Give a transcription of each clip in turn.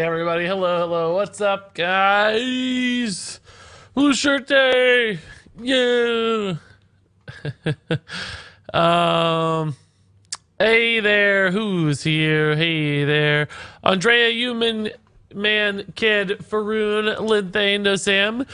everybody. Hello. What's up, guys? Blue shirt day. Yeah. Hey there. Who's here? Hey there. Andrea, Human, Man, Kid, Faroon, Linthane, No Sam,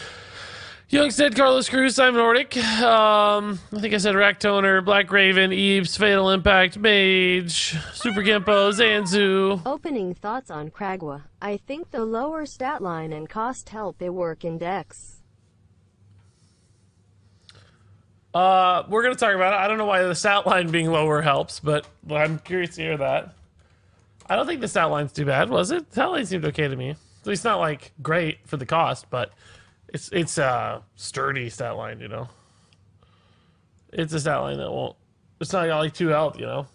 Youngstead, Carlos Cruz, Simon Nordic. I think I said Raktoner, Black Raven, Eves, Fatal Impact, Mage, Super Gimpo, Zanzu. Opening thoughts on Kragwa. I think the lower stat line and cost help they work in decks. We're gonna talk about it. I don't know why the stat line being lower helps, but I'm curious to hear that. I don't think the stat line's too bad, was it? The stat line seemed okay to me. At least not like great for the cost, but it's a sturdy stat line, you know. It's a stat line that won't. It's not like 2 health, you know.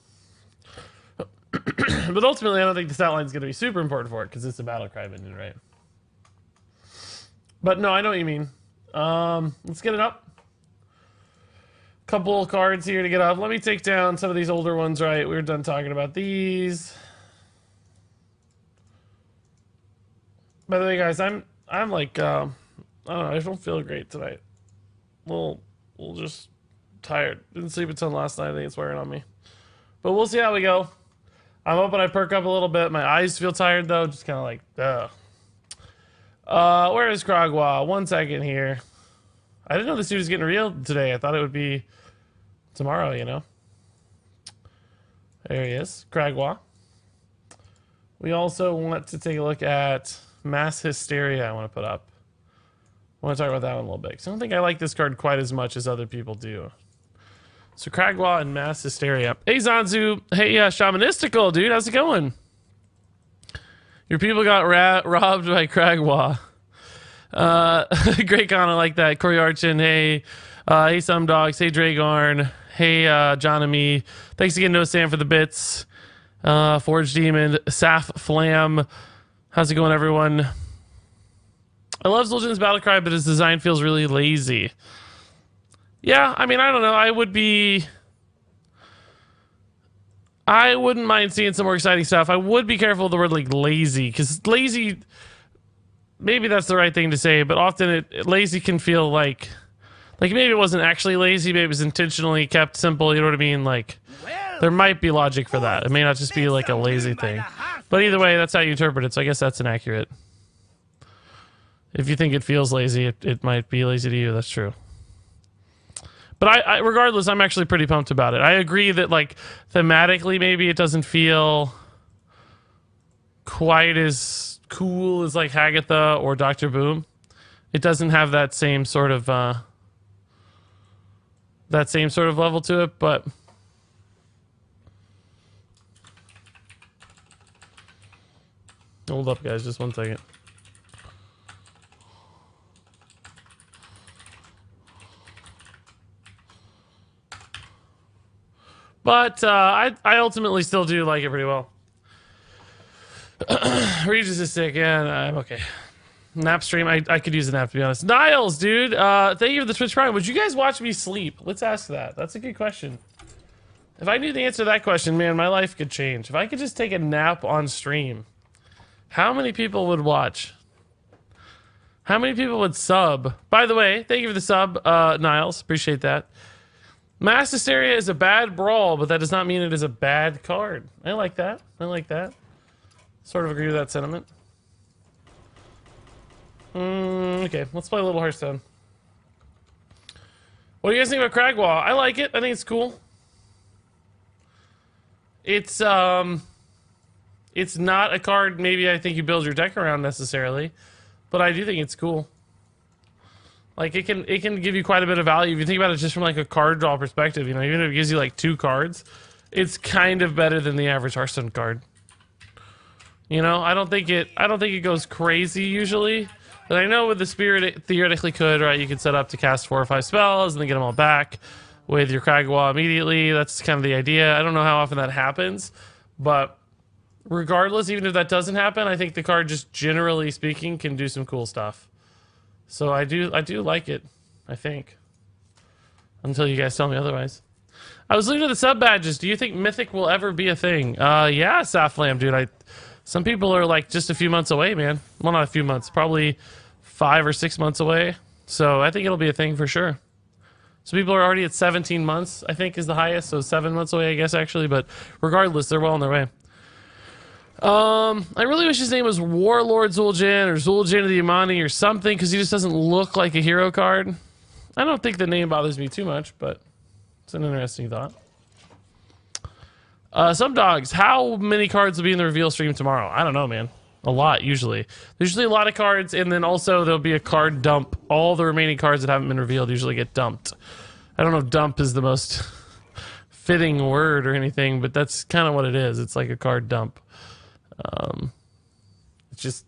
But ultimately, I don't think the stat line is going to be super important for it because it's a battle cry minion, right? But no, I know what you mean. Let's get it up. Couple cards here to get up. Let me take down some of these older ones. Right, we were done talking about these. By the way, guys, I'm like. I don't know, I don't feel great tonight. Well, just tired. Didn't sleep a ton last night. I think it's wearing on me. But we'll see how we go. I'm hoping I perk up a little bit. My eyes feel tired, though. Just kind of like, where is Kragwa? 1 second here. I didn't know this dude was getting revealed today. I thought it would be tomorrow, you know. There he is. Kragwa. We also want to take a look at Mass Hysteria I want to put up. I want to talk about that one a little bit, because I don't think I like this card quite as much as other people do. So Kragwa and Mass Hysteria. Hey Zanzu. Hey Shamanistical, dude. How's it going? Your people got robbed by Kragwa. Great comment like that. Corey Archin. Hey. Hey Some Dogs. Hey Dragarn. Hey John and me. Thanks again, No Sam, for the bits. Forge Demon. Saf Flam. How's it going, everyone? I love Zul'jin's Battlecry, but his design feels really lazy. Yeah, I mean, I don't know. I wouldn't mind seeing some more exciting stuff. I would be careful with the word, like, lazy, because lazy, maybe that's the right thing to say, but often lazy can feel like maybe it wasn't actually lazy, maybe it was intentionally kept simple, you know what I mean? Like, there might be logic for that. It may not just be, like, a lazy thing. But either way, that's how you interpret it, so I guess that's inaccurate. If you think it feels lazy, it might be lazy to you. That's true. But I regardless, I'm actually pretty pumped about it. I agree that, like, thematically, maybe it doesn't feel quite as cool as, like, Hagatha or Dr. Boom. It doesn't have that same sort of level to it, but hold up, guys, just 1 second. But I ultimately still do like it pretty well. Regis is sick. Yeah, I'm okay. Nap stream. I could use a nap, to be honest. Niles, dude. Thank you for the Twitch Prime. Would you guys watch me sleep? Let's ask that. That's a good question. If I knew the answer to that question, man, my life could change. If I could just take a nap on stream, how many people would watch? How many people would sub? By the way, thank you for the sub, Niles. Appreciate that. Mass Hysteria is a bad brawl, but that does not mean it is a bad card. I like that. I like that. Sort of agree with that sentiment. Okay, let's play a little Hearthstone. What do you guys think about Kragwa? I like it. I think it's cool. It's not a card maybe I think you build your deck around necessarily, but I do think it's cool. Like, it can give you quite a bit of value. If you think about it just from, like, a card draw perspective, you know, even if it gives you, like, 2 cards, it's kind of better than the average Hearthstone card. You know, I don't think it goes crazy usually. But I know with the Spirit it theoretically could, right? You could set up to cast 4 or 5 spells and then get them all back with your Kragwa immediately. That's kind of the idea. I don't know how often that happens, but regardless, even if that doesn't happen, I think the card, just generally speaking, can do some cool stuff. So I do like it, I think. Until you guys tell me otherwise. I was looking at the sub badges. Do you think Mythic will ever be a thing? Yeah, Saflam, dude. Some people are like just a few months away, man. Well, not a few months, probably 5 or 6 months away. So I think it'll be a thing for sure. So people are already at 17 months, I think is the highest. So 7 months away, I guess, actually. But regardless, they're well on their way. I really wish his name was Warlord Zul'jin or Zul'jin of the Imani or something, because he just doesn't look like a hero card. I don't think the name bothers me too much, but it's an interesting thought. Some dogs, how many cards will be in the reveal stream tomorrow? I don't know, man. A lot, usually. There's usually a lot of cards, and then also there'll be a card dump. All the remaining cards that haven't been revealed usually get dumped. I don't know if dump is the most fitting word or anything, but that's kind of what it is. It's like a card dump. It's just,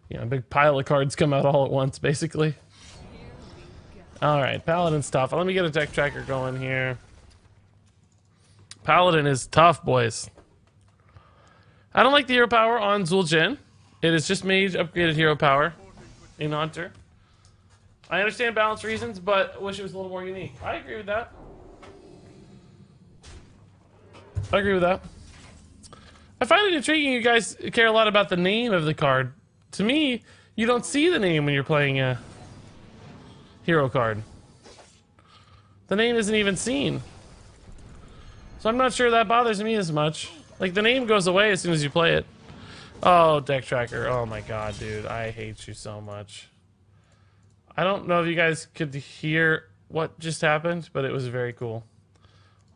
you know, a big pile of cards come out all at once, basically. Alright, Paladin stuff. Let me get a deck tracker going here. Paladin is tough, boys. I don't like the hero power on Zul'jin. It is just mage upgraded hero power in Hunter. I understand balance reasons, but wish it was a little more unique. I agree with that. I agree with that. I find it intriguing you guys care a lot about the name of the card. To me, you don't see the name when you're playing a hero card. The name isn't even seen. So I'm not sure that bothers me as much. Like, the name goes away as soon as you play it. Oh, deck tracker. Oh my god, dude. I hate you so much. I don't know if you guys could hear what just happened, but it was very cool.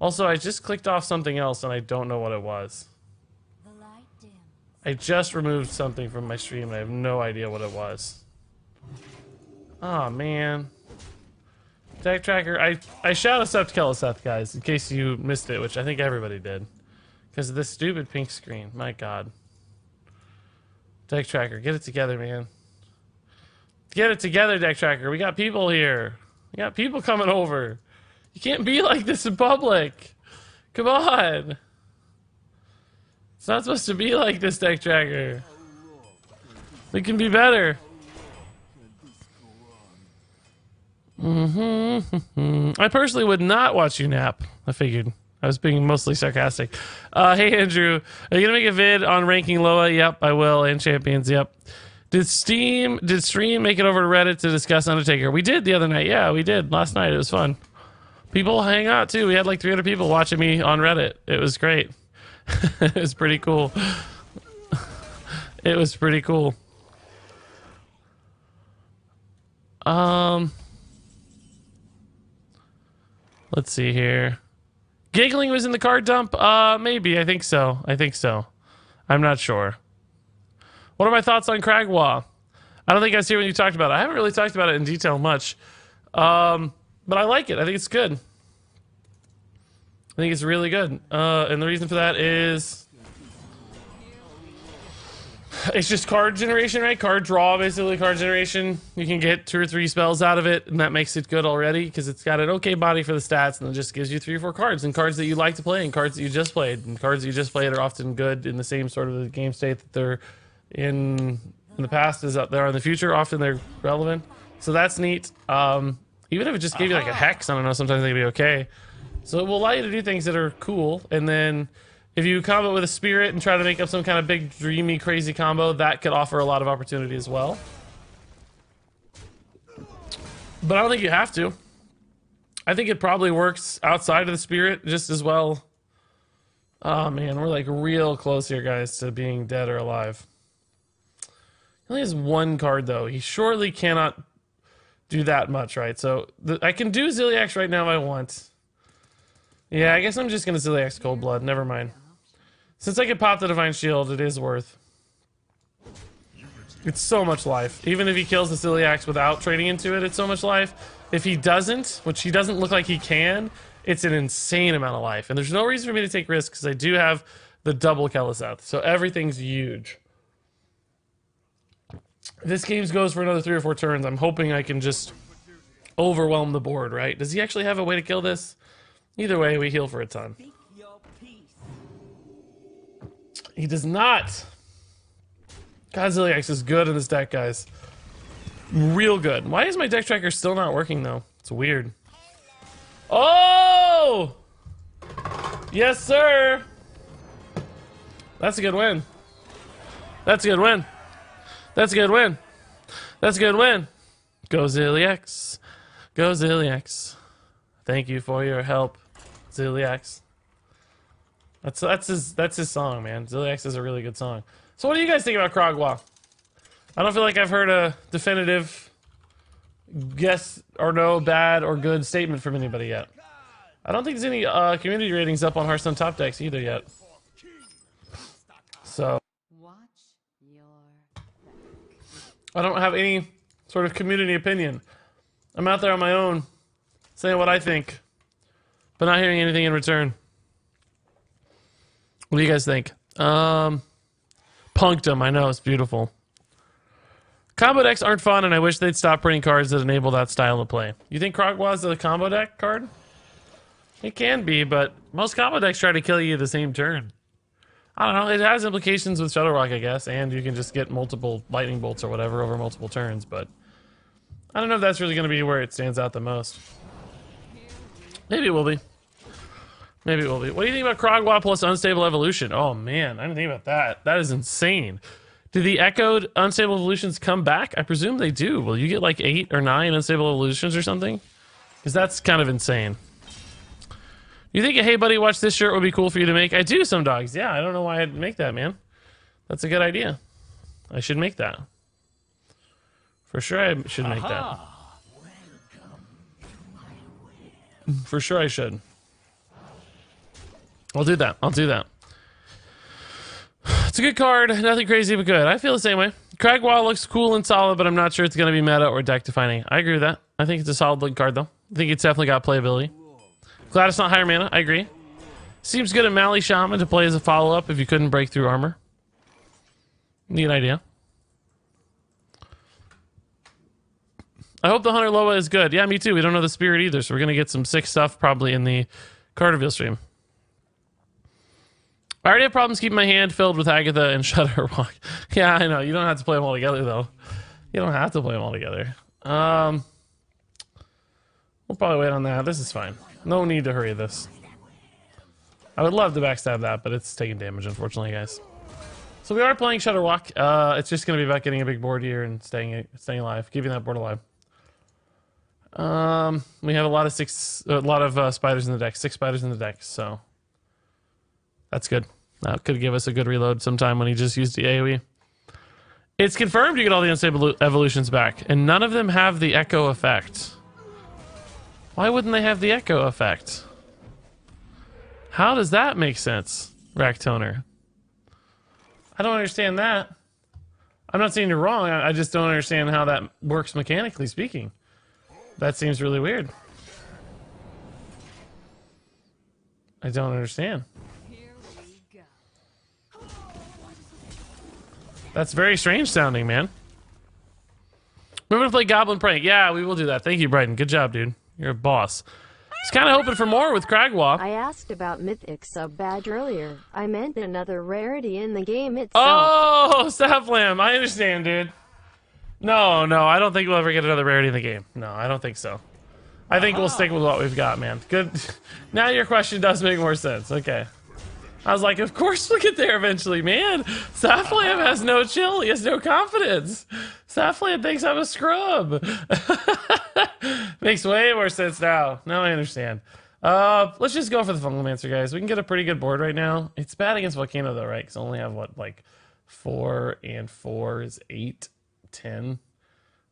Also, I just clicked off something else and I don't know what it was. I just removed something from my stream and I have no idea what it was. Oh man. Deck tracker, I shout us up to Kelliseth, guys, in case you missed it, which I think everybody did. Because of this stupid pink screen. My god. Deck tracker, get it together, man. Get it together, deck tracker. We got people here. We got people coming over. You can't be like this in public. Come on. It's not supposed to be like this, deck tracker. We can be better. I personally would not watch you nap. I figured. I was being mostly sarcastic. Hey, Andrew. Are you going to make a vid on ranking Loa? Yep, I will. And champions, yep. Did Stream make it over to Reddit to discuss Undertaker? We did the other night. Yeah, we did. Last night. It was fun. People hang out, too. We had like 300 people watching me on Reddit. It was great. It was pretty cool. It was pretty cool. Let's see here. Giggling was in the card dump? Maybe. I think so. I think so. I'm not sure. What are my thoughts on Kragwa? I don't think I was here when you talked about it. I haven't really talked about it in detail much. But I like it. I think it's good. I think it's really good. And the reason for that is... it's just card generation, right? Card draw, basically, card generation. You can get 2 or 3 spells out of it, and that makes it good already, because it's got an okay body for the stats, and it just gives you 3 or 4 cards, and cards that you like to play, and cards that you just played. And cards that you just played are often good in the same sort of game state that they're in the past as they are in the future. Often they're relevant. So that's neat. Even if it just gave you like a hex, I don't know, sometimes they'd be okay. So it will allow you to do things that are cool, and then if you combo with a spirit and try to make up some kind of big, dreamy, crazy combo, that could offer a lot of opportunity as well. But I don't think you have to. I think it probably works outside of the spirit just as well. Oh man, we're like real close here, guys, to being dead or alive. He only has 1 card, though. He surely cannot do that much, right? So I can do Ziliax right now if I want. Yeah, I guess I'm just going to Ziliax Cold Blood. Never mind. Since I can pop the Divine Shield, it is worth. It's so much life. Even if he kills the Ziliax without trading into it, it's so much life. If he doesn't, which he doesn't look like he can, it's an insane amount of life. And there's no reason for me to take risks, because I do have the double Kelliseth. So everything's huge. If this game goes for another 3 or 4 turns, I'm hoping I can just overwhelm the board, right? Does he actually have a way to kill this? Either way, we heal for a ton. He does not. God, Ziliax is good in this deck, guys. Real good. Why is my deck tracker still not working, though? It's weird. Oh! Yes, sir! That's a good win. That's a good win. That's a good win. That's a good win. Go Zilliax. Go Zilliax. Thank you for your help, Zilliax. That's his song, man. Zilliax is a really good song. So what do you guys think about Krogwa? I don't feel like I've heard a definitive yes or no, bad or good statement from anybody yet. I don't think there's any community ratings up on Hearthstone top decks either yet. So I don't have any sort of community opinion. I'm out there on my own, saying what I think, but not hearing anything in return. What do you guys think? Punctum, I know, it's beautiful. Combo decks aren't fun, and I wish they'd stop printing cards that enable that style of play. You think Krogwa's a combo deck card? It can be, but most combo decks try to kill you the same turn. I don't know, it has implications with Shutterrock, I guess, and you can just get multiple lightning bolts or whatever over multiple turns, but I don't know if that's really going to be where it stands out the most. Maybe it will be. Maybe it will be. What do you think about Krogwa plus Unstable Evolution? Oh man, I didn't think about that. That is insane. Do the echoed Unstable Evolutions come back? I presume they do. Will you get like 8 or 9 Unstable Evolutions or something? Because that's kind of insane. You think a Hey Buddy Watch This shirt would be cool for you to make? I do, some dogs. Yeah, I don't know why I'd make that, man. That's a good idea. I should make that. For sure I should make that. For sure I should. I'll do that. I'll do that. It's a good card. Nothing crazy, but good. I feel the same way. Kragwa looks cool and solid, but I'm not sure it's going to be meta or deck defining. I agree with that. I think it's a solid looking card, though. I think it's definitely got playability. Glad it's not higher mana. I agree. Seems good at Mali Shaman to play as a follow-up if you couldn't break through armor. Neat idea. I hope the Hunter Loa is good. Yeah, me too. We don't know the spirit either, so we're going to get some sick stuff probably in the card reveal stream. I already have problems keeping my hand filled with Agatha and Shutterrock. Yeah, I know. You don't have to play them all together, though. You don't have to play them all together. We'll probably wait on that. This is fine. No need to hurry this. I would love to backstab that, but it's taking damage, unfortunately, guys. So we are playing Shutterrock. It's just going to be about getting a big board here and staying alive, keeping that board alive. We have a lot of spiders in the deck. 6 spiders in the deck, so that's good. That could give us a good reload sometime when he just used the AoE. It's confirmed you get all the unstable evolutions back, and none of them have the echo effect. Why wouldn't they have the echo effect? How does that make sense, Racktoner? I don't understand that. I'm not saying you're wrong. I just don't understand how that works mechanically speaking. That seems really weird. I don't understand. That's very strange sounding, man. Remember to play Goblin Prank. Yeah, we will do that. Thank you, Bryden. Good job, dude. You're a boss. I was kind of hoping for more with Kragwa. I asked about Mythic sub badge earlier. I meant another rarity in the game itself. Oh, Saplam. I understand, dude. No, I don't think we'll ever get another rarity in the game. No, I don't think so. I think we'll stick with what we've got, man. Good. Now your question does make more sense. Okay. I was like, of course we'll get there eventually, man. Saplam has no chill. He has no confidence. Saplam thinks I'm a scrub. Makes way more sense now. Now I understand. Let's just go for the Fungalmancer, guys. We can get a pretty good board right now. It's bad against Volcano, though, right? Because I only have, what, like 4 and 4 is 8, 10.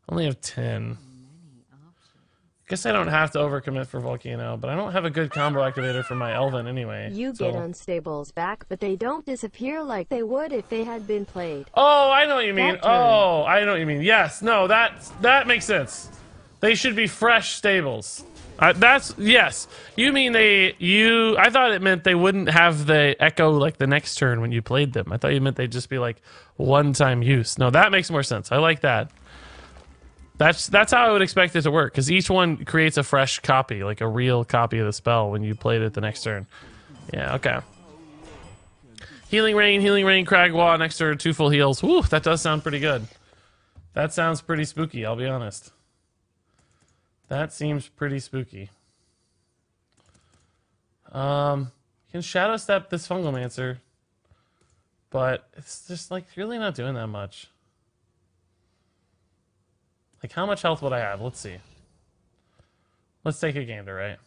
I only have 10. Guess I don't have to overcommit for Volcano, but I don't have a good combo activator for my Elven anyway. You get unstables back, but they don't disappear like they would if they had been played. Oh, I know what you mean. Oh, I know what you mean. Yes, no, that makes sense. They should be fresh stables. Yes. You mean I thought it meant they wouldn't have the echo like the next turn when you played them. I thought you meant they'd just be like one-time use. No, that makes more sense. I like that. That's how I would expect it to work, because each one creates a fresh copy, like a real copy of the spell when you played it the next turn. Yeah, okay. Healing Rain, Kragwa, next turn, 2 full heals. Woo, that does sound pretty good. That sounds pretty spooky, I'll be honest. That seems pretty spooky. Can Shadow Step this Fungalmancer? But it's just like really not doing that much. Like how much health would I have? Let's see. Let's take a gander, right?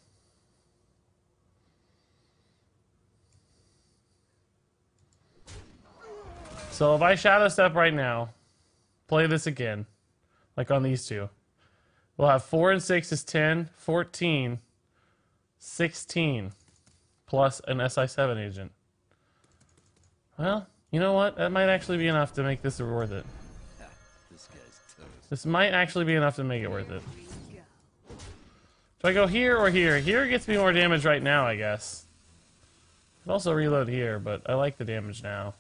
So if I Shadow Step right now, play this again, like on these two, we'll have 4 and 6 is 10, 14, 16, plus an SI7 agent. Well, you know what? That might actually be enough to make this worth it. This might actually be enough to make it worth it. Do I go here or here? Here gets me more damage right now, I guess. I'd also reload here, but I like the damage now.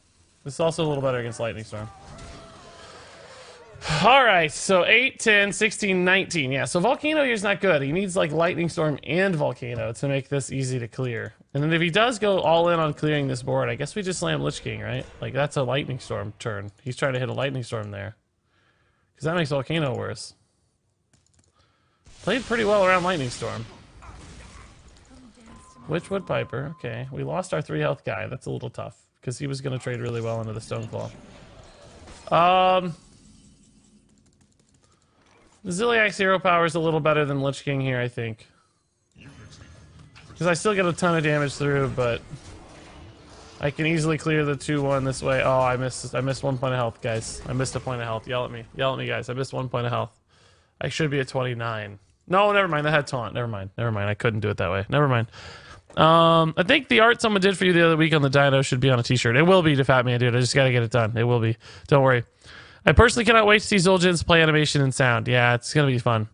This is also a little better against Lightning Storm. Alright, so 8, 10, 16, 19. Yeah, so Volcano here is not good. He needs like Lightning Storm and Volcano to make this easy to clear. And then if he does go all in on clearing this board, I guess we just slam Lich King, right? Like that's a Lightning Storm turn. He's trying to hit a Lightning Storm there. Because that makes Volcano worse. Played pretty well around Lightning Storm. Witchwood Piper, okay. We lost our 3 health guy. That's a little tough. Because he was going to trade really well into the Stoneclaw. Ziliak's hero power is a little better than Lich King here, I think. Because I still get a ton of damage through, but I can easily clear the 2-1 this way. Oh, I missed 1 point of health, guys. I missed a point of health. Yell at me. Yell at me, guys. I missed 1 point of health. I should be at 29. No, never mind. That had taunt. Never mind. Never mind. I couldn't do it that way. Never mind. I think the art someone did for you the other week on the Dino should be on a t-shirt. It will be to Fat Man, dude. I just gotta get it done. It will be. Don't worry. I personally cannot wait to see Zul'jin's play animation and sound. Yeah, it's gonna be fun.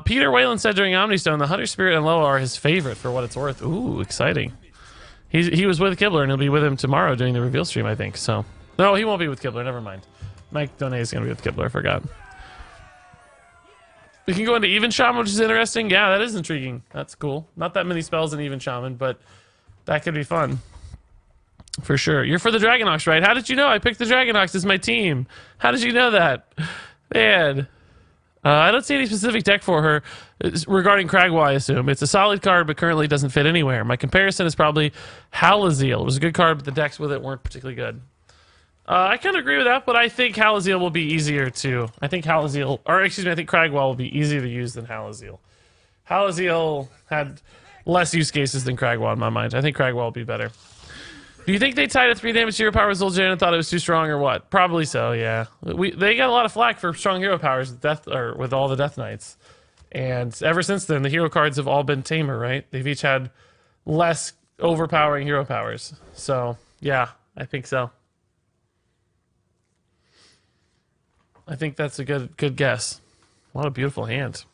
Peter Whalen said during Omnistone, the Hunter Spirit and Loa are his favorite for what it's worth. Ooh, exciting. He was with Kibler, and he'll be with him tomorrow doing the reveal stream, I think. So, no, he won't be with Kibler. Never mind. Mike Donay is gonna be with Kibler. I forgot. We can go into Even Shaman, which is interesting. Yeah, that is intriguing. That's cool. Not that many spells in Even Shaman, but that could be fun. For sure. You're for the Dragonox, right? How did you know? I picked the Dragonox as my team. How did you know that? Man. I don't see any specific deck for her regarding Cragwa, I assume. It's a solid card, but currently doesn't fit anywhere. My comparison is probably Halaziel. It was a good card, but the decks with it weren't particularly good. I kind of agree with that, but I think Halaziel will be easier to... I think Halaziel... Or, excuse me, I think Cragwa will be easier to use than Halaziel. Halaziel had less use cases than Cragwa in my mind. I think Cragwa will be better. Do you think they tied a 3 damage hero power with Zul'jin and thought it was too strong or what? Probably so, yeah. They got a lot of flack for strong hero powers with all the Death Knights. And ever since then, the hero cards have all been tamer, right? They've each had less overpowering hero powers. So, yeah, I think so. I think that's a good guess. What a beautiful hand.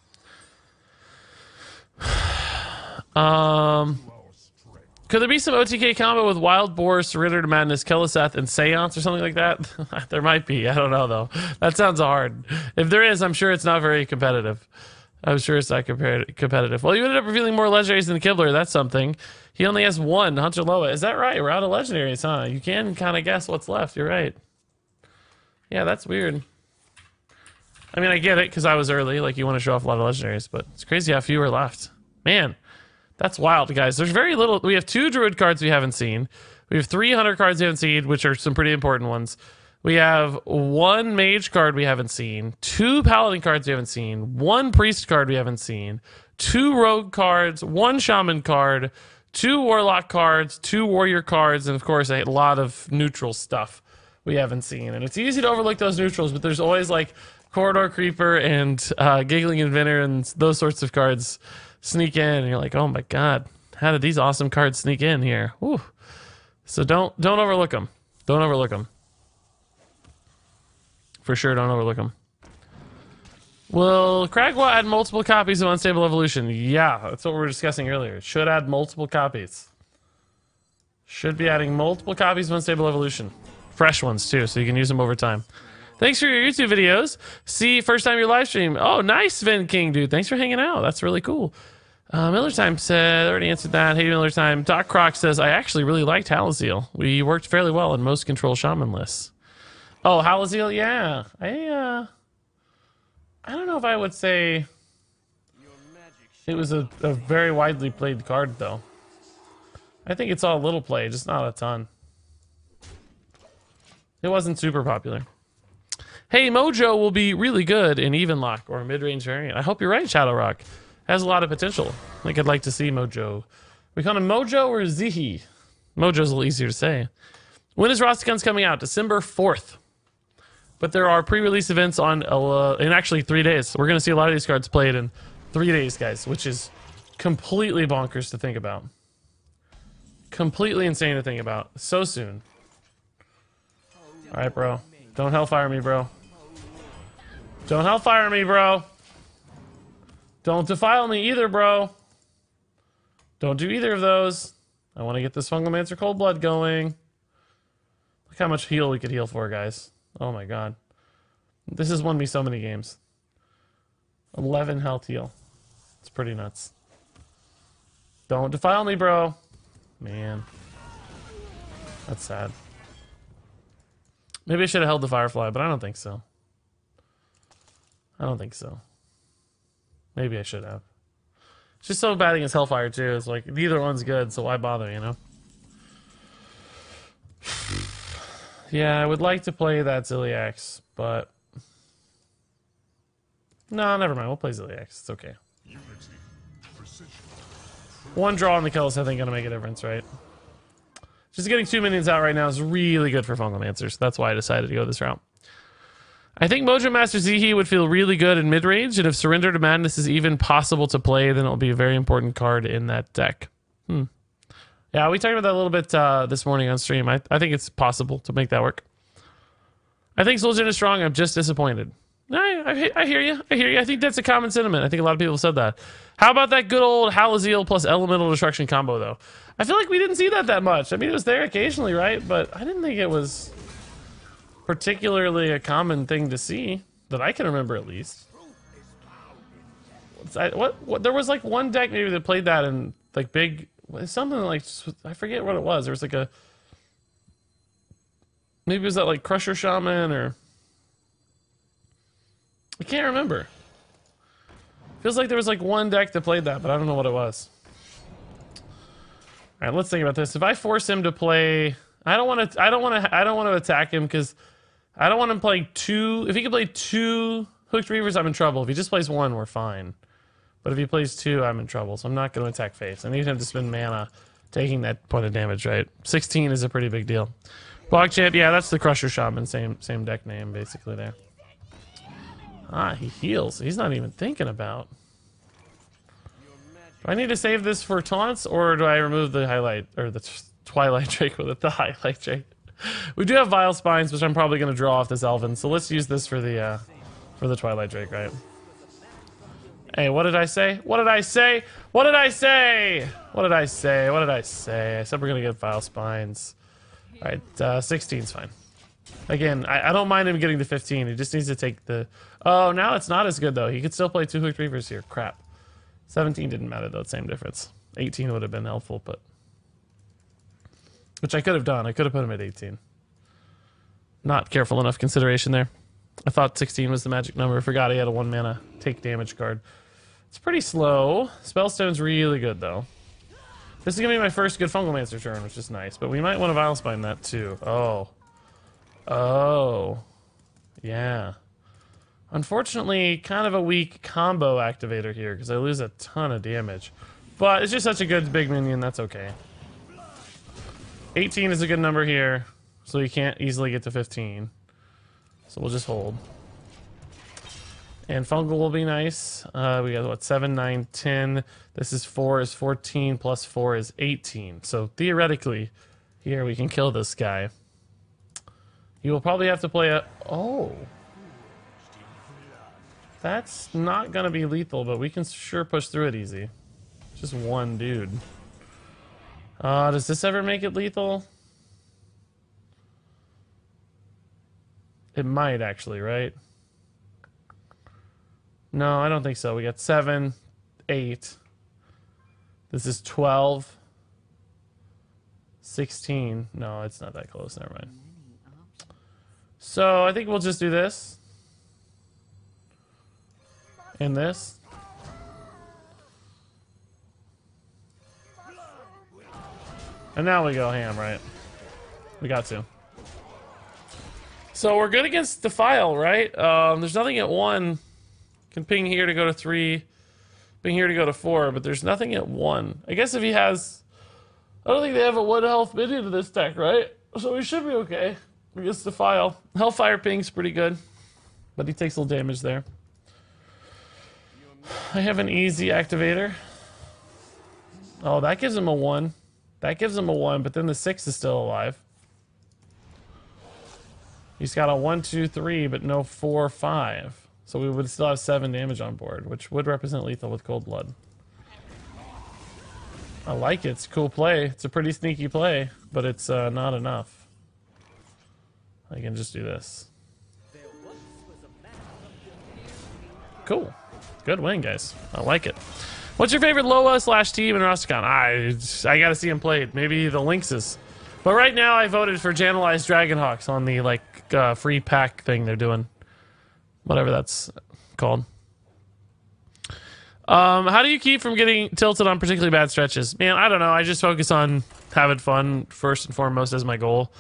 Could there be some OTK combo with Wild Boar, Surrender to Madness, Keleseth, and Seance or something like that? There might be. I don't know, though. That sounds hard. If there is, I'm sure it's not very competitive. I'm sure it's not competitive. Well, you ended up revealing more legendaries than Kibler. That's something. He only has 1, Hunter Loa. Is that right? We're out of legendaries, huh? You can kind of guess what's left. You're right. Yeah, that's weird. I mean, I get it, because I was early. Like, you want to show off a lot of legendaries, but it's crazy how few are left. Man, that's wild, guys. There's very little. We have 2 Druid cards we haven't seen. We have 3 Hunter cards we haven't seen, which are some pretty important ones. We have 1 Mage card we haven't seen, 2 Paladin cards we haven't seen, 1 Priest card we haven't seen, 2 Rogue cards, 1 Shaman card, 2 Warlock cards, 2 Warrior cards, and of course a lot of neutral stuff we haven't seen. And it's easy to overlook those neutrals, but there's always like Corridor Creeper and Giggling Inventor and those sorts of cards sneak in, and you're like, oh my god, how did these awesome cards sneak in here? Whew. So don't overlook them. Don't overlook them. For sure, don't overlook them. Will Cragwa add multiple copies of Unstable Evolution? Yeah, that's what we were discussing earlier. It should add multiple copies. Should be adding multiple copies of Unstable Evolution. Fresh ones, too, so you can use them over time. Thanks for your YouTube videos. See, first time your live stream. Oh, nice, Sven King, dude. Thanks for hanging out. That's really cool. Miller Time said, already answered that. Hey, Miller Time. Doc Croc says, I actually really liked Halaziel. We worked fairly well in most control shaman lists. Oh, Halaziel, yeah. I don't know if I would say it was a very widely played card, though. I think it's all a little play, just not a ton. It wasn't super popular. Hey, Mojo will be really good in even lock or mid-range variant. I hope you're right, Shadow Rock. Has a lot of potential. I think I'd like to see Mojo. We call him Mojo or Zihi? Mojo's a little easier to say. When is Rastakhan's coming out? December 4th. But there are pre-release events on in actually 3 days. We're going to see a lot of these cards played in 3 days, guys, which is completely bonkers to think about. Completely insane to think about. So soon. All right, bro. Don't hellfire me, bro. Don't hellfire me, bro. Don't defile me either, bro. Don't do either of those. I want to get this Fungalmancer Cold Blood going. Look how much heal we could heal for, guys. Oh my god. This has won me so many games. 11 health heal. It's pretty nuts. Don't defile me, bro. Man. That's sad. Maybe I should have held the Firefly, but I don't think so. I don't think so. Maybe I should have. It's just so bad against Hellfire, too. It's like, neither one's good, so why bother, you know? Yeah, I would like to play that Ziliax, but... No, never mind. We'll play Ziliax. It's okay. One draw on the kill is, I think, going to make a difference, right? Just getting 2 minions out right now is really good for Fungalmancers. That's why I decided to go this route. I think Mojo Master Zihi would feel really good in mid-range, and if Surrender to Madness is even possible to play, then it'll be a very important card in that deck. Yeah, we talked about that a little bit this morning on stream. I think it's possible to make that work. I think Zul'jin is strong. I'm just disappointed. I hear you. I hear you. I think that's a common sentiment. I think a lot of people said that. How about that good old Halaziel plus Elemental Destruction combo, though? I feel like we didn't see that much. I mean, it was there occasionally, right? But I didn't think it was particularly a common thing to see, that I can remember at least. What? There was like one deck maybe that played that in like big... Something like, I forget what it was. There was like a, maybe it was that like Crusher Shaman or, I can't remember. Feels like there was like one deck that played that, but I don't know what it was. All right, let's think about this. If I force him to play, I don't want to attack him because I don't want him playing two. If he can play 2 Hooked Reavers, I'm in trouble. If he just plays 1, we're fine. But if he plays 2, I'm in trouble, so I'm not going to attack face. I need him to spend mana taking that point of damage, right? 16 is a pretty big deal. Block Chant, yeah, that's the Crusher Shaman, same deck name, basically, there. Ah, he heals. He's not even thinking about. Do I need to save this for taunts, or do I remove the highlight, or the Twilight Drake with it, the highlight Drake? We do have Vile Spines, which I'm probably going to draw off this Elven, so let's use this for the Twilight Drake, right? Hey, what did I say? What did I say? What did I say? What did I say? What did I say? I said we're going to get Vile Spines. Alright, 16's fine. Again, I don't mind him getting to 15. He just needs to take the... Oh, now it's not as good, though. He could still play 2 Hooked Reavers here. Crap. 17 didn't matter, though. Same difference. 18 would have been helpful, but... Which I could have done. I could have put him at 18. Not careful enough consideration there. I thought 16 was the magic number. I forgot he had a 1 mana take damage card. It's pretty slow. Spellstone's really good, though. This is going to be my first good Fungalmancer turn, which is nice. But we might want to Vile Spine that, too. Oh. Oh. Yeah. Unfortunately, kind of a weak combo activator here, because I lose a ton of damage. But it's just such a good big minion, that's okay. 18 is a good number here, so you can't easily get to 15. So we'll just hold. And Fungal will be nice. We got, what, 7, 9, 10. This is 4 is 14, plus 4 is 18. So theoretically, here we can kill this guy. He will probably have to play a... Oh. That's not going to be lethal, but we can sure push through it easy. Just one dude. Does this ever make it lethal? It might, actually, right? No, I don't think so. We got 7, 8. This is 12. 16. No, it's not that close. Never mind. So, I think we'll just do this. And this. And now we go ham, right? We got to. So we're good against Defile, right? There's nothing at 1. Can ping here to go to 3. Ping here to go to 4, but there's nothing at 1. I guess if he has... I don't think they have a 1 health minion to this deck, right? So we should be okay against Defile. Hellfire ping's pretty good, but he takes a little damage there. I have an easy activator. Oh, that gives him a 1. That gives him a 1, but then the 6 is still alive. He's got a 1, 2, 3, but no 4, 5. So we would still have 7 damage on board, which would represent lethal with Cold Blood. I like it. It's a cool play. It's a pretty sneaky play, but it's not enough. I can just do this. Cool. Good win, guys. I like it. What's your favorite Loa/team in Rastakhan? I gotta see him played. Maybe the Lynxes. But right now I voted for Janelized Dragonhawks on the free pack thing they're doing. Whatever that's called. How do you keep from getting tilted on particularly bad stretches? Man, I don't know. I just focus on having fun first and foremost as my goal.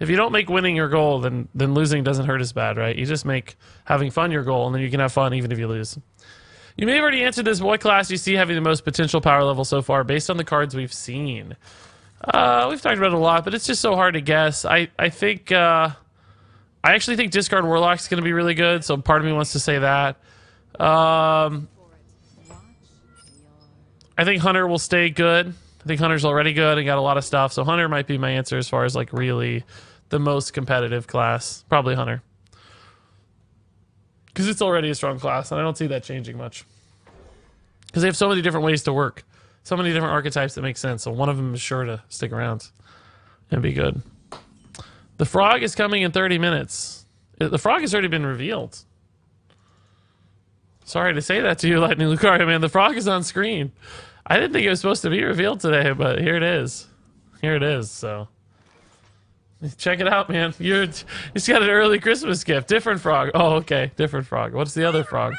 If you don't make winning your goal, then losing doesn't hurt as bad, right? You just make having fun your goal, and then you can have fun even if you lose. You may have already answered this. What class do you see having the most potential power level so far based on the cards we've seen? We've talked about it a lot, but it's just so hard to guess. I think... I actually think Discard Warlock's going to be really good, so part of me wants to say that. I think Hunter will stay good. I think Hunter's already good and got a lot of stuff, so Hunter might be my answer as far as really the most competitive class. Probably Hunter. Because it's already a strong class, and I don't see that changing much. Because they have so many different ways to work. So many different archetypes that make sense, so one of them is sure to stick around and be good. The frog is coming in 30 minutes. The frog has already been revealed. Sorry to say that to you, Lightning Lucario, man. The frog is on screen. I didn't think it was supposed to be revealed today, but here it is. Here it is, so... Check it out, man. You just got an early Christmas gift. Different frog. Oh, okay. Different frog. What's the other frog?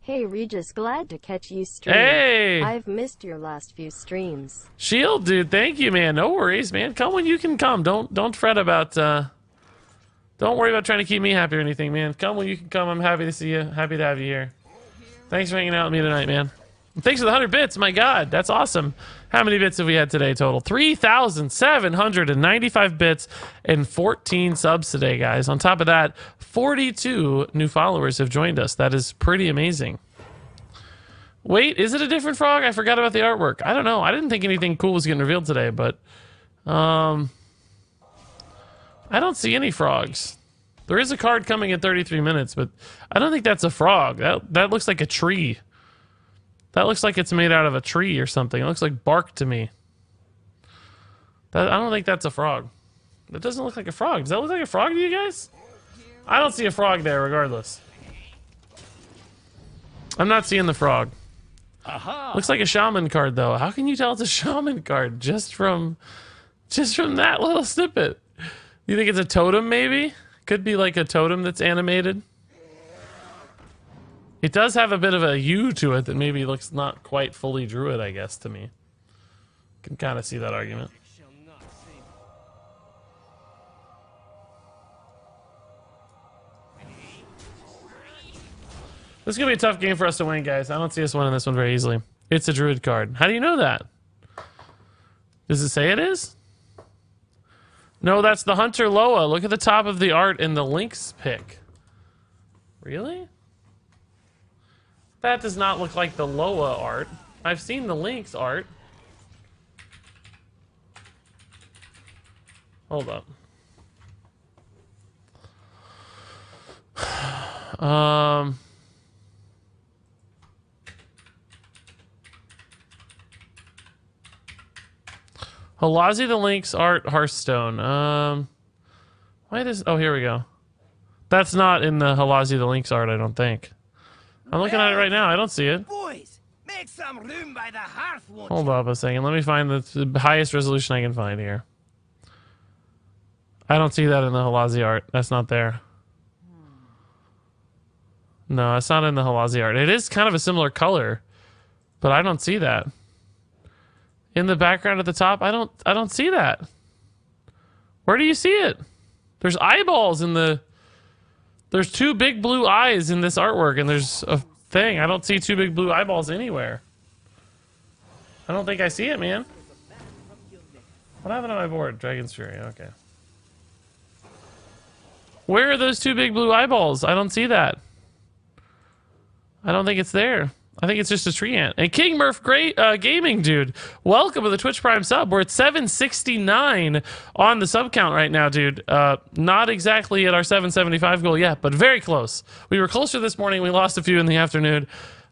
Hey, Regis. Glad to catch you stream. Hey! I've missed your last few streams. Shield, dude. Thank you, man. No worries, man. Come when you can come. Don't fret about... Don't worry about trying to keep me happy or anything, man. Come when you can come. I'm happy to see you. Happy to have you here. Thanks for hanging out with me tonight, man. Thanks for the 100 bits. My God, that's awesome. How many bits have we had today total? 3,795 bits and 14 subs today, guys. On top of that, 42 new followers have joined us. That is pretty amazing. Wait, is it a different frog? I forgot about the artwork. I don't know. I didn't think anything cool was getting revealed today, but... I don't see any frogs. There is a card coming in 33 minutes, but I don't think that's a frog. That looks like a tree. That looks like it's made out of a tree or something. It looks like bark to me. I don't think that's a frog. That doesn't look like a frog. Does that look like a frog to you guys? I don't see a frog there regardless. I'm not seeing the frog. Aha. Looks like a shaman card though. How can you tell it's a shaman card just from that little snippet? You think it's a totem maybe? Could be like a totem that's animated. It does have a bit of a hue to it that maybe looks not quite fully druid, I guess, to me. Can kind of see that argument. This is going to be a tough game for us to win, guys. I don't see us winning this one very easily. It's a druid card. How do you know that? Does it say it is? No, that's the Hunter Loa. Look at the top of the art in the Lynx pick. Really? That does not look like the Loa art. I've seen the Lynx art. Hold up. Halazi the Lynx art Hearthstone. Why does... Oh, here we go. That's not in the Halazi the Lynx art, I don't think. I'm looking at it right now. I don't see it. Boys, make some room by the hearth, won't Hold up a second. Let me find the highest resolution I can find here. I don't see that in the Halazi art. That's not there. No, it's not in the Halazi art. It is kind of a similar color, but I don't see that. In the background at the top, I don't see that. Where do you see it? There's eyeballs in the... There's two big blue eyes in this artwork, and there's a thing. I don't see two big blue eyeballs anywhere. I don't think I see it, man. What happened on my board? Dragon's Fury, okay. Where are those two big blue eyeballs? I don't see that. I don't think it's there. I think it's just a tree ant. And King Murph Gaming, dude. Welcome to the Twitch Prime sub. We're at 769 on the sub count right now, dude. Not exactly at our 775 goal yet, but very close. We were closer this morning. We lost a few in the afternoon.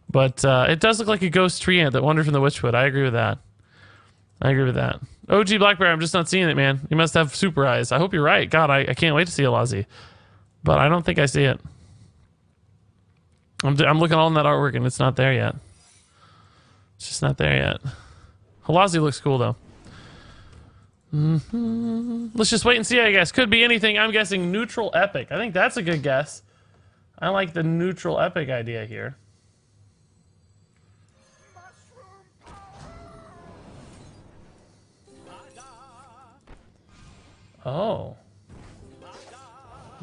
But it does look like a ghost tree ant that wandered from the Witchwood. I agree with that. I agree with that. OG Blackberry, I'm just not seeing it, man. You must have super eyes. I hope you're right. God, I can't wait to see Alazi. But I don't think I see it. I'm looking all in that artwork and it's not there yet. It's just not there yet. Halazi looks cool though. Let's just wait and see, I guess. Could be anything. I'm guessing neutral epic. I think that's a good guess. I like the neutral epic idea here. Oh.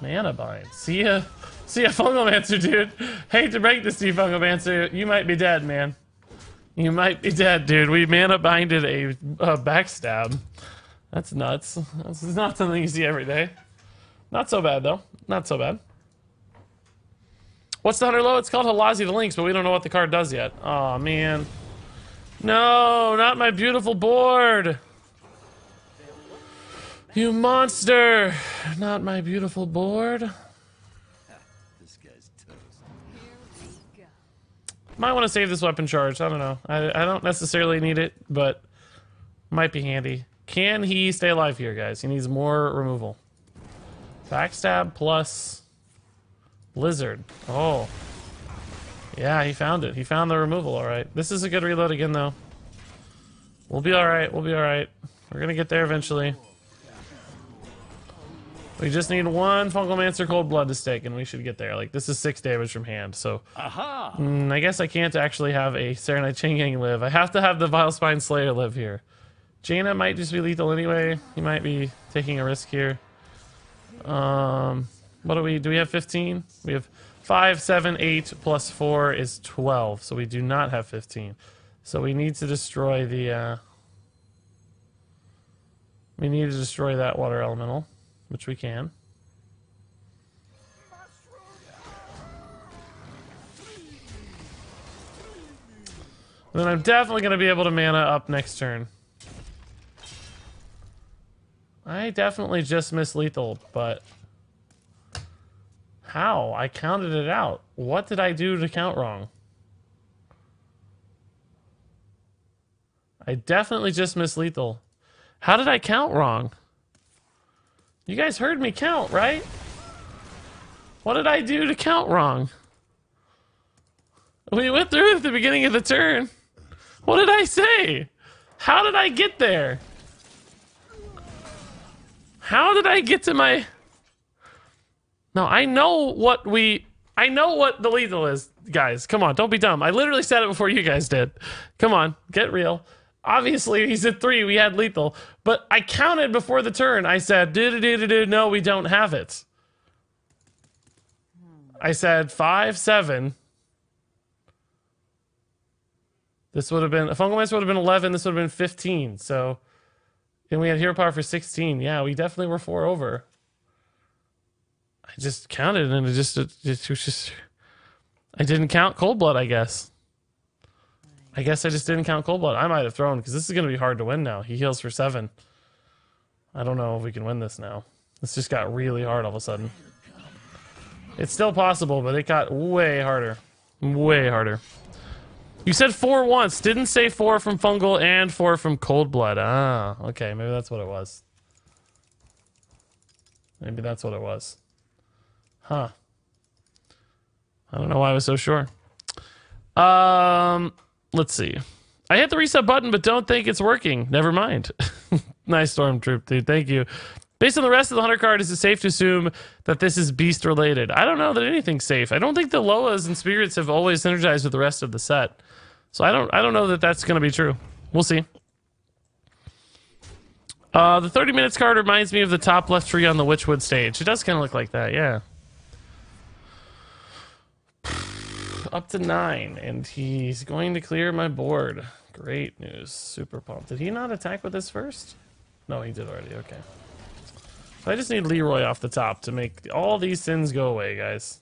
Mana bind. See ya, Fungalmancer, dude. Hate to break this to you, Fungalmancer. You might be dead, man. You might be dead, dude. We mana binded a backstab. That's nuts. That's not something you see every day. Not so bad, though. Not so bad. What's the 100 low? It's called Halazi the Lynx, but we don't know what the card does yet. Oh man. No, not my beautiful board. You monster! Not my beautiful board. This guy's toast. Might want to save this weapon charge. I don't know. I don't necessarily need it, but might be handy. Can he stay alive here, guys? He needs more removal. Backstab plus Blizzard. Oh. Yeah, he found it. He found the removal, alright. This is a good reload again, though. We'll be alright. We'll be alright. We're gonna get there eventually. We just need one Fungalmancer Cold Blood to stick, and we should get there. Like, this is 6 damage from hand, so... Aha! I guess I can't actually have a Serenite Chain Gang live. I have to have the Vile Spine Slayer live here. Jaina might just be lethal anyway. He might be taking a risk here. What do we have 15? We have 5, 7, 8, plus 4 is 12, so we do not have 15. So we need to destroy the, we need to destroy that water elemental. Which we can. And then I'm definitely going to be able to mana up next turn. I definitely just missed lethal, but... How? I counted it out. What did I do to count wrong? I definitely just missed lethal. How did I count wrong? You guys heard me count, right? What did I do to count wrong? We went through it at the beginning of the turn. What did I say? How did I get there? How did I get to my... No, I know what the lethal is, guys. Come on, don't be dumb. I literally said it before you guys did. Come on, get real. Obviously, he's at 3. We had lethal. But I counted before the turn. I said, no, we don't have it. I said 5, 7. This would have been... A Fungalmancer would have been 11. This would have been 15. So... And we had hero power for 16. Yeah, we definitely were 4 over. I just counted and it was just... I didn't count Cold Blood, I guess. I guess I just didn't count Cold Blood. I might have thrown, because this is going to be hard to win now. He heals for 7. I don't know if we can win this now. This just got really hard all of a sudden. It's still possible, but it got way harder. Way harder. You said 4 once. Didn't say 4 from Fungal and 4 from Cold Blood. Ah, okay. Maybe that's what it was. Maybe that's what it was. Huh. I don't know why I was so sure. Let's see. I hit the reset button, but don't think it's working. Never mind. Nice Stormtroop, dude. Thank you. Based on the rest of the 100 card, is it safe to assume that this is beast related? I don't know that anything's safe. I don't think the Loas and Spirits have always synergized with the rest of the set. So I don't know that that's going to be true. We'll see. The 30 minutes card reminds me of the top left tree on the Witchwood stage. It does kind of look like that, yeah. Up to 9, and he's going to clear my board. Great news. Super pumped. Did he not attack with this first? No, he did already. Okay. So I just need Leroy off the top to make all these sins go away, guys.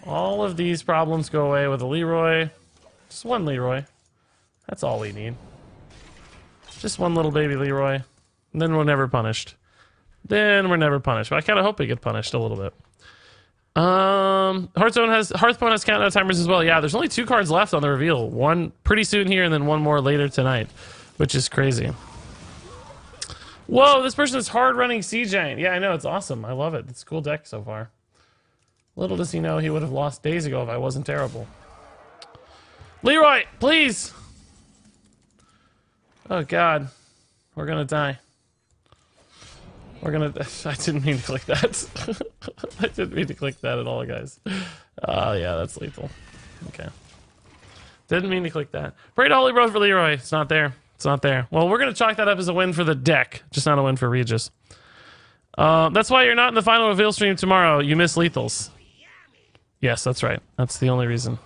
All of these problems go away with a Leroy. Just one Leroy. That's all we need. Just one little baby Leroy. And then we're never punished. Then we're never punished. But I kind of hope we get punished a little bit. Hearthstone has countdown timers as well. Yeah, there's only 2 cards left on the reveal. One pretty soon here, and then one more later tonight, which is crazy. Whoa, this person is hard running Sea Giant. Yeah, I know, it's awesome. I love it. It's a cool deck so far. Little does he know he would have lost days ago if I wasn't terrible. Leroy, please. Oh God, we're gonna die. We're gonna. I didn't mean to click that. I didn't mean to click that at all, guys. Yeah, that's lethal. Okay. Didn't mean to click that. Pray to Holy Bro for Leroy. It's not there. It's not there. Well, we're gonna chalk that up as a win for the deck, just not a win for Regis. That's why you're not in the final reveal stream tomorrow. You miss lethals. Yes, that's right. That's the only reason.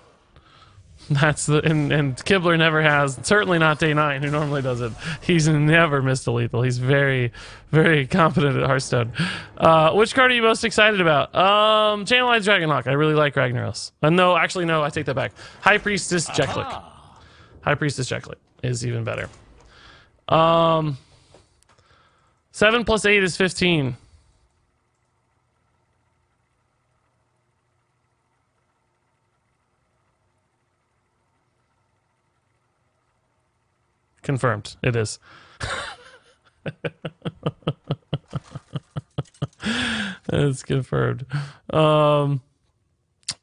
That's the and Kibler never has, certainly not day 9, who normally does it. He's never missed a lethal. He's very, very competent at Hearthstone. Which card are you most excited about? Channelized Dragonhawk. I really like Ragnaros. No, actually no, I take that back. High Priestess Jeklik. High Priestess Jeklik is even better. 7 plus 8 is 15. Confirmed. It is. It's confirmed. You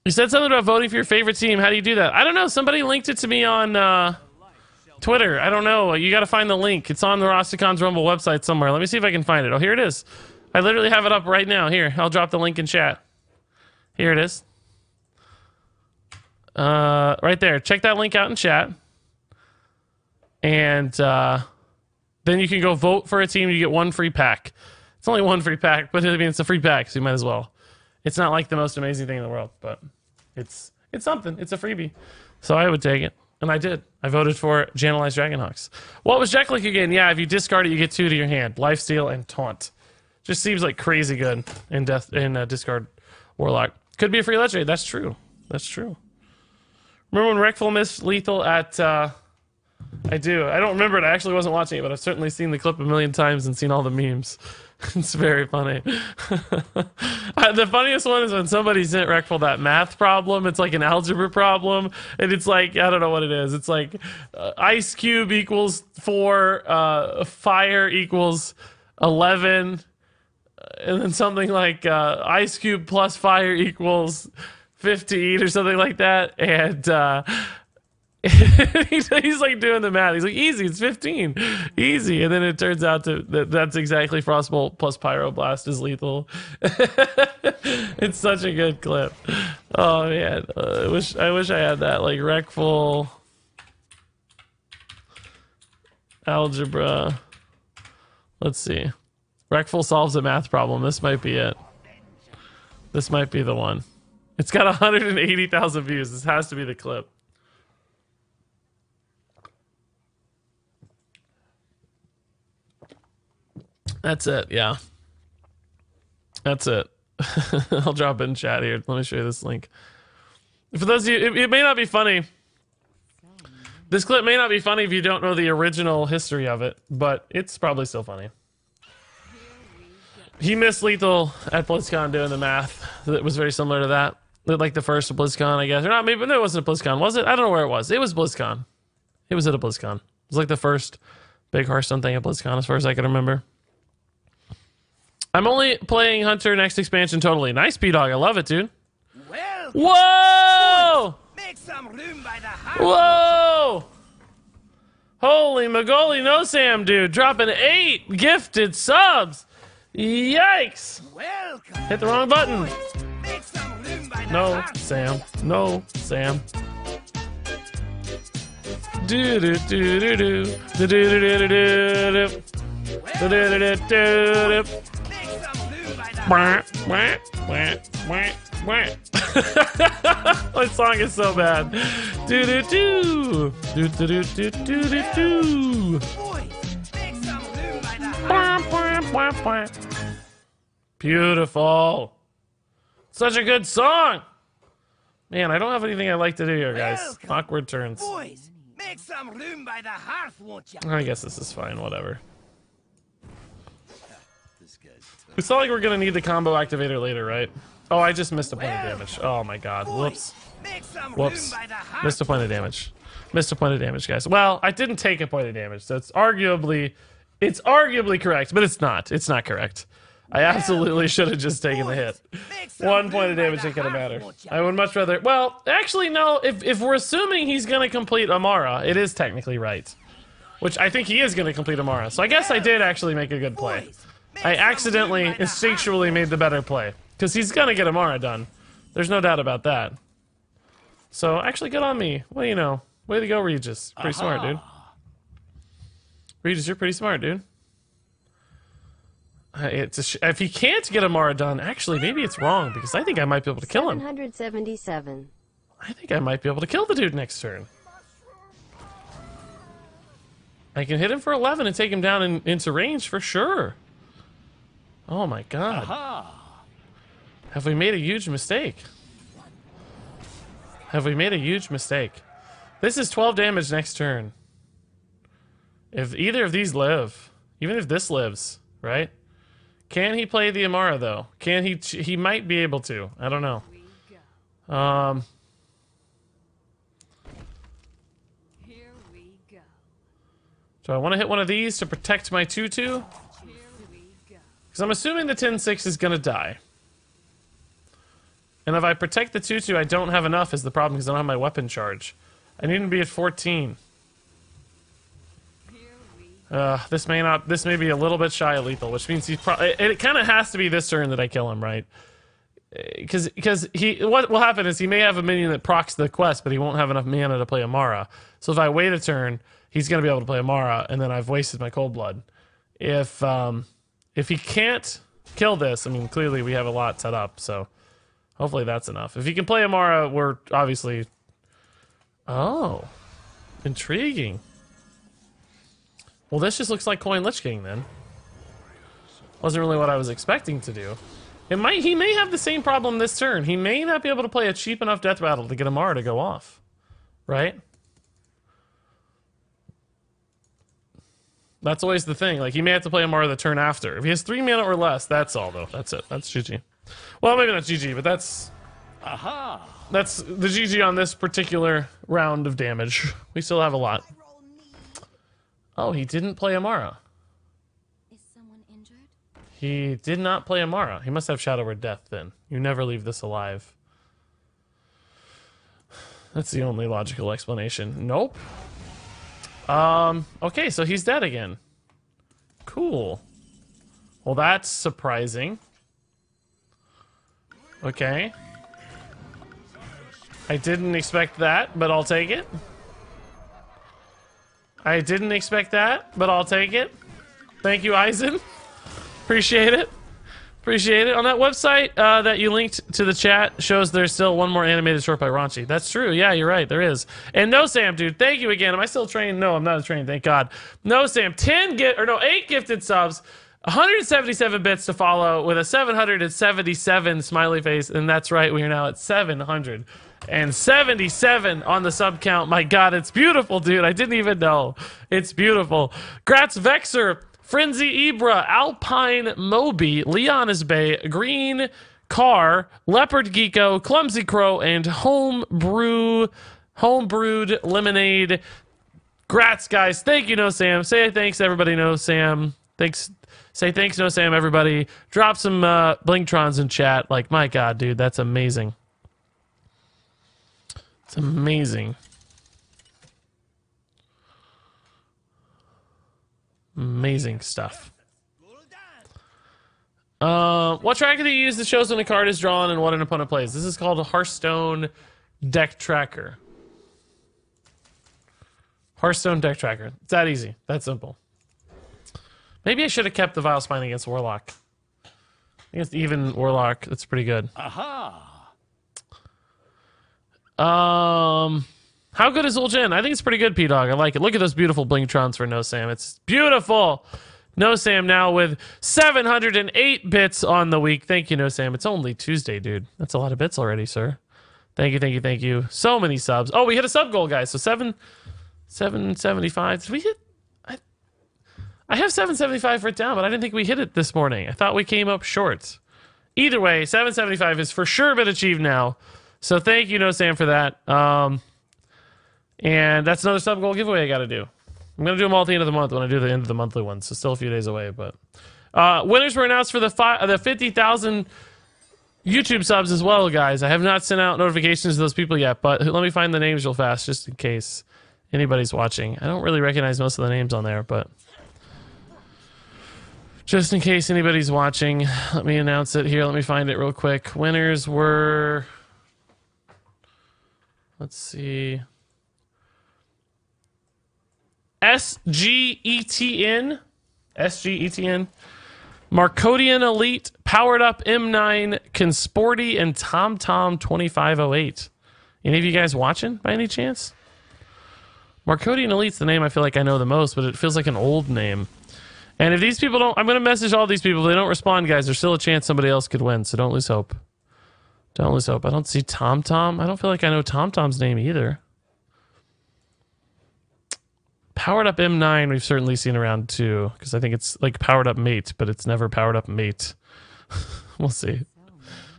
said something about voting for your favorite team. How do you do that? I don't know. Somebody linked it to me on Twitter. I don't know. You got to find the link. It's on the Rastakhan's Rumble website somewhere. Let me see if I can find it. Oh, here it is. I literally have it up right now. Here, I'll drop the link in chat. Here it is. Right there. Check that link out in chat. And then you can go vote for a team. You get 1 free pack. It's only 1 free pack, but I mean, it's a free pack, so you might as well. It's not like the most amazing thing in the world, but it's something. It's a freebie. So I would take it. And I did. I voted for Channelized Dragonhawks. What was Jeklik again? Yeah, if you discard it, you get 2 to your hand. Lifesteal and Taunt. Just seems like crazy good in discard Warlock. Could be a free legendary. That's true. That's true. Remember when Wreckful missed lethal at... I do. I don't remember it. I actually wasn't watching it, but I've certainly seen the clip a million times and seen all the memes. It's very funny. The funniest one is when somebody sent Wreckful that math problem. It's like an algebra problem, and it's like, I don't know what it is. It's like ice cube equals 4, fire equals 11, and then something like ice cube plus fire equals 15 or something like that. And he's like doing the math. He's like, easy, it's 15. Easy. And then it turns out that's exactly Frostbolt plus Pyroblast is lethal. It's such a good clip. Oh man. I wish I had that. Like Wreckful algebra. Let's see. Wreckful solves a math problem. This might be it. This might be the one. It's got 180,000 views. This has to be the clip. That's it, yeah. That's it. I'll drop it in chat here. Let me show you this link. For those of you, it may not be funny. This clip may not be funny if you don't know the original history of it, but it's probably still funny. He missed lethal at BlizzCon doing the math. That was very similar to that. Like the first BlizzCon, I guess. Or not, maybe no, it wasn't a BlizzCon, was it? I don't know where it was. It was BlizzCon. It was at a BlizzCon. It was like the first big Hearthstone thing at BlizzCon, as far as I can remember. I'm only playing Hunter next expansion totally. Nice, P-Dog. I love it, dude. Welcome. Whoa! Make some room by the house. Whoa! Holy Magoli no Sam, dude. Dropping 8 gifted subs. Yikes. Welcome. Hit the wrong button. Make some room by the No, house. Sam. No, Sam. Do do do do do do do do do do do. Do-do-do-do-do-do. Make some room by the Wah, wah, wah, wah, wah. My song is so bad. Do do do do do do do do do do. boys. Make some room by the hearth. Wah, wah, wah, wah. Beautiful. Such a good song. Man, I don't have anything I like to do here, guys. Welcome. Awkward turns. Boys, make some room by the hearth, won't you? I guess this is fine. Whatever. It's not like we're gonna need the combo activator later, right? Oh, I just missed a point of damage. Oh my god. Whoops. Make some Whoops. room by the hearth. Missed a point of damage. Missed a point of damage, guys. Well, I didn't take a point of damage, so it's arguably correct, but it's not. It's not correct. I absolutely should have just taken the hit. Make some 1 room point of by damage the ain't gonna hearth, matter. won't you? I would much rather. Well, actually, no. If we're assuming he's gonna complete Amara, it is technically right. Which I think he is gonna complete Amara. So I guess I did actually make a good play. Boys, make I some accidentally, room by the hearth. instinctually made the better play. Because he's gonna get Amara done. There's no doubt about that. So, actually, good on me. Well, you know, way to go, Regis. Pretty smart, dude. Regis, you're pretty smart, dude. If he can't get Amara done, actually, maybe it's wrong, because I think I might be able to kill him. 777. I think I might be able to kill the dude next turn. I can hit him for 11 and take him down into range for sure. Oh my god. Have we made a huge mistake? Have we made a huge mistake? This is 12 damage next turn. If either of these live, even if this lives, right? Can he play the Amara though? Can he? He might be able to. I don't know. Here we go. Do I want to hit one of these to protect my 2/2? Here we go. Because I'm assuming the 10-6 is gonna die. And if I protect the 2/2, I don't have enough is the problem because I don't have my weapon charge. I need to be at 14. Here we This may be a little bit shy of lethal, which means he's probably. It kind of has to be this turn that I kill him, right? Because what will happen is he may have a minion that procs the quest, but he won't have enough mana to play Amara. So if I wait a turn, he's gonna be able to play Amara, and then I've wasted my cold blood. If he can't kill this, I mean clearly we have a lot set up, so hopefully that's enough. If he can play Amara, we're obviously. Oh, intriguing. Well, this just looks like Coin Lich King then. Wasn't really what I was expecting to do. He may have the same problem this turn. He may not be able to play a cheap enough death rattle to get Amara to go off. Right? That's always the thing. Like, he may have to play Amara the turn after. If he has 3 mana or less, that's all, though. That's it. That's GG. Well, maybe not GG, but that's... That's the GG on this particular round of damage. We still have a lot. Oh, he didn't play Amara. Is someone injured? He did not play Amara. He must have Shadow Word Death then. You never leave this alive. That's the only logical explanation. Nope. Okay, so he's dead again. Cool. Well, that's surprising. Okay. I didn't expect that, but I'll take it. I didn't expect that, but I'll take it. Thank you, Eisen. Appreciate it. Appreciate it. On that website that you linked to the chat shows there's still one more animated short by Raunchy. That's true. Yeah, you're right. There is. And no, Sam, dude. Thank you again. Am I still trained? No, I'm not trained. Thank God. No, Sam. 8 gifted subs. 177 bits to follow with a 777 smiley face. And that's right. We are now at 777 on the sub count. My God, it's beautiful, dude. I didn't even know. It's beautiful. Gratz Vexer, Frenzy Ibra, Alpine Moby, Leon is Bay, Green Car, Leopard Geeko, Clumsy Crow, and Homebrewed Lemonade. Grats, guys. Thank you, No Sam. Say thanks, everybody. No Sam. Thanks. Say thanks, No Sam, everybody. Drop some Blinktrons in chat. Like, my God, dude, that's amazing. It's amazing. Amazing stuff. What tracker do you use that shows when a card is drawn and what an opponent plays? This is called a Hearthstone deck tracker. Hearthstone deck tracker. It's that easy. That simple. Maybe I should have kept the Vile Spine against Warlock. Against even Warlock, that's pretty good. Aha! How good is Ul'Jin? I think it's pretty good, P-Dog. I like it. Look at those beautiful Blinktrons for No Sam. It's beautiful. No Sam now with 708 bits on the week. Thank you, No Sam. It's only Tuesday, dude. That's a lot of bits already, sir. Thank you, thank you, thank you. So many subs. Oh, we hit a sub goal, guys. So 775. Did we hit? I have 775 written down, but I didn't think we hit it this morning. I thought we came up short. Either way, 775 has for sure been achieved now. So thank you, No Sam, for that. And that's another sub goal giveaway I got to do. I'm going to do them all at the end of the month when I do the end of the monthly ones. So still a few days away. But winners were announced for the 50,000 YouTube subs as well, guys. I have not sent out notifications to those people yet, but let me find the names real fast just in case anybody's watching. I don't really recognize most of the names on there, but just in case anybody's watching, let me announce it here. Let me find it real quick. Winners were... Let's see... SGETN, Marcodian Elite, Powered Up M9, Consporty, and TomTom 2508. Any of you guys watching by any chance? Marcodian Elite's the name I feel like I know the most, but it feels like an old name. And if these people don't, I'm going to message all these people. If they don't respond, guys, there's still a chance somebody else could win, so don't lose hope. Don't lose hope. I don't see TomTom. I don't feel like I know TomTom's name either. Powered Up M9 we've certainly seen around too, because I think it's like Powered Up Mate, but it's never Powered Up Mate. We'll see.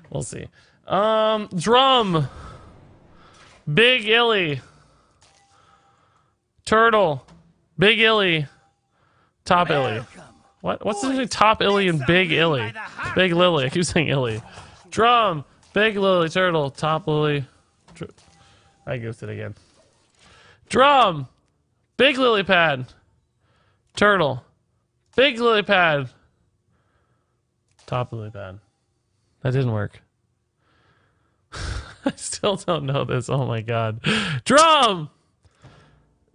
We'll see. Drum. Big Illy. Turtle. Big Illy. Top Illy. What's the difference between Top Illy and Big Illy? Big Lily. I keep saying Illy. Drum. Big Lily. Turtle. Top Lily. I goofed it again. Drum. Big lily pad. Turtle. Big lily pad. Top lily pad. That didn't work. I still don't know this. Oh my god. Drum!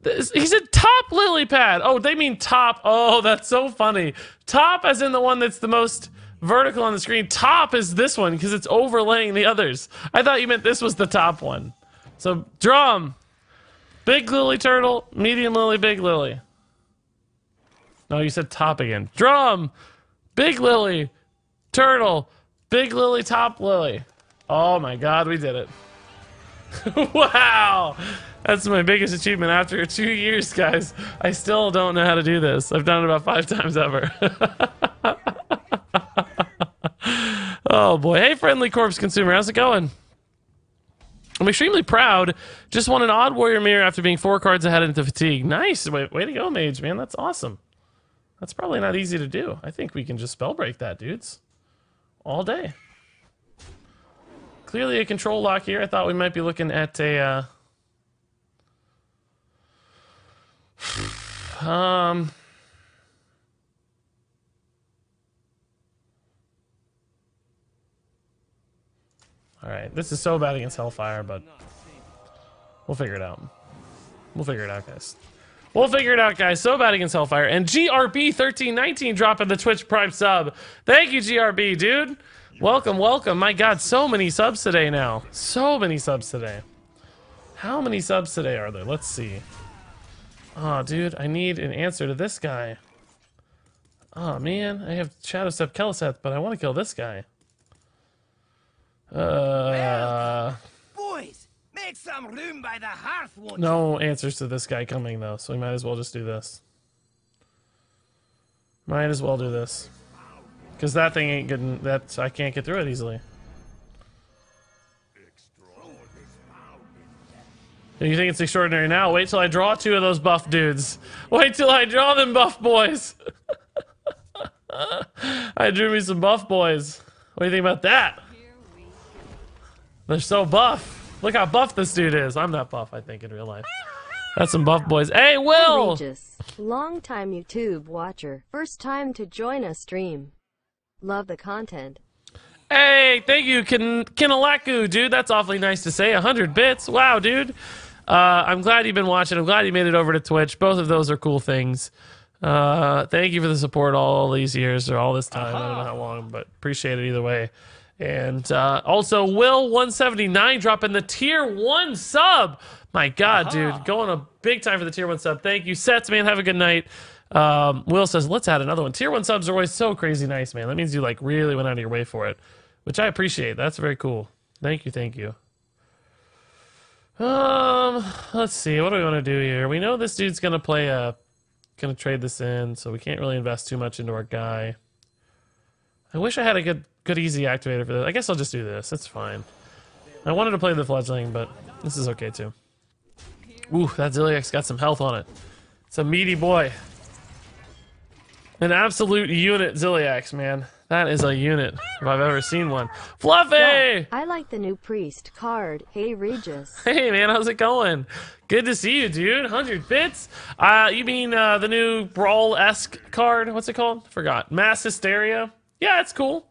He said top lily pad. Oh, they mean top. Oh, that's so funny. Top as in the one that's the most vertical on the screen. Top is this one because it's overlaying the others. I thought you meant this was the top one. So, drum. Big lily turtle, medium lily, big lily. No, you said top again. Drum, big lily, turtle, big lily, top lily. Oh my god, we did it. Wow! That's my biggest achievement after 2 years, guys. I still don't know how to do this. I've done it about 5 times ever. Oh boy. Hey, Friendly Corpse Consumer, how's it going? I'm extremely proud. Just won an Odd Warrior mirror after being 4 cards ahead into Fatigue. Nice. Way to go, Mage, man. That's awesome. That's probably not easy to do. I think we can just spell break that, dudes. All day. Clearly a control lock here. I thought we might be looking at a... Alright, this is so bad against Hellfire, but we'll figure it out. We'll figure it out, guys. We'll figure it out, guys. So bad against Hellfire. And GRB1319 dropping the Twitch Prime sub. Thank you, GRB, dude. Welcome, welcome. My god, so many subs today now. So many subs today. How many subs today are there? Let's see. Oh, dude, I need an answer to this guy. Oh, man. I have Shadow Step Keleseth, but I want to kill this guy. Boys, make some room by the hearth, won't you? No answers to this guy coming, though, so we might as well just do this. Might as well do this. Because that thing ain't good. That I can't get through it easily. You think it's extraordinary now? Wait till I draw 2 of those buff dudes. Wait till I draw them buff boys. I drew me some buff boys. What do you think about that? They're so buff. Look how buff this dude is. I'm not buff, I think, in real life. That's some buff boys. Hey, Will! Regis, long-time YouTube watcher. First time to join a stream. Love the content. Hey, thank you, Kinalaku, dude. That's awfully nice to say. 100 bits. Wow, dude. I'm glad you've been watching. I'm glad you made it over to Twitch. Both of those are cool things. Thank you for the support all these years or all this time. I don't know how long, but appreciate it either way. And also, Will179 dropping the tier 1 sub. My God, dude. Going a big time for the tier 1 sub. Thank you, Sets, man. Have a good night. Will says, let's add another one. Tier 1 subs are always so crazy nice, man. That means you like really went out of your way for it, which I appreciate. That's very cool. Thank you, thank you. Let's see. What do we want to do here? We know this dude's gonna gonna trade this in, so we can't really invest too much into our guy. I wish I had a good easy activator for this. I guess I'll just do this. It's fine. I wanted to play the fledgling, but this is okay too. Ooh, that Ziliak's got some health on it. It's a meaty boy. An absolute unit Ziliax, man. That is a unit, if I've ever seen one. Fluffy! Yeah, I like the new priest card. Hey, Regis. Hey, man, how's it going? Good to see you, dude. 100 bits? You mean the new Brawl-esque card? What's it called? Forgot. Mass Hysteria? Yeah, it's cool.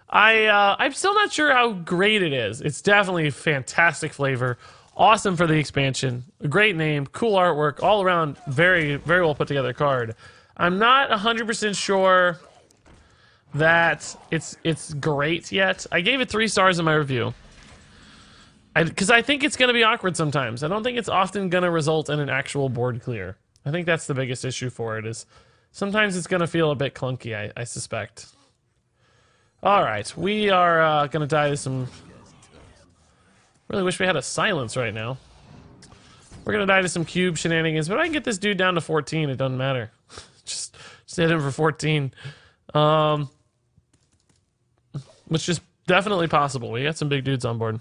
I'm still not sure how great it is. It's definitely fantastic flavor. Awesome for the expansion. A great name. Cool artwork. All around, very, very well put together card. I'm not 100% sure that it's great yet. I gave it 3 stars in my review. Because I think it's going to be awkward sometimes. I don't think it's often going to result in an actual board clear. I think that's the biggest issue for it, is sometimes it's going to feel a bit clunky, I suspect. Alright, we are going to die to some... Really wish we had a silence right now. We're going to die to some cube shenanigans, but I can get this dude down to 14, it doesn't matter. just hit him for 14. Which is definitely possible. We got some big dudes on board.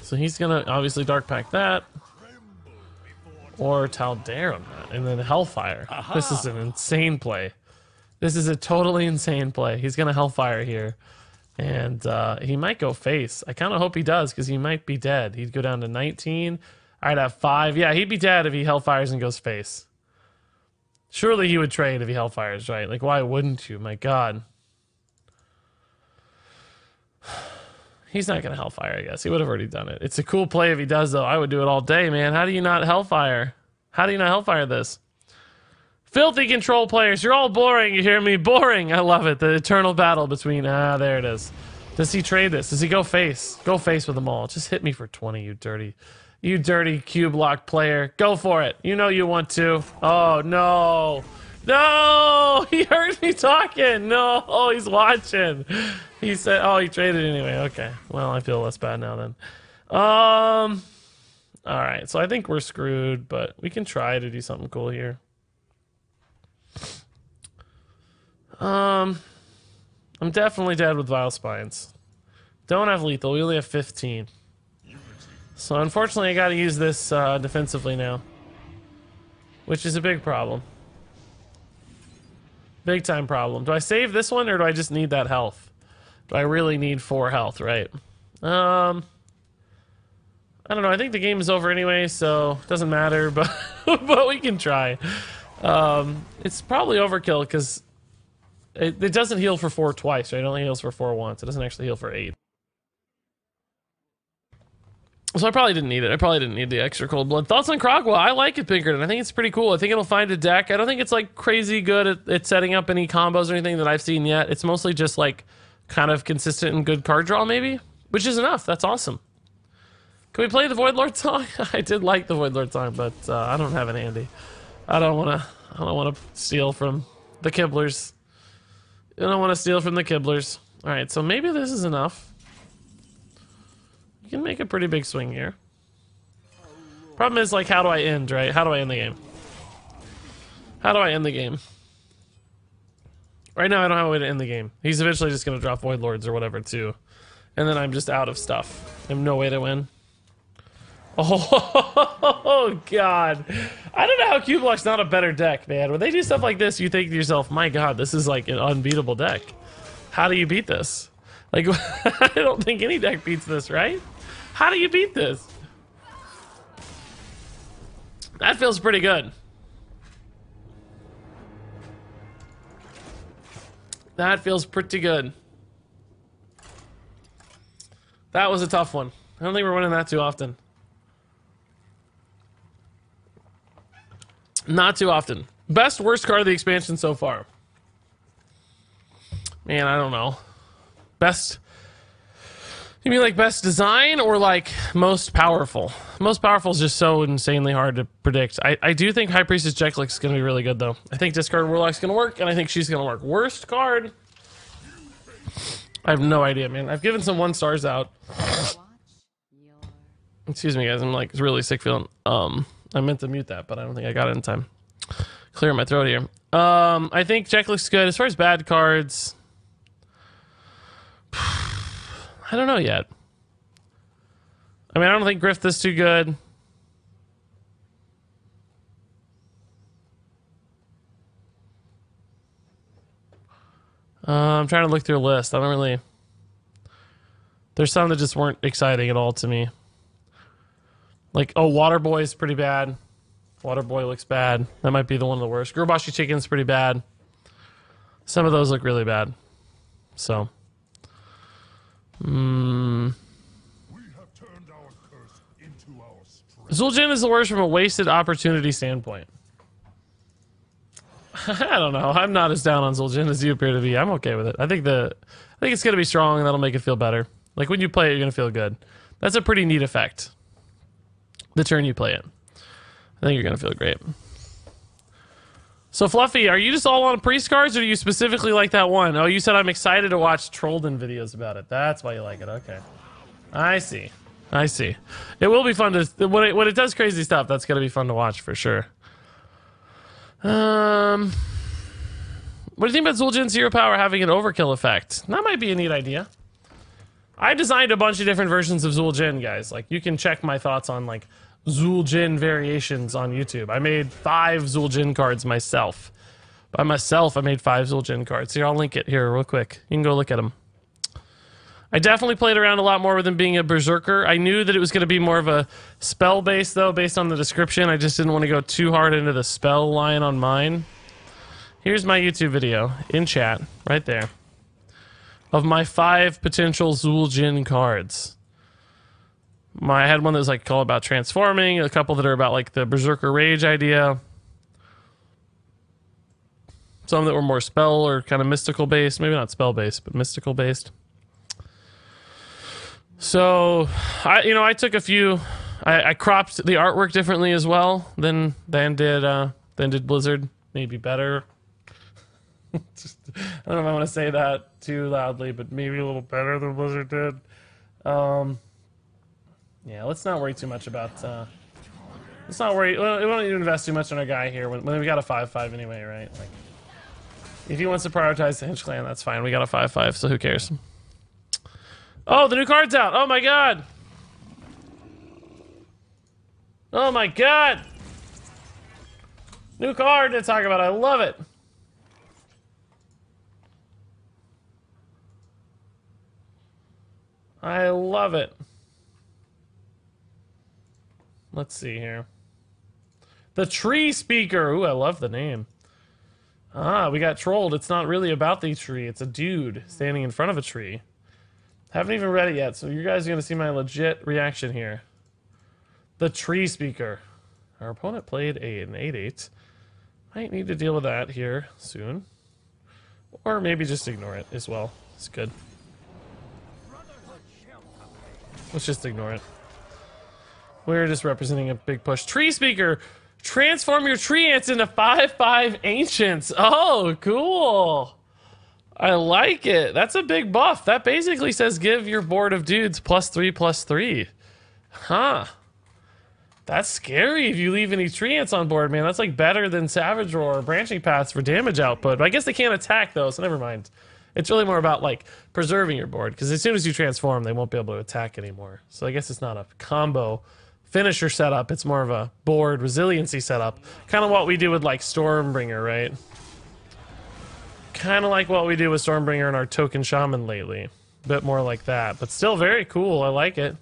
So he's gonna obviously dark pack that. Or Taldarum that. And then Hellfire. Aha. This is an insane play. This is a totally insane play. He's gonna Hellfire here. And he might go face. I kind of hope he does, because he might be dead. He'd go down to 19. I'd have 5. Yeah, he'd be dead if he Hellfires and goes face. Surely he would trade if he Hellfires, right? Like, why wouldn't you? My God. He's not going to Hellfire, I guess. He would have already done it. It's a cool play if he does, though. I would do it all day, man. How do you not Hellfire? How do you not Hellfire this? Filthy control players. You're all boring. You hear me? Boring. I love it. The eternal battle between... there it is. Does he trade this? Does he go face? Go face with them all. Just hit me for 20, you dirty cube lock player. Go for it. You know you want to. Oh, no. No! He heard me talking. No, he's watching. He said, oh, he traded anyway. Okay. Well, I feel less bad now then. All right. So I think we're screwed, but we can try to do something cool here. I'm definitely dead with Vile Spines. Don't have lethal. We only have 15. So unfortunately I gotta use this defensively now, which is a big problem. Big time problem. Do I save this one, or do I just need that health? Do I really need 4 health, right? I don't know. I think the game is over anyway, so it doesn't matter, but but we can try. It's probably overkill because it doesn't heal for 4 twice, right? It only heals for 4 once. It doesn't actually heal for 8. So I probably didn't need it. I probably didn't need the extra cold blood. Thoughts on Krogwa? I like it, Pinkerton. I think it's pretty cool. I think it'll find a deck. I don't think it's like crazy good at setting up any combos or anything that I've seen yet. It's mostly just like kind of consistent and good card draw, maybe, which is enough. That's awesome. Can we play the Void Lord song? I did like the Void Lord song, but I don't have it handy. I don't want to steal from the Kibblers. I don't want to steal from the Kibblers. All right, so maybe this is enough. You can make a pretty big swing here. Problem is, like, how do I end, right? How do I end the game? How do I end the game? Right now, I don't have a way to end the game. He's eventually just going to drop Void Lords or whatever, too. And then I'm just out of stuff. I have no way to win. Oh, God. I don't know how Cube Block's not a better deck, man. When they do stuff like this, you think to yourself, my God, this is like an unbeatable deck. How do you beat this? Like, I don't think any deck beats this, right? How do you beat this? That feels pretty good. That feels pretty good. That was a tough one. I don't think we're winning that too often. Not too often. Best worst card of the expansion so far. Man, I don't know. Best. You mean like best design or like most powerful? Most powerful is just so insanely hard to predict. I do think High Priestess Jeklik is going to be really good though. I think Discard Warlock's going to work, and I think she's going to work. Worst card. I have no idea, man. I've given some 1 stars out. Excuse me, guys. I'm like really sick feeling. I meant to mute that, but I don't think I got it in time. Clear my throat here. I think Jack looks good. As far as bad cards, I don't know yet. I mean, I don't think Grift is too good. I'm trying to look through a list. I don't really... There's some that just weren't exciting at all to me. Like, oh, Waterboy is pretty bad. Waterboy looks bad. That might be the one of the worst. Gurubashi Chicken's pretty bad. Some of those look really bad. So. We have turned our curse into our strength. Zul'jin is the worst from a wasted opportunity standpoint. I don't know. I'm not as down on Zul'jin as you appear to be. I'm okay with it. I think it's going to be strong, and that'll make it feel better. Like, when you play it, you're going to feel good. That's a pretty neat effect. The turn you play it. I think you're going to feel great. So, Fluffy, are you just all on priest cards, or do you specifically like that one? Oh, you said I'm excited to watch Trollden videos about it. That's why you like it. Okay. I see. I see. It will be fun to... When it does crazy stuff, that's going to be fun to watch, for sure. What do you think about Zul'jin Zero Power having an overkill effect? That might be a neat idea. I designed a bunch of different versions of Zul'jin, guys. Like, you can check my thoughts on, like, Zul'jin variations on YouTube. I made 5 Zul'jin cards myself. By myself, I made 5 Zul'jin cards. Here, I'll link it here real quick. You can go look at them. I definitely played around a lot more with him being a Berserker. I knew that it was going to be more of a spell base, though, based on the description. I just didn't want to go too hard into the spell line on mine. Here's my YouTube video in chat, right there, of my 5 potential Zul'jin cards. I had one that was like all about transforming, a couple that are about like the Berserker Rage idea. Some that were more spell or kind of mystical based. Maybe not spell based, but mystical based. So, I took a few. I cropped the artwork differently as well than did Blizzard. Maybe better. I don't know if I want to say that too loudly, but maybe a little better than Blizzard did. Yeah, let's not worry too much about. Let's not worry. Well, we don't need to invest too much on our guy here when we got a 5/5 anyway, right? Like, if he wants to prioritize the Hinge Clan, that's fine. We got a 5/5, so who cares? Oh, the new card's out. Oh my god. Oh my god. New card to talk about. I love it. I love it. Let's see here. The Tree Speaker. Ooh, I love the name. Ah, we got trolled. It's not really about the tree. It's a dude standing in front of a tree. Haven't even read it yet, so you guys are going to see my legit reaction here. The Tree Speaker. Our opponent played an 8/8. Might need to deal with that here soon. Or maybe just ignore it as well. It's good. Let's just ignore it. We're just representing a big push. Tree Speaker! Transform your tree ants into 5/5 ancients. Oh, cool. I like it. That's a big buff. That basically says give your board of dudes +3/+3. Huh. That's scary if you leave any tree ants on board, man. That's like better than Savage Roar or Branching Paths for damage output. But I guess they can't attack though, so never mind. It's really more about like preserving your board, because as soon as you transform, they won't be able to attack anymore. So I guess it's not a combo finisher setup. It's more of a board resiliency setup. Kind of what we do with like Stormbringer, right? Kind of like what we do with Stormbringer and our Token Shaman lately. A bit more like that, but still very cool. I like it.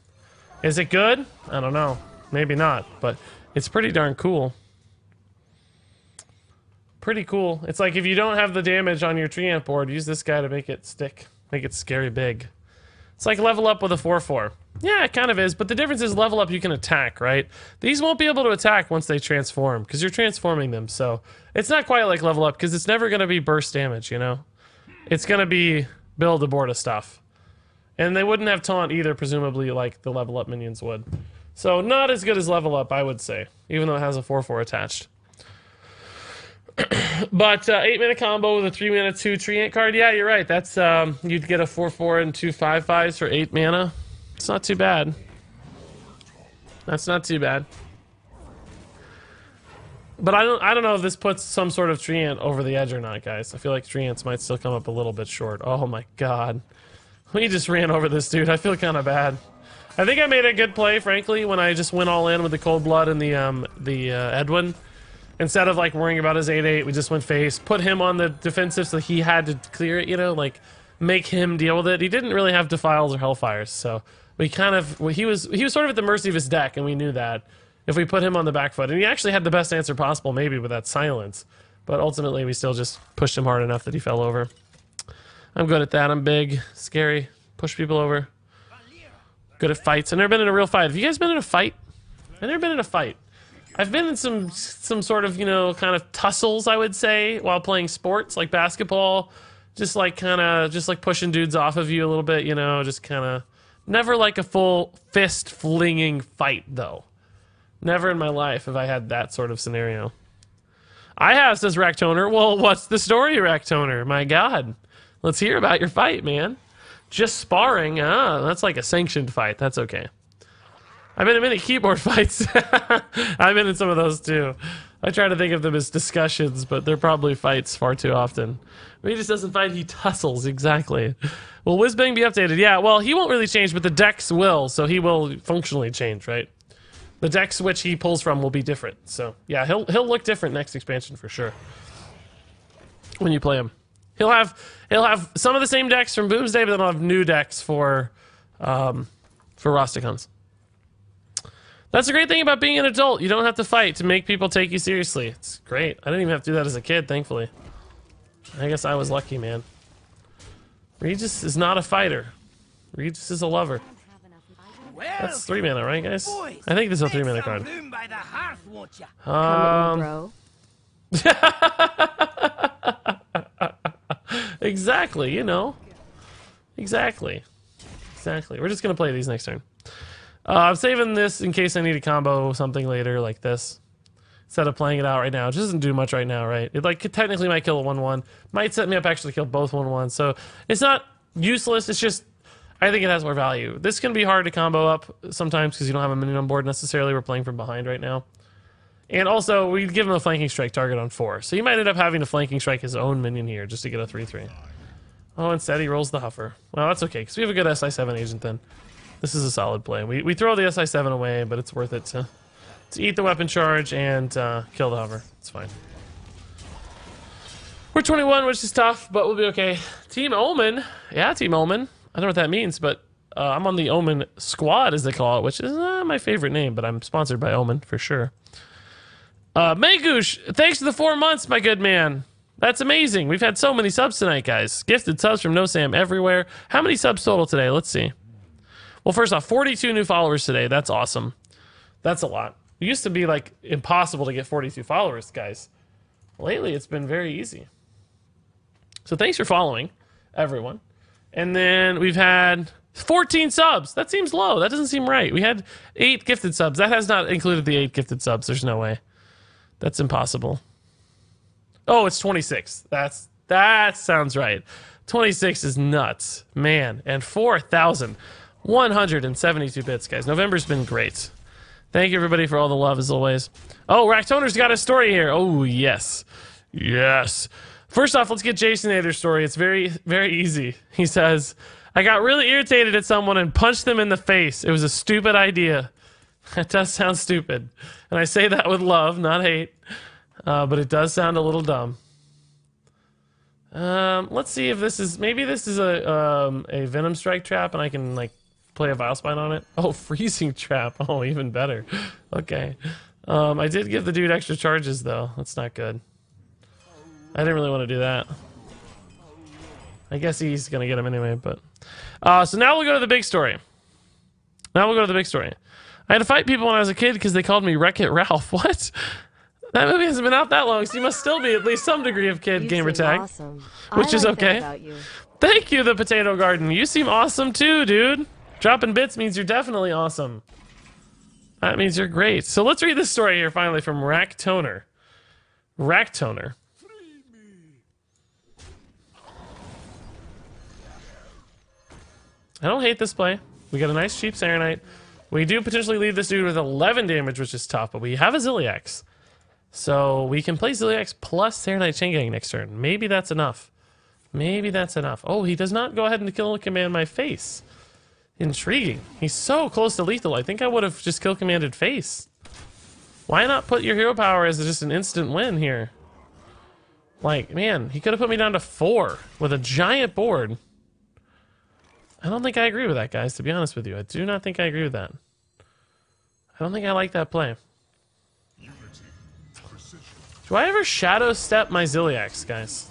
Is it good? I don't know. Maybe not, but it's pretty darn cool. Pretty cool. It's like if you don't have the damage on your tree ant board, use this guy to make it stick. Make it scary big. It's like level up with a 4/4. Yeah, it kind of is, but the difference is level up you can attack, right? These won't be able to attack once they transform, because you're transforming them, so it's not quite like level up, because it's never going to be burst damage, you know? It's going to be build aborta stuff. And they wouldn't have taunt either, presumably, like the level up minions would. So not as good as level up, I would say, even though it has a 4/4 attached. But 8 mana combo with a 3 mana 2 Treant card, yeah, you're right. That's you'd get a 4/4 and 2 5/5s for 8 mana. It's not too bad. That's not too bad. But I don't know if this puts some sort of Treant over the edge or not, guys. I feel like Treants might still come up a little bit short. Oh my god. We just ran over this dude. I feel kind of bad. I think I made a good play, frankly, when I just went all in with the Cold Blood and the Edwin. Instead of like worrying about his 8/8, we just went face, put him on the defensive so he had to clear it, you know, like make him deal with it. He didn't really have Defiles or Hellfires, so we kind of he was sort of at the mercy of his deck, and we knew that if we put him on the back foot, and he actually had the best answer possible, maybe with that silence, but ultimately we still just pushed him hard enough that he fell over. I'm good at that. I'm big, scary, push people over. Good at fights. I've never been in a real fight. Have you guys been in a fight? I've never been in a fight. I've been in some sort of, you know, kind of tussles, I would say, while playing sports, like basketball. Just like pushing dudes off of you a little bit, you know, just kind of... Never like a full fist-flinging fight, though. Never in my life have I had that sort of scenario. I have, says Ractoner. Well, what's the story, Ractoner? My god. Let's hear about your fight, man. Just sparring, that's like a sanctioned fight. That's okay. I've been in many keyboard fights. I've been in some of those too. I try to think of them as discussions, but they're probably fights far too often. Regis doesn't fight, he tussles, exactly. Will Whizbang be updated? Yeah, well, he won't really change, but the decks will, so he will functionally change, right? The deck switch he pulls from will be different. So, yeah, he'll look different next expansion for sure. When you play him. He'll have some of the same decks from Boomsday, but then he'll have new decks for Rastakhans. That's the great thing about being an adult. You don't have to fight to make people take you seriously. It's great. I didn't even have to do that as a kid, thankfully. I guess I was lucky, man. Regis is not a fighter. Regis is a lover. Well, That's 3 mana, right, guys? boys, I think this is a 3 make mana some card. room by the hearth, won't ya? Come on, bro. Exactly, you know. Exactly. We're just gonna play these next turn. I'm saving this in case I need a combo something later like this. Instead of playing it out right now. It just doesn't do much right now, right? It like technically might kill a 1/1. Might set me up actually to kill both 1/1. So it's not useless, it's just I think it has more value. This can be hard to combo up sometimes because you don't have a minion on board necessarily. We're playing from behind right now. And also, we give him a flanking strike target on 4. So he might end up having to flanking strike his own minion here just to get a 3/3. Oh, instead he rolls the Huffer. Well, that's okay, because we have a good SI7 agent then. This is a solid play. We throw the SI7 away, but it's worth it to eat the weapon charge and kill the Hover. It's fine. We're 21, which is tough, but we'll be okay. Team Omen. Yeah, Team Omen. I don't know what that means, but I'm on the Omen squad, as they call it, which is my favorite name, but I'm sponsored by Omen, for sure. Megush, thanks for the 4 months, my good man. That's amazing. We've had so many subs tonight, guys. Gifted subs from No Sam everywhere. How many subs total today? Let's see. Well, first off, 42 new followers today. That's awesome. That's a lot. It used to be, like, impossible to get 42 followers, guys. Lately, it's been very easy. So thanks for following, everyone. And then we've had 14 subs. That seems low. That doesn't seem right. We had 8 gifted subs. That has not included the 8 gifted subs. There's no way. That's impossible. Oh, it's 26. That sounds right. 26 is nuts. Man. And 4,172 bits, guys. November's been great. Thank you, everybody, for all the love, as always. Oh, Ractoner's got a story here. Oh, yes. Yes. First off, let's get Jason Ader's story. It's very, very easy. He says, I got really irritated at someone and punched them in the face. It was a stupid idea. That does sound stupid. And I say that with love, not hate. But it does sound a little dumb. Let's see if this is... Maybe this is a Venom Strike trap and I can, like, play a Vilespine on it. Oh, Freezing Trap. Oh, even better. Okay. I did give the dude extra charges, though. That's not good. I didn't really want to do that. I guess he's going to get him anyway, but... so now we'll go to the big story. Now we'll go to the big story. I had to fight people when I was a kid because they called me Wreck-It Ralph. What? That movie hasn't been out that long, so you must still be at least some degree of kid You gamer seem tag. awesome. Which is I like that okay. about you. Thank you, the Potato Garden. You seem awesome too, dude. Dropping bits means you're definitely awesome. That means you're great. So let's read this story here finally from Rack Toner. Rack Toner. I don't hate this play. We got a nice cheap Serenite. We do potentially leave this dude with 11 damage, which is tough, but we have a Zilliax. So we can play Zilliax plus Serenite Chain Gang next turn. Maybe that's enough. Maybe that's enough. Oh, he does not go ahead and kill command my face. Intriguing. He's so close to lethal. I think I would have just kill commanded face. Why not put your hero power as just an instant win here? Like, man, he could have put me down to 4 with a giant board. I don't think I agree with that, guys, to be honest with you. I do not think I agree with that. I don't think I like that play. Do I ever shadow step my Zilliax, guys?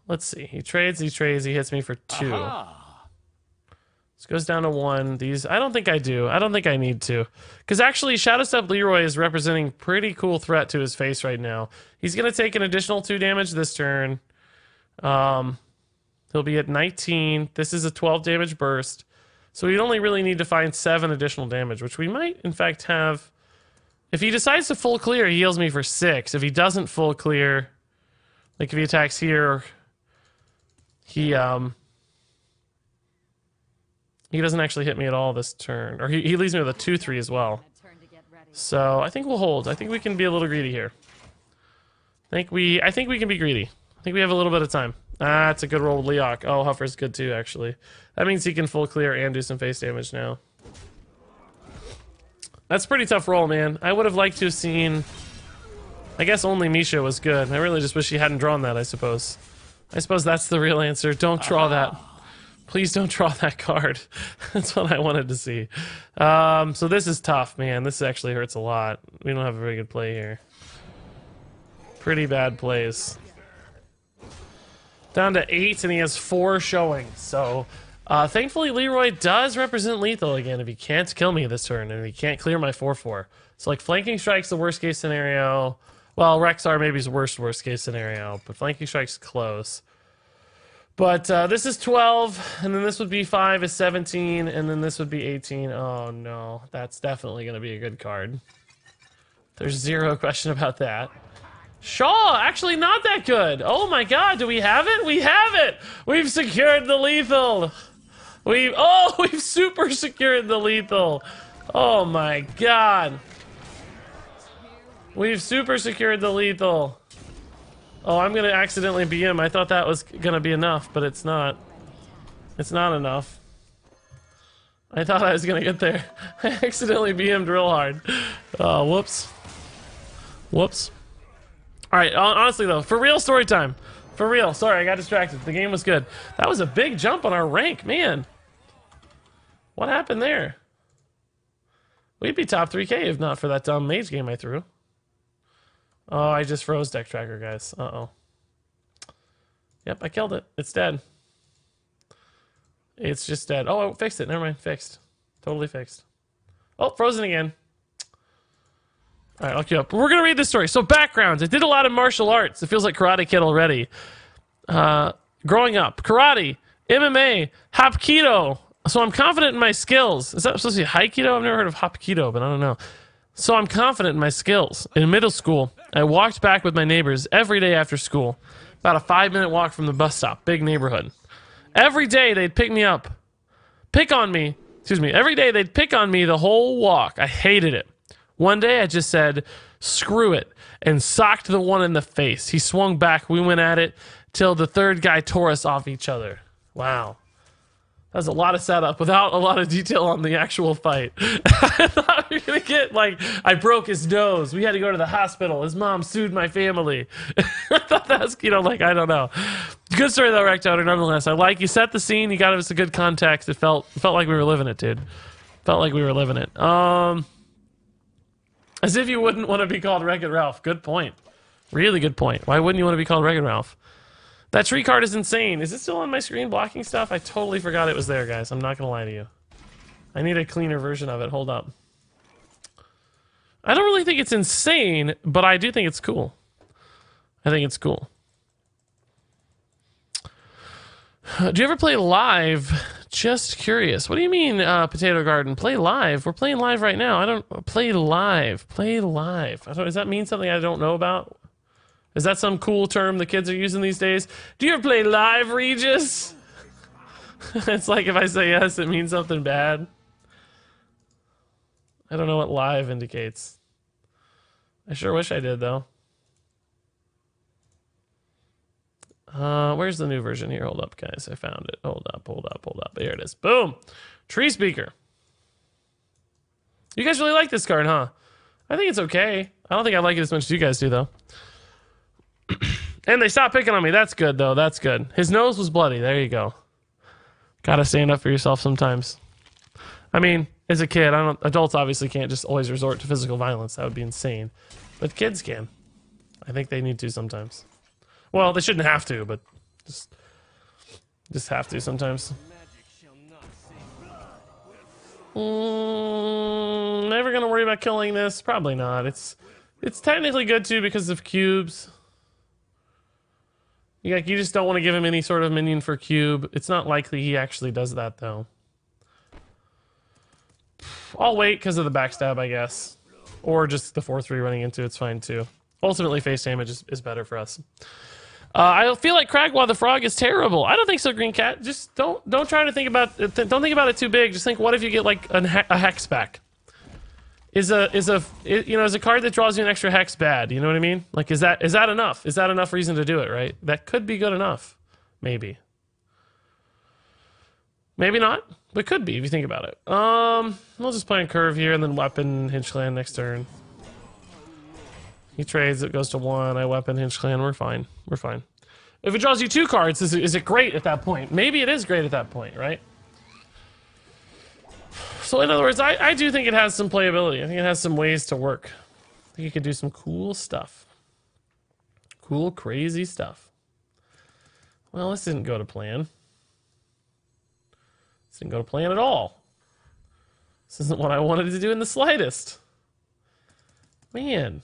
Let's see. He trades, he hits me for 2. This goes down to 1. These, I don't think I do. I don't think I need to. Because actually, Shadow Step Leroy is representing pretty cool threat to his face right now. He's going to take an additional 2 damage this turn. He'll be at 19. This is a 12 damage burst. So we'd only really need to find 7 additional damage, which we might, in fact, have. If he decides to full clear, he heals me for 6. If he doesn't full clear, like if he attacks here, he doesn't actually hit me at all this turn. Or he leaves me with a 2-3 as well. So I think we'll hold. I think we can be a little greedy here. I think we can be greedy. I think we have a little bit of time. Ah, it's a good roll with Leok. Oh, Huffer's good too, actually. That means he can full clear and do some face damage now. That's a pretty tough roll, man. I would have liked to have seen... I guess only Misha was good. I really just wish he hadn't drawn that, I suppose. I suppose that's the real answer. Don't draw that. Please don't draw that card. That's what I wanted to see. So this is tough, man. This actually hurts a lot. We don't have a very good play here. Pretty bad plays. Down to 8, and he has 4 showing. So, thankfully, Leroy does represent lethal again if he can't kill me this turn, and he can't clear my 4-4. So, like, flanking strike's the worst case scenario. Well, Rexar maybe is the worst case scenario, but flanking strike's close. But this is 12, and then this would be 5 is 17, and then this would be 18. Oh, no. That's definitely going to be a good card. There's zero question about that. Shaw, actually not that good. Oh my god, do we have it? We have it! We've secured the lethal. We've super secured the lethal. Oh my god. We've super secured the lethal. Oh, I'm gonna accidentally BM. I thought that was gonna be enough, but it's not. It's not enough. I thought I was gonna get there. I accidentally BM'd real hard. Oh, whoops. Whoops. Alright, honestly though, for real story time. For real, sorry, I got distracted. The game was good. That was a big jump on our rank, man. What happened there? We'd be top 3K if not for that dumb mage game I threw. Oh, I just froze Deck Tracker, guys. Uh-oh. Yep, I killed it. It's dead. It's just dead. Oh, I fixed it. Never mind. Fixed. Totally fixed. Oh, frozen again. Alright, I'll queue up. We're gonna read this story. So, backgrounds. I did a lot of martial arts. It feels like Karate Kid already. Growing up. Karate. MMA. Hapkido. So, I'm confident in my skills. Is that supposed to be Haikido? I've never heard of Hapkido, but I don't know. So, I'm confident in my skills. In middle school, I walked back with my neighbors every day after school. About a 5-minute walk from the bus stop. Big neighborhood. Every day, they'd pick me up. Pick on me. Excuse me. Every day, they'd pick on me the whole walk. I hated it. One day I just said, screw it, and socked the one in the face. He swung back. We went at it till the third guy tore us off each other. Wow. That was a lot of setup without a lot of detail on the actual fight. I thought we were going to get, like, I broke his nose. We had to go to the hospital. His mom sued my family. I thought that was, like, I don't know. Good story, though, Rectoner, nonetheless. I like you set the scene. You got us a good context. It felt like we were living it, dude. Felt like we were living it. As if you wouldn't want to be called Wreck-It Ralph. Good point. Really good point. Why wouldn't you want to be called Wreck-It Ralph? That tree card is insane. Is it still on my screen blocking stuff? I totally forgot it was there, guys. I'm not gonna lie to you. I need a cleaner version of it. Hold up. I don't really think it's insane, but I do think it's cool. I think it's cool. Do you ever play live? Just curious. What do you mean, Potato Garden? Play live? We're playing live right now. I don't... Play live. Play live. Does that mean something I don't know about? Is that some cool term the kids are using these days? Do you ever play live, Regis? It's like if I say yes, it means something bad. I don't know what live indicates. I sure wish I did, though. Where's the new version here? Hold up, guys. I found it. Hold up. Here it is. Boom! Tree Speaker. You guys really like this card, huh? I think it's okay. I don't think I like it as much as you guys do, though. And they stopped picking on me. That's good, though. That's good. His nose was bloody. There you go. Gotta stand up for yourself sometimes. I mean, as a kid, adults obviously can't just always resort to physical violence. That would be insane. But kids can. I think they need to sometimes. Well, they shouldn't have to, but just have to sometimes. Never gonna worry about killing this. Probably not. It's technically good too because of cubes. You just don't want to give him any sort of minion for cube. It's not likely he actually does that though. I'll wait because of the backstab, I guess, or just the 4/3 running into it's fine too. Ultimately, face damage is better for us. I feel like Cragwa the Frog is terrible. I don't think so, Green Cat. Just don't try to think about it. Don't think about it too big. Just think, what if you get like a hex back? Is a card that draws you an extra hex bad? You know what I mean? Like, is that enough? Is that enough reason to do it? Right? That could be good enough. Maybe. Maybe not, but could be if you think about it. We'll just play on curve here and then weapon Hinge-Clan next turn. He trades, it goes to 1. I weapon Hinge-Clan. We're fine. We're fine. If it draws you 2 cards, is it great at that point? Maybe it is great at that point, right? So in other words, I do think it has some playability. I think it has some ways to work. I think you could do some cool stuff. Cool, crazy stuff. Well, this didn't go to plan. This didn't go to plan at all. This isn't what I wanted to do in the slightest. Man.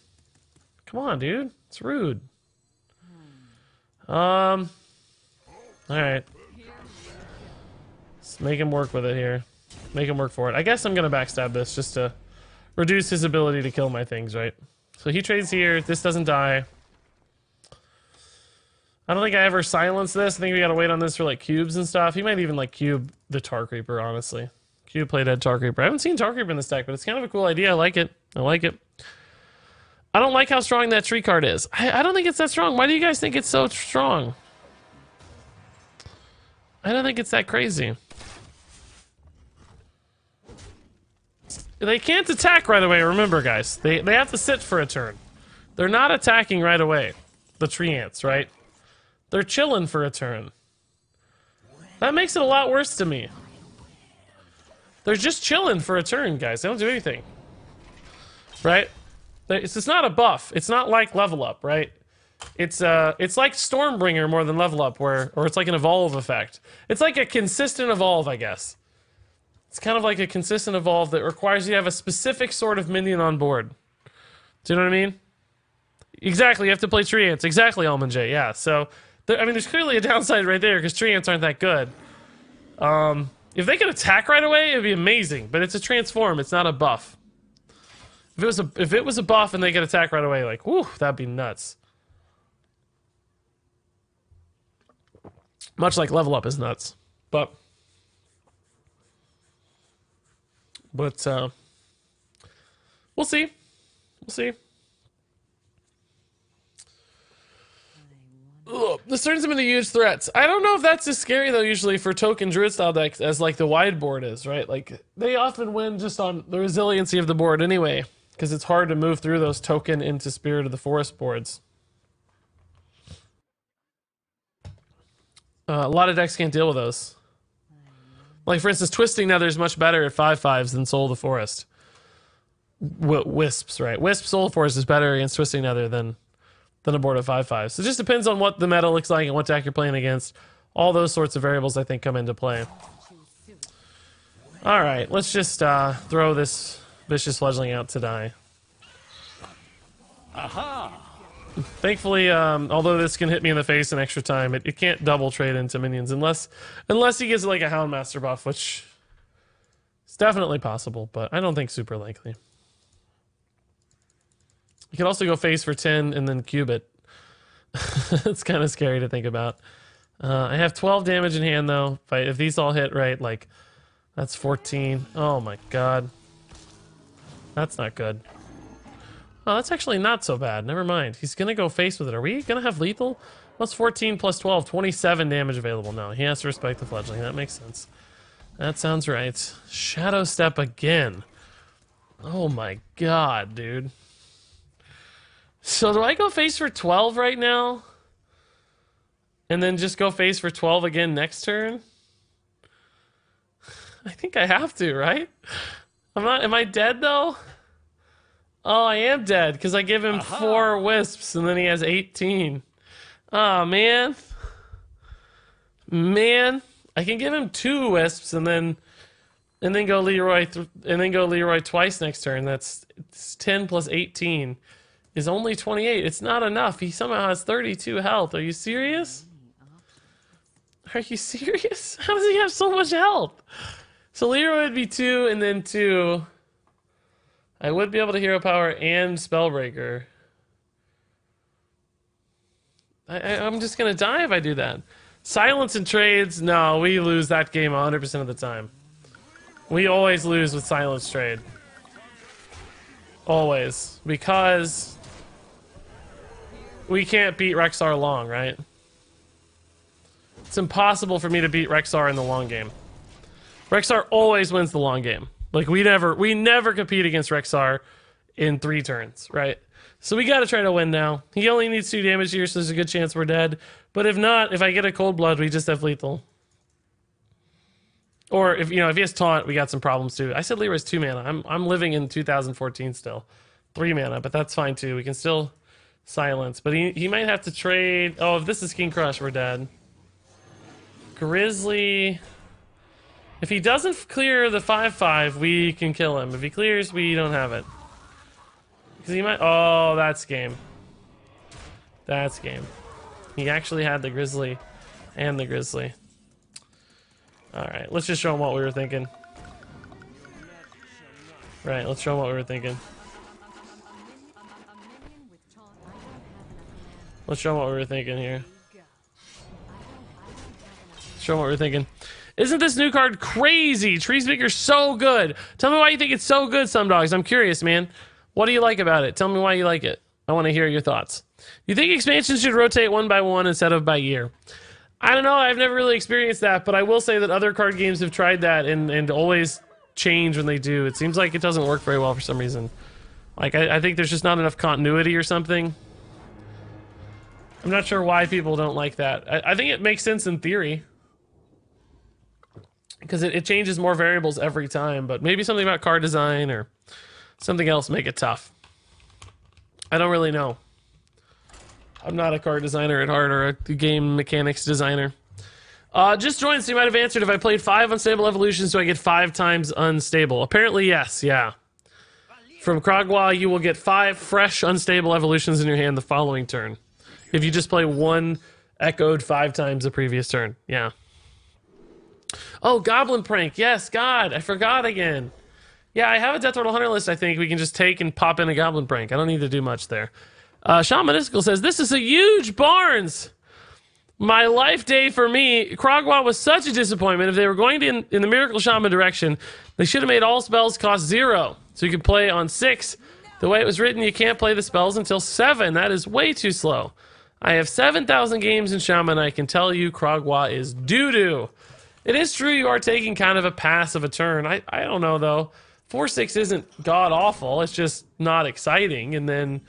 Come on, dude. It's rude. Alright. Let's make him work with it here. Make him work for it. I guess I'm gonna backstab this just to reduce his ability to kill my things, right? So he trades here. This doesn't die. I don't think I ever silence this. I think we gotta wait on this for like cubes and stuff. He might even like cube the Tar Creeper, honestly. Cube playdead Tar Creeper. I haven't seen Tar Creeper in this deck, but it's kind of a cool idea. I like it. I like it. I don't like how strong that tree card is. I don't think it's that strong. Why do you guys think it's so strong? I don't think it's that crazy. They can't attack right away, remember, guys. They have to sit for a turn. They're not attacking right away. The tree ants, right? They're chilling for a turn. That makes it a lot worse to me. They're just chilling for a turn, guys. They don't do anything. Right? It's not a buff. It's not like level up, right? It's like Stormbringer more than level up, or it's like an evolve effect. It's like a consistent evolve, I guess. It's kind of like a consistent evolve that requires you to have a specific sort of minion on board. Do you know what I mean? Exactly, you have to play tree ants. Exactly, Almond J, yeah. So, I mean, there's clearly a downside right there, because tree ants aren't that good. If they could attack right away, it'd be amazing, but it's a transform, it's not a buff. If it was a buff and they could attack right away, like, whew, that'd be nuts. Much like level up is nuts. But we'll see. We'll see. Ugh, this turns them into huge threats. I don't know if that's as scary, though, usually for token druid style decks as, like, the wide board is, right? Like, they often win just on the resiliency of the board anyway, because it's hard to move through those token into Spirit of the Forest boards. A lot of decks can't deal with those. Like, for instance, Twisting Nether is much better at 5/5s than Soul of the Forest. Wisps, right? Wisp Soul of the Forest is better against Twisting Nether than than a board of 5/5. So it just depends on what the meta looks like and what deck you're playing against. All those sorts of variables, I think, come into play. All right, let's just throw this vicious fledgling out to die. Aha! Thankfully, although this can hit me in the face in extra time, it can't double trade into minions unless he gets like a Houndmaster buff, which is definitely possible, but I don't think super likely. You can also go face for 10 and then cube it. It's kind of scary to think about. I have 12 damage in hand though. If these all hit right, like that's 14. Oh my god, that's not good. Oh, that's actually not so bad. Never mind. He's going to go face with it. Are we going to have lethal? Plus 14 plus 12. 27 damage available now. He has to respect the fledgling. That makes sense. That sounds right. Shadow Step again. Oh my god, dude. So do I go face for 12 right now? And then just go face for 12 again next turn? I think I have to, right? Am I dead though? Oh, I am dead, because I give him 4 wisps, and then he has 18. Oh, man. Man. I can give him 2 wisps, and then go Leroy twice next turn. It's 10 plus 18 is only 28. It's not enough. He somehow has 32 health. Are you serious? Are you serious? How does he have so much health? So Leroy would be 2, and then 2... I would be able to hero power and spellbreaker. I'm just gonna die if I do that. Silence and trades, no, we lose that game 100% of the time. We always lose with silence trade. Always. Because we can't beat Rexar long, right? It's impossible for me to beat Rexar in the long game. Rexar always wins the long game. Like, we never compete against Rexar in 3 turns, right? So we gotta try to win now. He only needs 2 damage here, so there's a good chance we're dead. But if not, if I get a cold blood, we just have lethal. Or if he has taunt, we got some problems too. I said Leroy's 2 mana. I'm living in 2014 still. 3 mana, but that's fine too. We can still silence. But he might have to trade. Oh, if this is King Crush, we're dead. Grizzly. If he doesn't clear the 5/5, we can kill him. If he clears, we don't have it. Because he might... Oh, that's game. That's game. He actually had the Grizzly and the Grizzly. Alright, let's just show him what we were thinking. Right, let's show him what we were thinking. Let's show him what we were thinking here. Show him what we were thinking. Isn't this new card crazy? Tree Speaker's so good. Tell me why you think it's so good, Some Dogs. I'm curious, man. What do you like about it? Tell me why you like it. I want to hear your thoughts. You think expansions should rotate 1 by 1 instead of by year? I don't know. I've never really experienced that, but I will say that other card games have tried that and always change when they do. It seems like it doesn't work very well for some reason. Like, I think there's just not enough continuity or something. I'm not sure why people don't like that. I think it makes sense in theory. Because it changes more variables every time, but maybe something about card design or something else make it tough. I don't really know. I'm not a card designer at heart or a game mechanics designer. Just joined, so you might have answered, if I played 5 unstable evolutions, do I get 5 times unstable? Apparently, yes, yeah. From Kragwa, you will get 5 fresh unstable evolutions in your hand the following turn. If you just play 1 echoed 5 times the previous turn, yeah. Oh, Goblin Prank. Yes, God, I forgot again. Yeah, I have a Death Rattle Hunter list, I think. We can just take and pop in a Goblin Prank. I don't need to do much there. Shamanistical says, this is a huge Barnes. My life day for me. Kragwa was such a disappointment. If they were going in the Miracle Shaman direction, they should have made all spells cost 0. So you could play on 6. The way it was written, you can't play the spells until 7. That is way too slow. I have 7,000 games in Shaman. I can tell you Kragwa is doo-doo. It is true you are taking kind of a pass of a turn. I don't know, though. 4/6 isn't god-awful. It's just not exciting. And then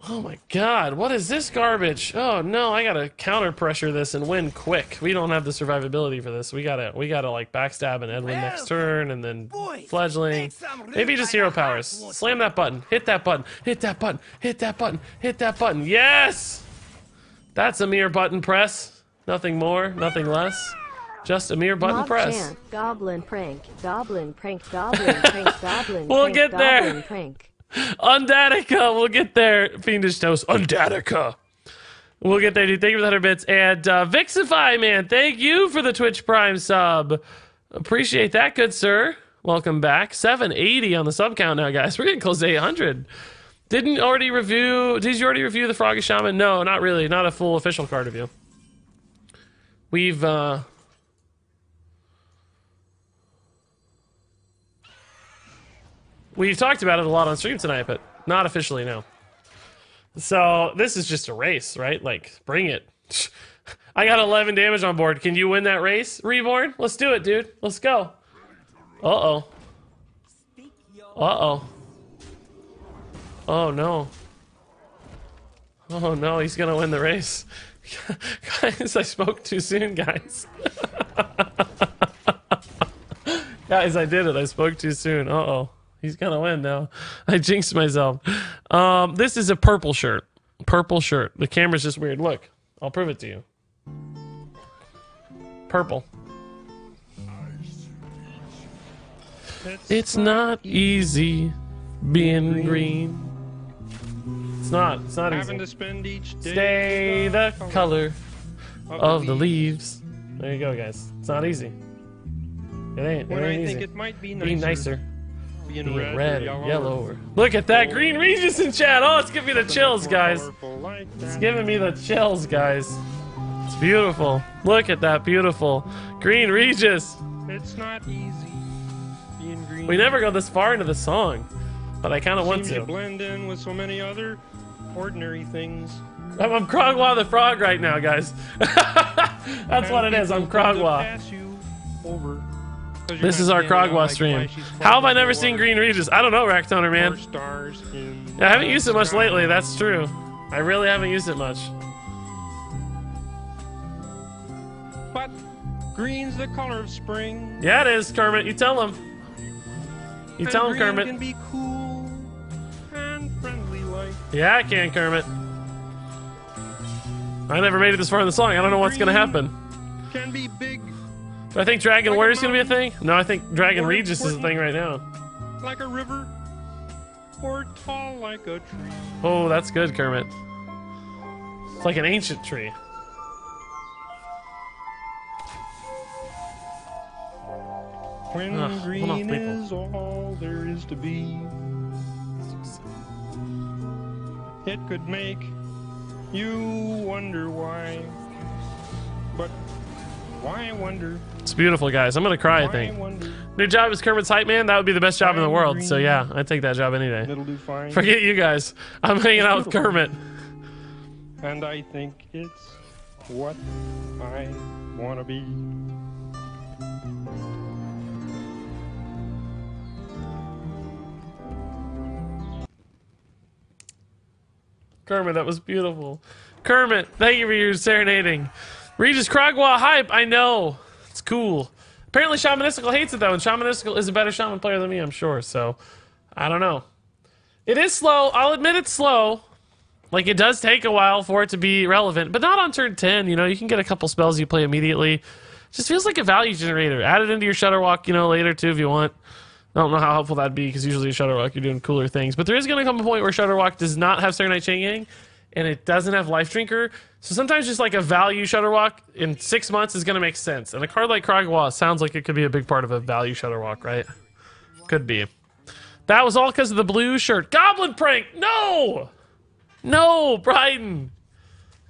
Oh my god, what is this garbage? Oh no, I gotta counter pressure this and win quick. We don't have the survivability for this. We gotta like backstab and Edwin next turn and then fledgling. Maybe just hero powers. Slam that button. Hit that button. Hit that button. Hit that button. Hit that button. Yes! That's a mere button press. Nothing more, nothing less. Just a mere button Mob press. chant, goblin prank, goblin prank, goblin prank, goblin We'll prank, get there. goblin prank. Undatica, we'll get there. Fiendish Toast, Undatica. We'll get there, dude. Thank you for the 100 bits. And Vixify, man, thank you for the Twitch Prime sub. Appreciate that, good sir. Welcome back. 780 on the sub count now, guys. We're getting close to 800. Did you already review the Froggy Shaman? No, not really. Not a full official card review. We've talked about it a lot on stream tonight, but not officially, no. So this is just a race, right? Like, bring it. I got 11 damage on board. Can you win that race, Reborn? Let's do it, dude. Let's go. Uh-oh. Uh-oh. Oh, no. Oh, no, he's gonna win the race. Guys, I spoke too soon, guys. Guys, I did it. I spoke too soon. Uh-oh. He's gonna win now. I jinxed myself. This is a purple shirt. Purple shirt. The camera's just weird. Look, I'll prove it to you. Purple. It's not easy being green. It's not Having easy. to spend each day Stay the color of the leaves. There you go, guys. It's not easy. It ain't When I easy. think it might be Be nicer. being Being red, or or yellow. Or... Look at that green Regis in chat. Oh, it's giving me the chills, guys. Like It's giving me the chills, guys. It's beautiful. Look at that beautiful green Regis. It's not easy being green. We never go this far into the song, but I kind of want Seems to. blend in with so many other ordinary things. I'm Krogwa the Frog right now, guys. That's what it is. I'm Krogwa. This is our Krogwa stream. How have I never seen Green Regis? I don't know, Racktoner, man. I haven't used it much lately, that's true. I really haven't used it much. But green's the color of spring. Yeah, it is, Kermit. You tell him. You tell him, Kermit. Can be cool and friendly like. Yeah, I can, Kermit. I never made it this far in the song. I don't know what's gonna happen. Can be big Do I think Dragon Warrior's gonna be a thing? No, I think Dragon Regis is a thing right now. like a river or tall like a tree. Oh, that's good, Kermit. It's like an ancient tree. When Ugh, hold on, green people. is all there is to be, it could make you wonder why. But why wonder? It's beautiful, guys. I'm gonna cry, I Why think. wonder? New job is Kermit's hype man. That would be the best job in the world. So yeah, I'd take that job any day. It'll do fine. Forget you guys. I'm hanging out with Kermit. And I think it's what I want to be. Kermit, that was beautiful. Kermit, thank you for your serenading. Regis Krogwa hype, I know. It's cool. Apparently Shamanistical hates it though, and Shamanistical is a better shaman player than me, I'm sure, so I don't know. It is slow, I'll admit it's slow. Like, it does take a while for it to be relevant, but not on turn 10, you know, you can get a couple spells you play immediately. Just feels like a value generator. Add it into your Shutterwalk, you know, later too if you want. I don't know how helpful that'd be, because usually Shutterwalk you're doing cooler things. But there is going to come a point where Shutterwalk does not have Serenite Chain Gang, and it doesn't have Life Drinker. So sometimes just like a value Shutterwalk in 6 months is going to make sense. And a card like Krogwa sounds like it could be a big part of a value Shutterwalk, right? Could be. That was all because of the blue shirt. Goblin Prank! No! No, Bryden!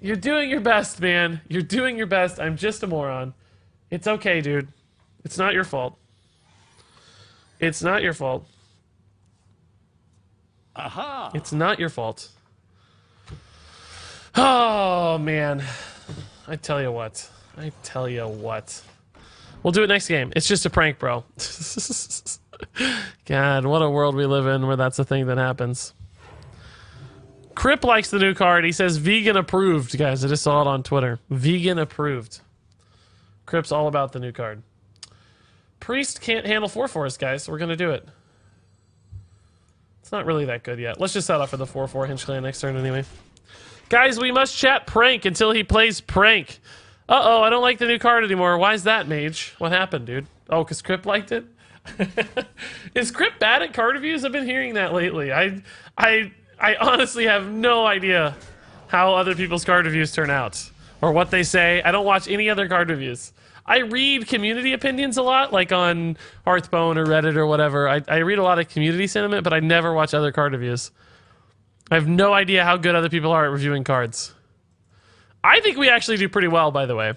You're doing your best, man. You're doing your best. I'm just a moron. It's okay, dude. It's not your fault. It's not your fault. Aha! It's not your fault. Oh, man. I tell you what. I tell you what. We'll do it next game. It's just a prank, bro. God, what a world we live in where that's a thing that happens. Crip likes the new card. He says vegan approved, guys. I just saw it on Twitter. Vegan approved. Crip's all about the new card. Priest can't handle 4/4s, guys, so we're going to do it. It's not really that good yet. Let's just set up for the 4/4 Hinge Clan next turn anyway. Guys, we must chat Prank until he plays Prank. Uh-oh, I don't like the new card anymore. Why is that, Mage? What happened, dude? Oh, because Crip liked it? Is Crip bad at card reviews? I've been hearing that lately. I honestly have no idea how other people's card reviews turn out or what they say. I don't watch any other card reviews. I read community opinions a lot, like on Hearthstone or Reddit or whatever. I read a lot of community sentiment, but I never watch other card reviews. I have no idea how good other people are at reviewing cards. I think we actually do pretty well, by the way.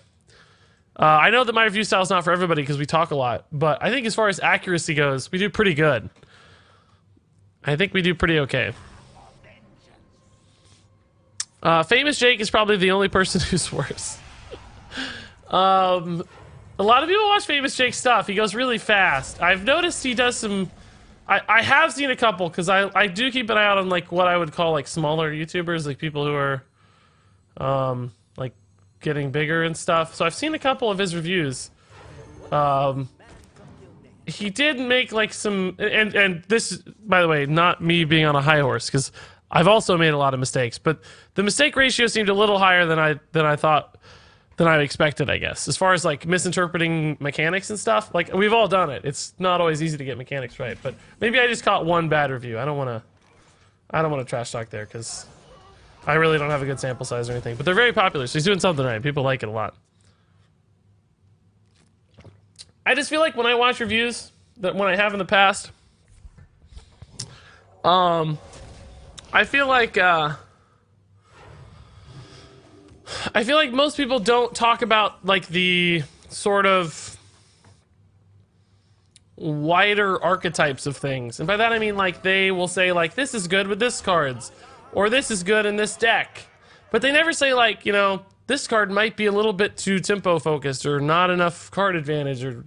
I know that my review style is not for everybody because we talk a lot, but I think as far as accuracy goes, we do pretty good. I think we do pretty okay. Famous Jake is probably the only person who's worse. A lot of people watch Famous Jake's stuff. He goes really fast. I've noticed he does some... I have seen a couple, because I do keep an eye out on like what I would call like smaller YouTubers, like people who are like getting bigger and stuff. So I've seen a couple of his reviews. He did make like some... And this, by the way, not me being on a high horse, because I've also made a lot of mistakes, but the mistake ratio seemed a little higher than I thought, than I expected, I guess. As far as like misinterpreting mechanics and stuff, like we've all done it. It's not always easy to get mechanics right, but maybe I just caught one bad review. I don't want to trash talk there because I really don't have a good sample size or anything. But they're very popular, so he's doing something right. People like it a lot. I just feel like when I watch reviews that when I have in the past, I feel like most people don't talk about like the sort of wider archetypes of things. And by that I mean like they will say like this is good with this cards or this is good in this deck. But they never say like, you know, this card might be a little bit too tempo focused or not enough card advantage, or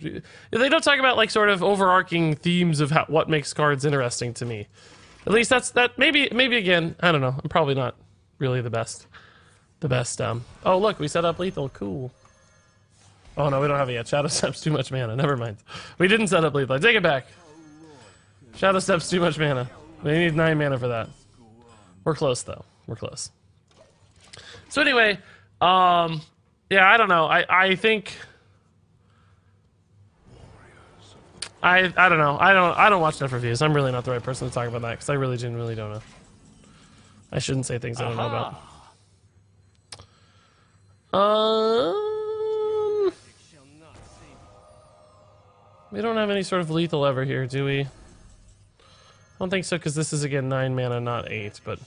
they don't talk about like sort of overarching themes of what makes cards interesting to me. At least that maybe again, I don't know. I'm probably not really the best. Oh look, we set up lethal. Cool. Oh no, we don't have it yet. Shadow Step's too much mana. Never mind. We didn't set up lethal. I take it back. Shadow Step's too much mana. We need 9 mana for that. We're close though. We're close. So anyway, yeah, I don't know. I think I don't know. I don't watch enough reviews. I'm really not the right person to talk about that because I really genuinely don't know. I shouldn't say things I don't know about. We don't have any sort of lethal ever here, do we? I don't think so, because this is again 9 mana, not 8, but...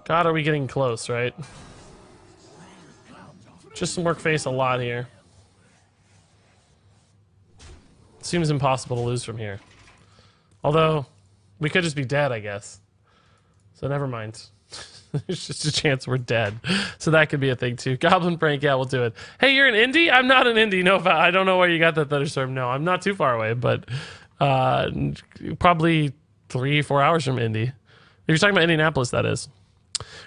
God, are we getting close, right? Just some work face a lot here. Seems impossible to lose from here. Although, we could just be dead, I guess. So never mind. There's just a chance we're dead. So that could be a thing too. Goblin Prank, yeah, we'll do it. Hey, you're an indie? I'm not an indie. No, I don't know where you got that thunderstorm. No, I'm not too far away, but probably 3-4 hours from Indy. If you're talking about Indianapolis, that is.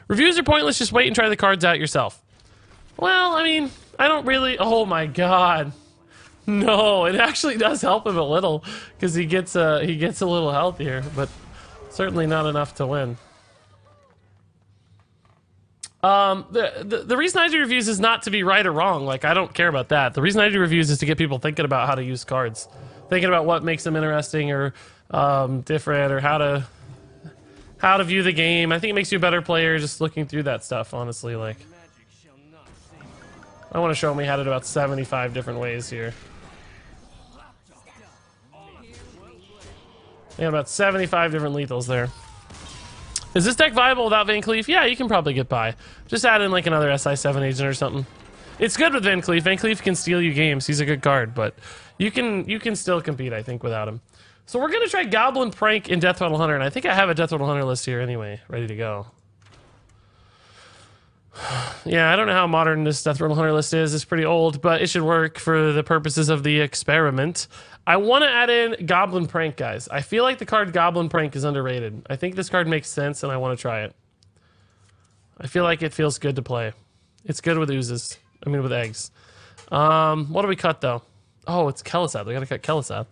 Reviews are pointless. Just wait and try the cards out yourself. Well, I mean, I don't really... Oh my god. No, it actually does help him a little because he gets a little healthier, but certainly not enough to win. The reason I do reviews is not to be right or wrong. Like, I don't care about that. The reason I do reviews is to get people thinking about how to use cards, thinking about what makes them interesting or different, or how to view the game. I think it makes you a better player just looking through that stuff. Honestly, like, I want to show me how to do about 75 different ways here. Yeah, about 75 different lethals there. Is this deck viable without Van Cleef? Yeah, you can probably get by. Just add in like another SI7 agent or something. It's good with Van Cleef. Van Cleef can steal you games. He's a good card, but you can still compete, I think, without him. So we're gonna try Goblin Prank in Death Rattle Hunter, and I think I have a Death Rattle Hunter list here anyway, ready to go. Yeah, I don't know how modern this Death Rattle Hunter list is. It's pretty old, but it should work for the purposes of the experiment. I want to add in Goblin Prank, guys. I feel like the card Goblin Prank is underrated. I think this card makes sense, and I want to try it. I feel like it feels good to play. It's good with oozes. I mean, with eggs. What do we cut, though? Oh, it's Kel'Thuzad. We gotta cut Kel'Thuzad.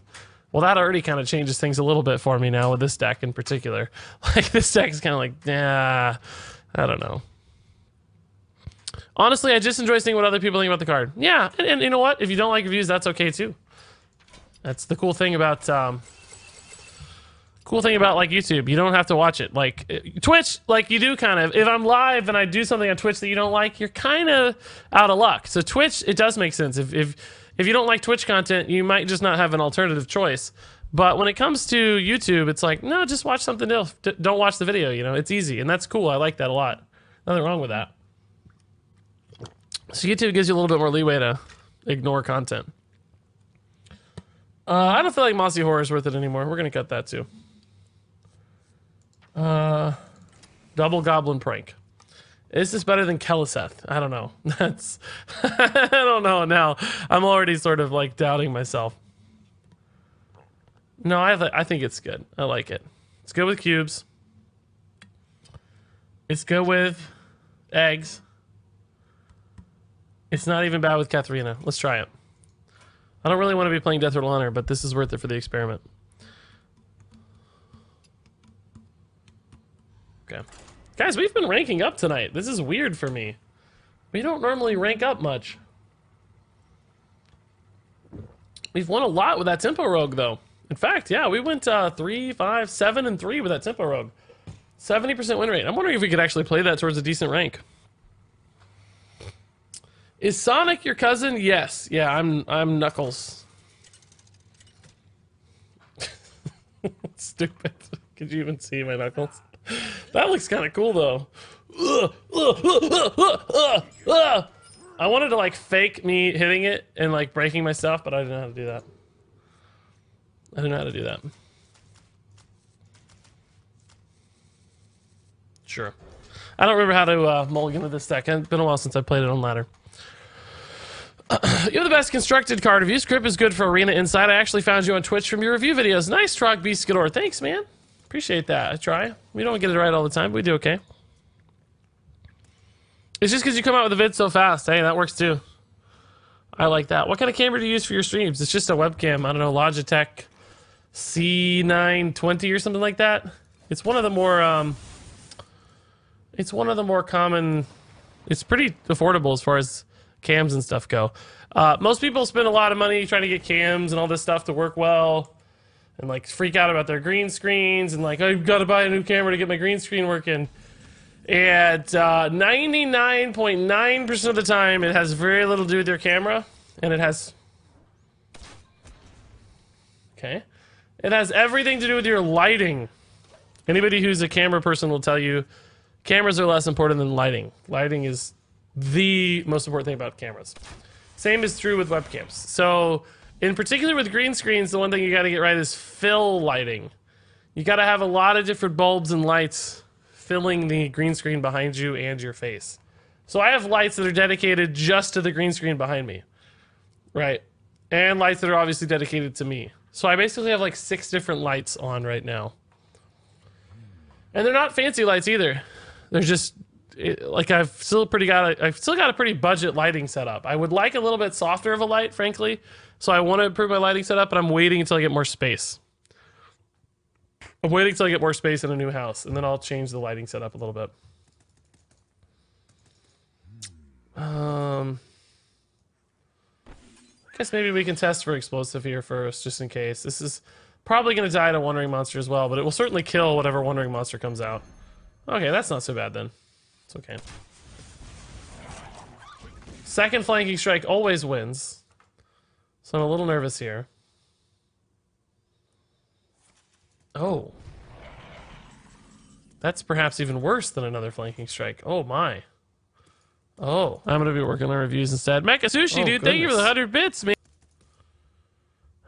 Well, that already kind of changes things a little bit for me now with this deck in particular. Like, this deck is kind of like, nah, I don't know. Honestly, I just enjoy seeing what other people think about the card. Yeah, and you know what? If you don't like reviews, that's okay, too. That's the cool thing about, like, YouTube. You don't have to watch it. Like, Twitch, like, you do kind of. If I'm live and I do something on Twitch that you don't like, you're kind of out of luck. So Twitch, it does make sense. If you don't like Twitch content, you might just not have an alternative choice. But when it comes to YouTube, it's like, no, just watch something else. Don't watch the video, you know? It's easy, and that's cool. I like that a lot. Nothing wrong with that. So YouTube gives you a little bit more leeway to ignore content. I don't feel like Mossy Horror is worth it anymore. We're going to cut that, too. Double Goblin Prank. Is this better than Kel'Thuzad? I don't know. That's... I don't know now. I'm already sort of, like, doubting myself. No, I think it's good. I like it. It's good with cubes. It's good with eggs. It's not even bad with Katharina. Let's try it. I don't really want to be playing Death Rattle Hunter, but this is worth it for the experiment. Okay. Guys, we've been ranking up tonight. This is weird for me. We don't normally rank up much. We've won a lot with that Tempo Rogue, though. In fact, yeah, we went 3, 5, 7, and 3 with that Tempo Rogue. 70% win rate. I'm wondering if we could actually play that towards a decent rank. Is Sonic your cousin? Yes. Yeah, I'm Knuckles. Stupid. Could you even see my Knuckles? That looks kind of cool, though. I wanted to, like, fake me hitting it and, like, breaking my stuff, but I didn't know how to do that. I didn't know how to do that. Sure. I don't remember how to mulligan with this deck. It's been a while since I played it on ladder. You have the best constructed card review. Script is good for Arena Insight. I actually found you on Twitch from your review videos. Nice, Trog Beast Gador. Thanks, man. Appreciate that. I try. We don't get it right all the time, but we do okay. It's just because you come out with a vid so fast. Hey, that works too. I like that. What kind of camera do you use for your streams? It's just a webcam. I don't know, Logitech C920 or something like that. It's one of the more common. It's pretty affordable as far as cams and stuff go. Most people spend a lot of money trying to get cams and all this stuff to work well, and like freak out about their green screens and like, I've got to buy a new camera to get my green screen working. And 99.9% of the time, it has very little to do with your camera, and it has. Okay. It has everything to do with your lighting. Anybody who's a camera person will tell you cameras are less important than lighting. Lighting is the most important thing about cameras. Same is true with webcams. So, in particular with green screens, the one thing you got to get right is fill lighting. You got to have a lot of different bulbs and lights filling the green screen behind you and your face. So I have lights that are dedicated just to the green screen behind me. Right? And lights that are obviously dedicated to me. So I basically have like 6 different lights on right now. And they're not fancy lights either. They're just like I've still got a pretty budget lighting setup. I would like a little bit softer of a light, frankly. So I want to improve my lighting setup, but I'm waiting until I get more space. I'm waiting until I get more space in a new house, and then I'll change the lighting setup a little bit. I guess maybe we can test for explosive here first, just in case. This is probably going to die to Wandering Monster as well, but it will certainly kill whatever Wandering Monster comes out. Okay, that's not so bad then. It's okay. Second flanking strike always wins. So I'm a little nervous here. Oh. That's perhaps even worse than another flanking strike. Oh my. Oh. I'm going to be working on reviews instead. Mecha Sushi, dude, thank you for the 100 bits, man.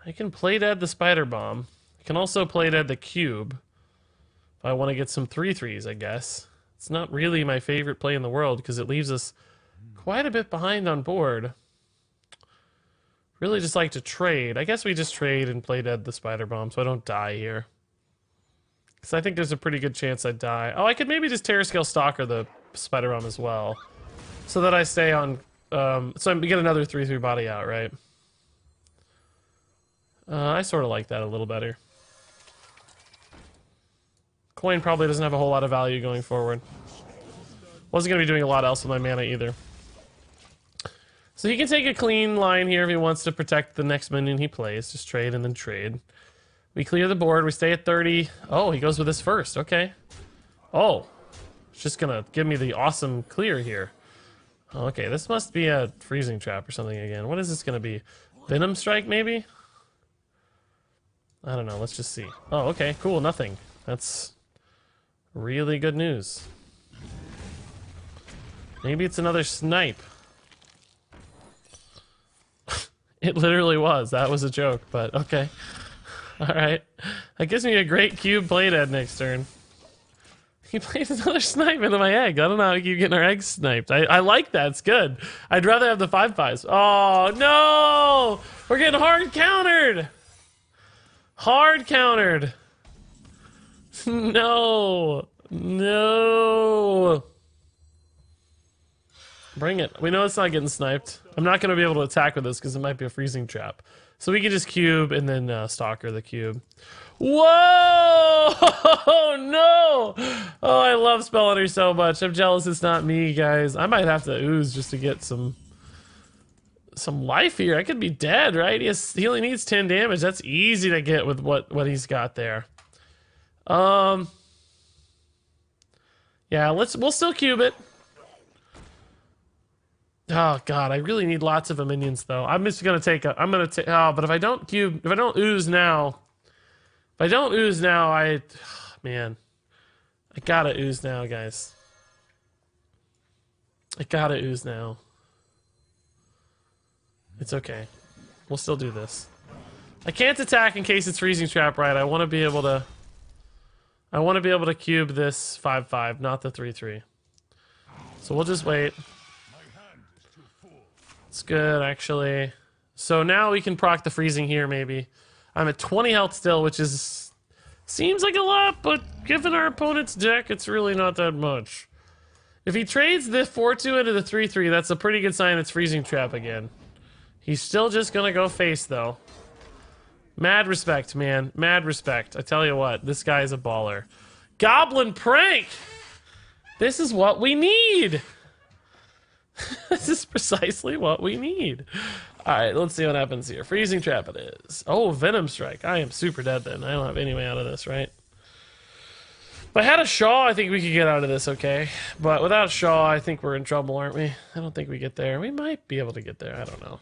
I can play dead the spider bomb. I can also play dead the cube. If I want to get some 3/3s, I guess. It's not really my favorite play in the world because it leaves us quite a bit behind on board. Really just like to trade. I guess we just trade and play dead the spider bomb so I don't die here. Because I think there's a pretty good chance I'd die. Oh, I could maybe just Terrascale Stalker the Spider Bomb as well. So that I stay on... so I get another 3/3 body out, right? I sort of like that a little better. Coin probably doesn't have a whole lot of value going forward. Wasn't going to be doing a lot else with my mana either. So he can take a clean line here if he wants to protect the next minion he plays. Just trade and then trade. We clear the board. We stay at 30. Oh, he goes with this first. Okay. Oh. It's just going to give me the awesome clear here. Okay, this must be a freezing trap or something again. What is this going to be? Venom Strike, maybe? I don't know. Let's just see. Oh, okay. Cool. Nothing. That's really good news. Maybe it's another snipe. It literally was. That was a joke, but okay. Alright. That gives me a great cube playdead next turn. He plays another snipe into my egg. I don't know how we keep getting our eggs sniped. I like that. It's good. I'd rather have the 5/5s. Oh, no! We're getting hard countered! Hard countered! No! No! Bring it. We know it's not getting sniped. I'm not going to be able to attack with this because it might be a freezing trap. So we can just cube and then stalker the cube. Whoa! No! Oh, I love Spell Hunter so much. I'm jealous it's not me, guys. I might have to ooze just to get some life here. I could be dead, right? He only needs 10 damage. That's easy to get with what he's got there. Yeah, we'll still cube it. Oh god, I really need lots of minions though. I'm just gonna take but if I don't ooze now, man, I gotta ooze now, guys. I gotta ooze now. It's okay. We'll still do this. I can't attack in case it's freezing trap, right? I want to be able to cube this 5/5, not the 3/3. So we'll just wait. It's good, actually. So now we can proc the freezing here, maybe. I'm at 20 health still, which seems like a lot, but given our opponent's deck, it's really not that much. If he trades the 4/2 into the 3/3, that's a pretty good sign it's freezing trap again. He's still just gonna go face, though. Mad respect, man. Mad respect. I tell you what, this guy is a baller. Goblin Prank! This is what we need! This is precisely what we need. Alright, let's see what happens here. Freezing trap it is. Oh, Venom Strike. I am super dead then. I don't have any way out of this, right? If I had a Shaw, I think we could get out of this okay. But without a Shaw, I think we're in trouble, aren't we? I don't think we get there. We might be able to get there. I don't know.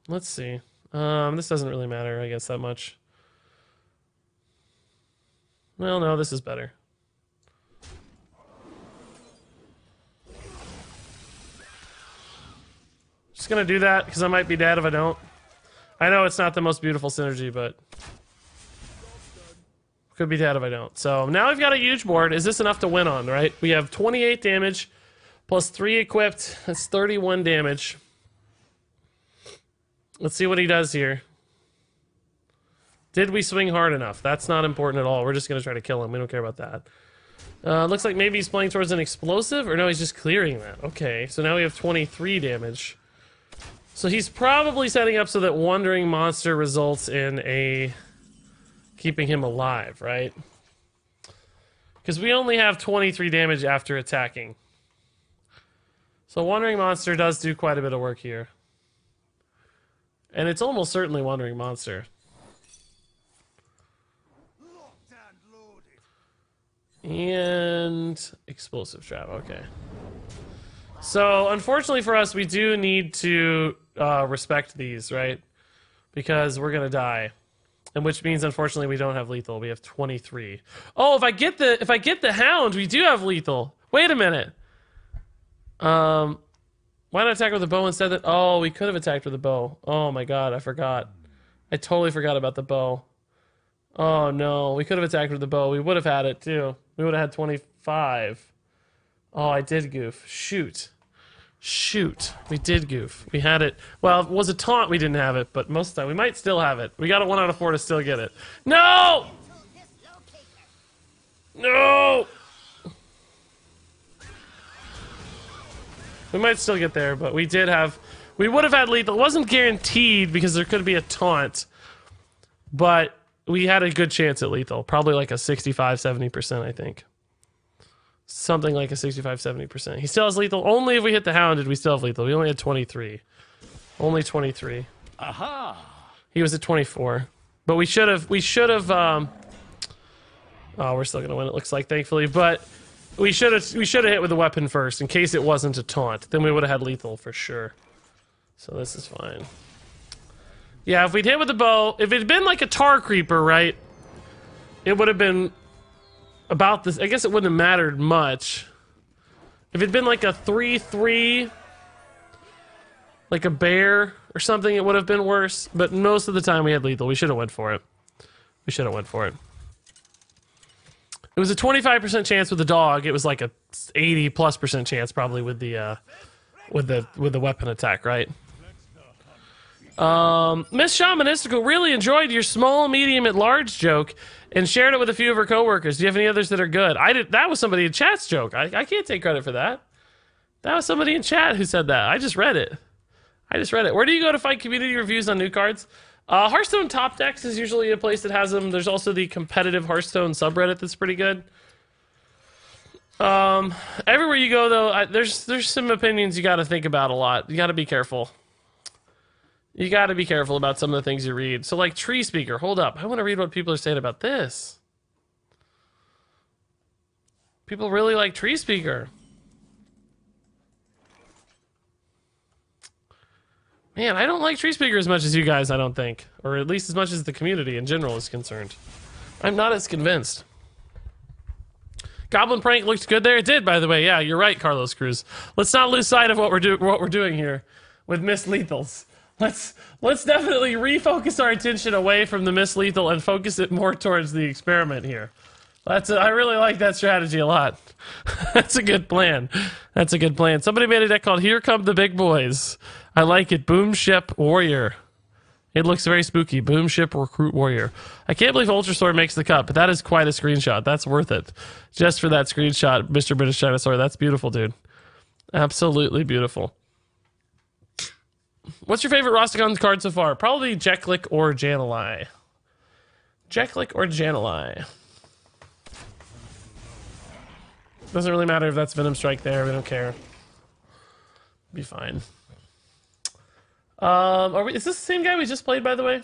Let's see. This doesn't really matter, I guess, that much. Well, no, this is better. Just gonna do that, because I might be dead if I don't. I know it's not the most beautiful synergy, but... could be dead if I don't. So, now we've got a huge board. Is this enough to win on, right? We have 28 damage, plus 3 equipped. That's 31 damage. Let's see what he does here. Did we swing hard enough? That's not important at all. We're just going to try to kill him. We don't care about that. Looks like maybe he's playing towards an explosive. Or no, he's just clearing that. Okay, so now we have 23 damage. So he's probably setting up so that Wandering Monster results in a... keeping him alive, right? Because we only have 23 damage after attacking. So Wandering Monster does do quite a bit of work here. And it's almost certainly Wandering Monster. And explosive trap, okay. So unfortunately for us, we do need to respect these, right? Because we're gonna die. And which means unfortunately we don't have lethal. We have 23. Oh, if I get the hound, we do have lethal. Wait a minute. Why not attack with the bow instead? Oh, we could have attacked with the bow. Oh my god, I forgot. I totally forgot about the bow. Oh no, we could have attacked with the bow. We would have had it too. We would have had 25. Oh, I did goof. Shoot. Shoot, we did goof. We had it. Well, it was a taunt. We didn't have it, but most of the time we might still have it. We got a 1 out of 4 to still get it. No! No! We might still get there, but we did have... We would have had lethal. It wasn't guaranteed because there could be a taunt, but we had a good chance at lethal. Probably like a 65-70%, I think. Something like a 65-70%. He still has lethal. Only if we hit the Hound did we still have lethal. We only had 23. Only 23. Aha! He was at 24. But we should have... oh, we're still going to win, it looks like, thankfully. But we should have hit with the weapon first, in case it wasn't a taunt. Then we would have had lethal for sure. So this is fine. Yeah, if we'd hit with the bow... If it'd been like a tar creeper, right? It would have been... about this, I guess it wouldn't have mattered much. If it'd been like a 3-3, like a bear or something, it would have been worse. But most of the time we had lethal. We should have went for it. We should have went for it. It was a 25% chance with the dog. It was like a 80+% chance probably with the weapon attack, right? Miss Shamanistical really enjoyed your small, medium, and large joke and shared it with a few of her coworkers. Do you have any others that are good? That was somebody in chat's joke. I can't take credit for that. That was somebody in chat who said that. I just read it. Where do you go to find community reviews on new cards? Hearthstone Top Decks is usually a place that has them. There's also the competitive Hearthstone subreddit that's pretty good. Everywhere you go, though, there's some opinions you got to think about a lot. You got to be careful. You got to be careful about some of the things you read. So, like, Tree Speaker, hold up. I want to read what people are saying about this. People really like Tree Speaker. Man, I don't like Tree Speaker as much as you guys, I don't think. Or at least as much as the community in general is concerned. I'm not as convinced. Goblin Prank looked good there. It did, by the way. Yeah, you're right, Carlos Cruz. Let's not lose sight of what we're doing here with Miss Lethals. Let's definitely refocus our attention away from the Miss Lethal and focus it more towards the experiment here. I really like that strategy a lot. That's a good plan. That's a good plan. Somebody made a deck called Here Come the Big Boys. I like it. Boom Ship Warrior. It looks very spooky. Boom Ship Recruit Warrior. I can't believe Ultra Sword makes the cut, but that is quite a screenshot. That's worth it. Just for that screenshot, Mr. British Dinosaur. That's beautiful, dude. Absolutely beautiful. What's your favorite Rastakhan card so far? Probably Jeklik or Janalai. Jeklik or Janalai. Doesn't really matter if that's Venom Strike there. We don't care. Be fine. Is this the same guy we just played, by the way?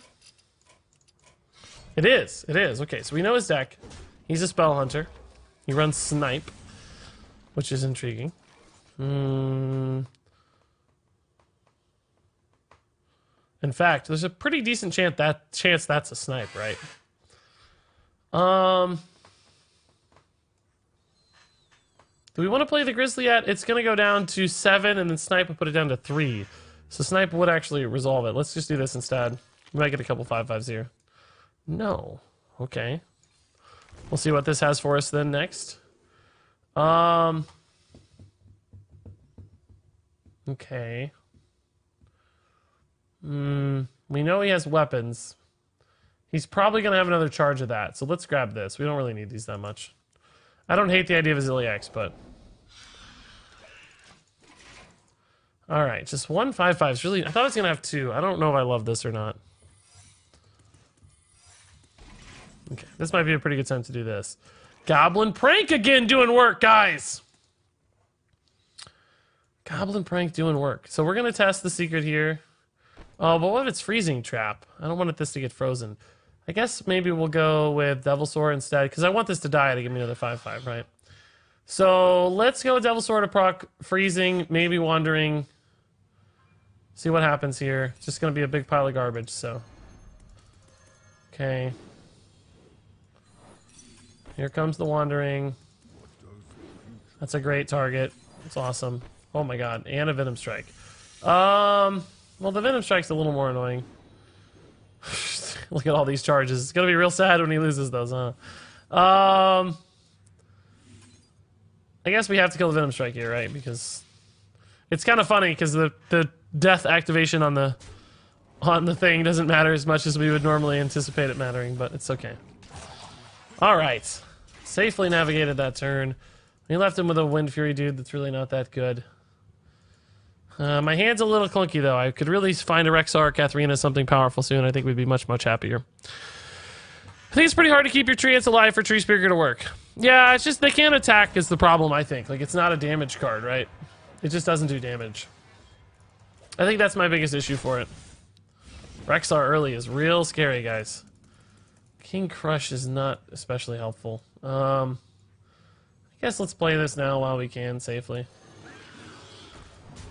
It is. It is. Okay, so we know his deck. He's a Spell Hunter. He runs Snipe, which is intriguing. In fact, there's a pretty decent chance that's a Snipe, right? Do we want to play the Grizzly yet? It's going to go down to 7, and then Snipe will put it down to 3. So Snipe would actually resolve it. Let's just do this instead. We might get a couple 5/5s here. No. Okay. We'll see what this has for us then next. Okay. We know he has weapons. He's probably going to have another charge of that. So let's grab this. We don't really need these that much. I don't hate the idea of a Zilliax, but... Alright, just 1 5/5 is really... I thought it was going to have 2. I don't know if I love this or not. Okay, this might be a pretty good time to do this. Goblin Prank again doing work, guys! Goblin Prank doing work. So we're going to test the secret here. Oh, but what if it's Freezing Trap? I don't want this to get frozen. I guess maybe we'll go with Devil Sword instead, because I want this to die to give me another 5/5, right? So let's go with Devil Sword to proc Freezing, maybe Wandering. See what happens here. It's just going to be a big pile of garbage, so. Okay. Here comes the Wandering. That's a great target. It's awesome. Oh my god, and a Venom Strike. Well, the Venom Strike's a little more annoying. Look at all these charges. It's gonna be real sad when he loses those, huh? I guess we have to kill the Venom Strike here, right? Because It's kind of funny because the death activation on the thing doesn't matter as much as we would normally anticipate it mattering, but it's okay. All right, safely navigated that turn. We left him with a Wind Fury dude that's really not that good. My hand's a little clunky though. I could really find a Rexar or Katharina something powerful soon. I think we'd be much happier. I think it's pretty hard to keep your tree ants alive for Tree Speaker to work. Yeah, it's just they can't attack is the problem, I think. Like, it's not a damage card, right? It just doesn't do damage. I think that's my biggest issue for it. Rexar early is real scary, guys. King Crush is not especially helpful. I guess let's play this now while we can safely.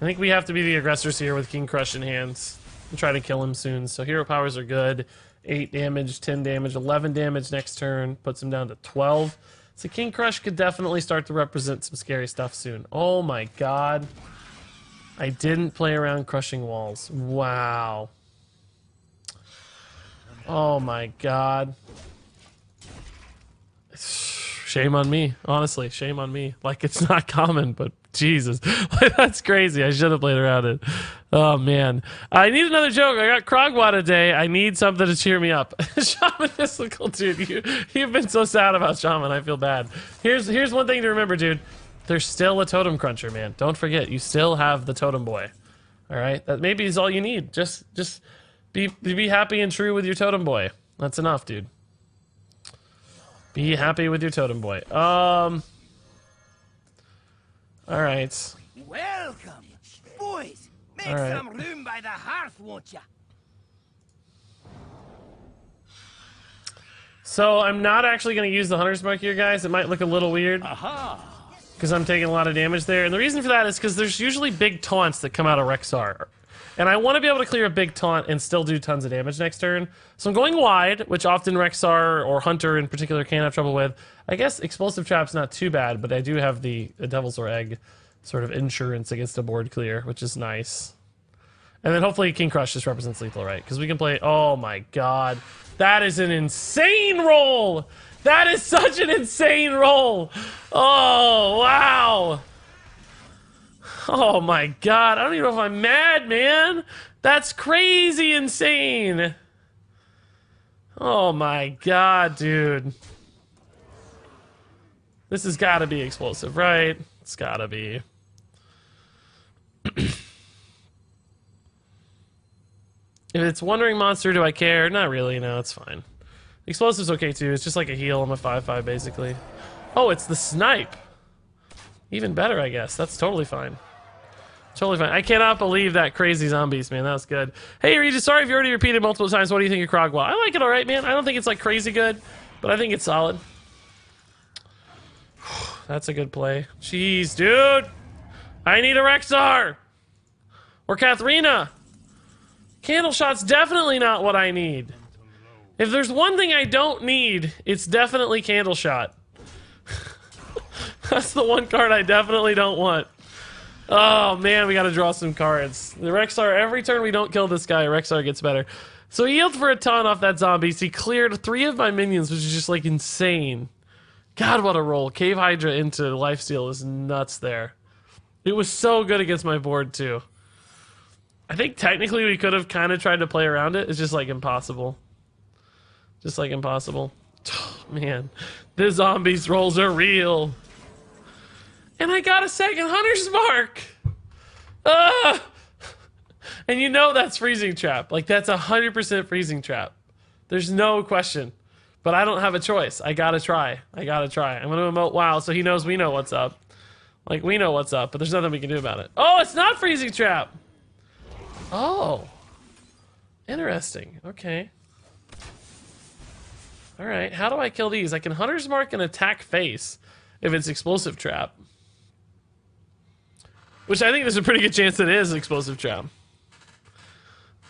I think we have to be the aggressors here with King Crush in hands and try to kill him soon. So hero powers are good. 8 damage, 10 damage, 11 damage next turn. Puts him down to 12. So King Crush could definitely start to represent some scary stuff soon. Oh my god. I didn't play around crushing walls. Wow. Oh my god. Shame on me, honestly. Shame on me. Like, it's not common, but Jesus. That's crazy. I should have played around it. Oh, man. I need another joke. I got Krogwa today. I need something to cheer me up. Shaman Mystical, dude. You've been so sad about Shaman. I feel bad. Here's one thing to remember, dude. There's still a Totem Cruncher, man. Don't forget. You still have the Totem Boy. All right? That maybe is all you need. Just be happy and true with your Totem Boy. That's enough, dude. Be happy with your Totem Boy. All right. Welcome. Boys, make All right. some room by the hearth, won't ya? So I'm not actually going to use the Hunter's Mark here, guys. It might look a little weird. Aha. Because I'm taking a lot of damage there. And the reason for that is because there's usually big taunts that come out of Rexar. And I want to be able to clear a big taunt and still do tons of damage next turn. So I'm going wide, which often Rexar or Hunter in particular can have trouble with. I guess Explosive Trap's not too bad, but I do have the Devil's Roar Egg sort of insurance against a board clear, which is nice. And then hopefully King Crush just represents lethal, right? Because we can play... Oh my god. That is an insane roll! That is such an insane roll! Oh, wow! Oh my god, I don't even know if I'm mad, man! That's crazy insane! Oh my god, dude. This has gotta be explosive, right? It's gotta be. If it's Wandering Monster, do I care? Not really, no, it's fine. Explosive's okay too, it's just like a heal, I'm a 5/5 basically. Oh, it's the Snipe! Even better, I guess. That's totally fine. Totally fine. I cannot believe that crazy zombies, man. That was good. Hey, Regis, sorry if you already repeated multiple times. What do you think of Krogwa? I like it alright, man. I don't think it's like crazy good, but I think it's solid. That's a good play. Jeez, dude! I need a Rexar! Or Katharina! Candle Shot's definitely not what I need. If there's one thing I don't need, it's definitely Candle Shot. That's the one card I definitely don't want. Oh man, we gotta draw some cards. The Rexar, every turn we don't kill this guy, Rexar gets better. So he healed for a ton off that zombie. So he cleared 3 of my minions, which is just like insane. God, what a roll. Cave Hydra into lifesteal is nuts there. It was so good against my board too. I think technically we could have kind of tried to play around it. It's just like impossible. Just like impossible. Oh, man, the zombies rolls are real. And I got a second Hunter's Mark! Ah! And you know that's Freezing Trap. Like, that's 100% Freezing Trap. There's no question. But I don't have a choice. I gotta try. I gotta try. I'm gonna emote WoW so he knows we know what's up. Like, we know what's up, but there's nothing we can do about it. Oh, it's not Freezing Trap! Oh. Interesting. Okay. Alright, how do I kill these? I can Hunter's Mark and attack face if it's Explosive Trap. Which I think there's a pretty good chance that it is Explosive Trap.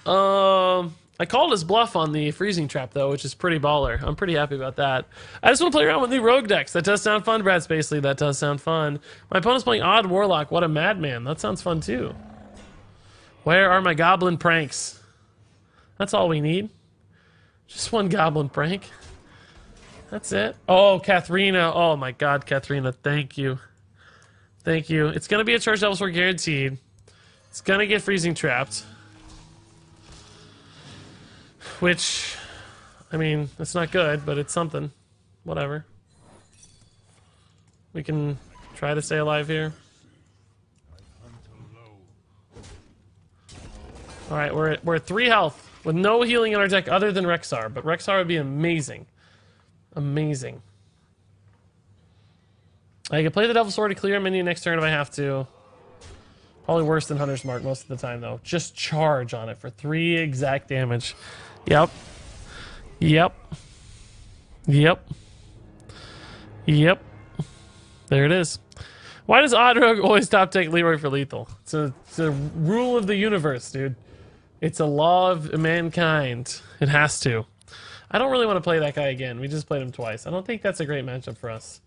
I called his bluff on the Freezing Trap, though, which is pretty baller. I'm pretty happy about that. I just want to play around with new rogue decks. That does sound fun, Brad Spacely. That does sound fun. My opponent's playing Odd Warlock. What a madman. That sounds fun, too. Where are my goblin pranks? That's all we need. Just one goblin prank. That's it. Oh, Katharina. Oh, my God, Katharina. Thank you. Thank you. It's going to be a Charge Devil's Sword guaranteed. It's gonna get freezing trapped. Which, I mean, it's not good, but it's something. Whatever. We can try to stay alive here. Alright, we're at 3 health with no healing in our deck other than Rexar, but Rexar would be amazing. Amazing. I can play the Devil's Sword to clear a minion next turn if I have to. Probably worse than Hunter's Mark most of the time, though. Just charge on it for 3 exact damage. Yep. Yep. Yep. Yep. There it is. Why does Odd Rogue always top take Leroy for lethal? It's a rule of the universe, dude. It's a law of mankind. It has to. I don't really want to play that guy again. We just played him twice. I don't think that's a great matchup for us.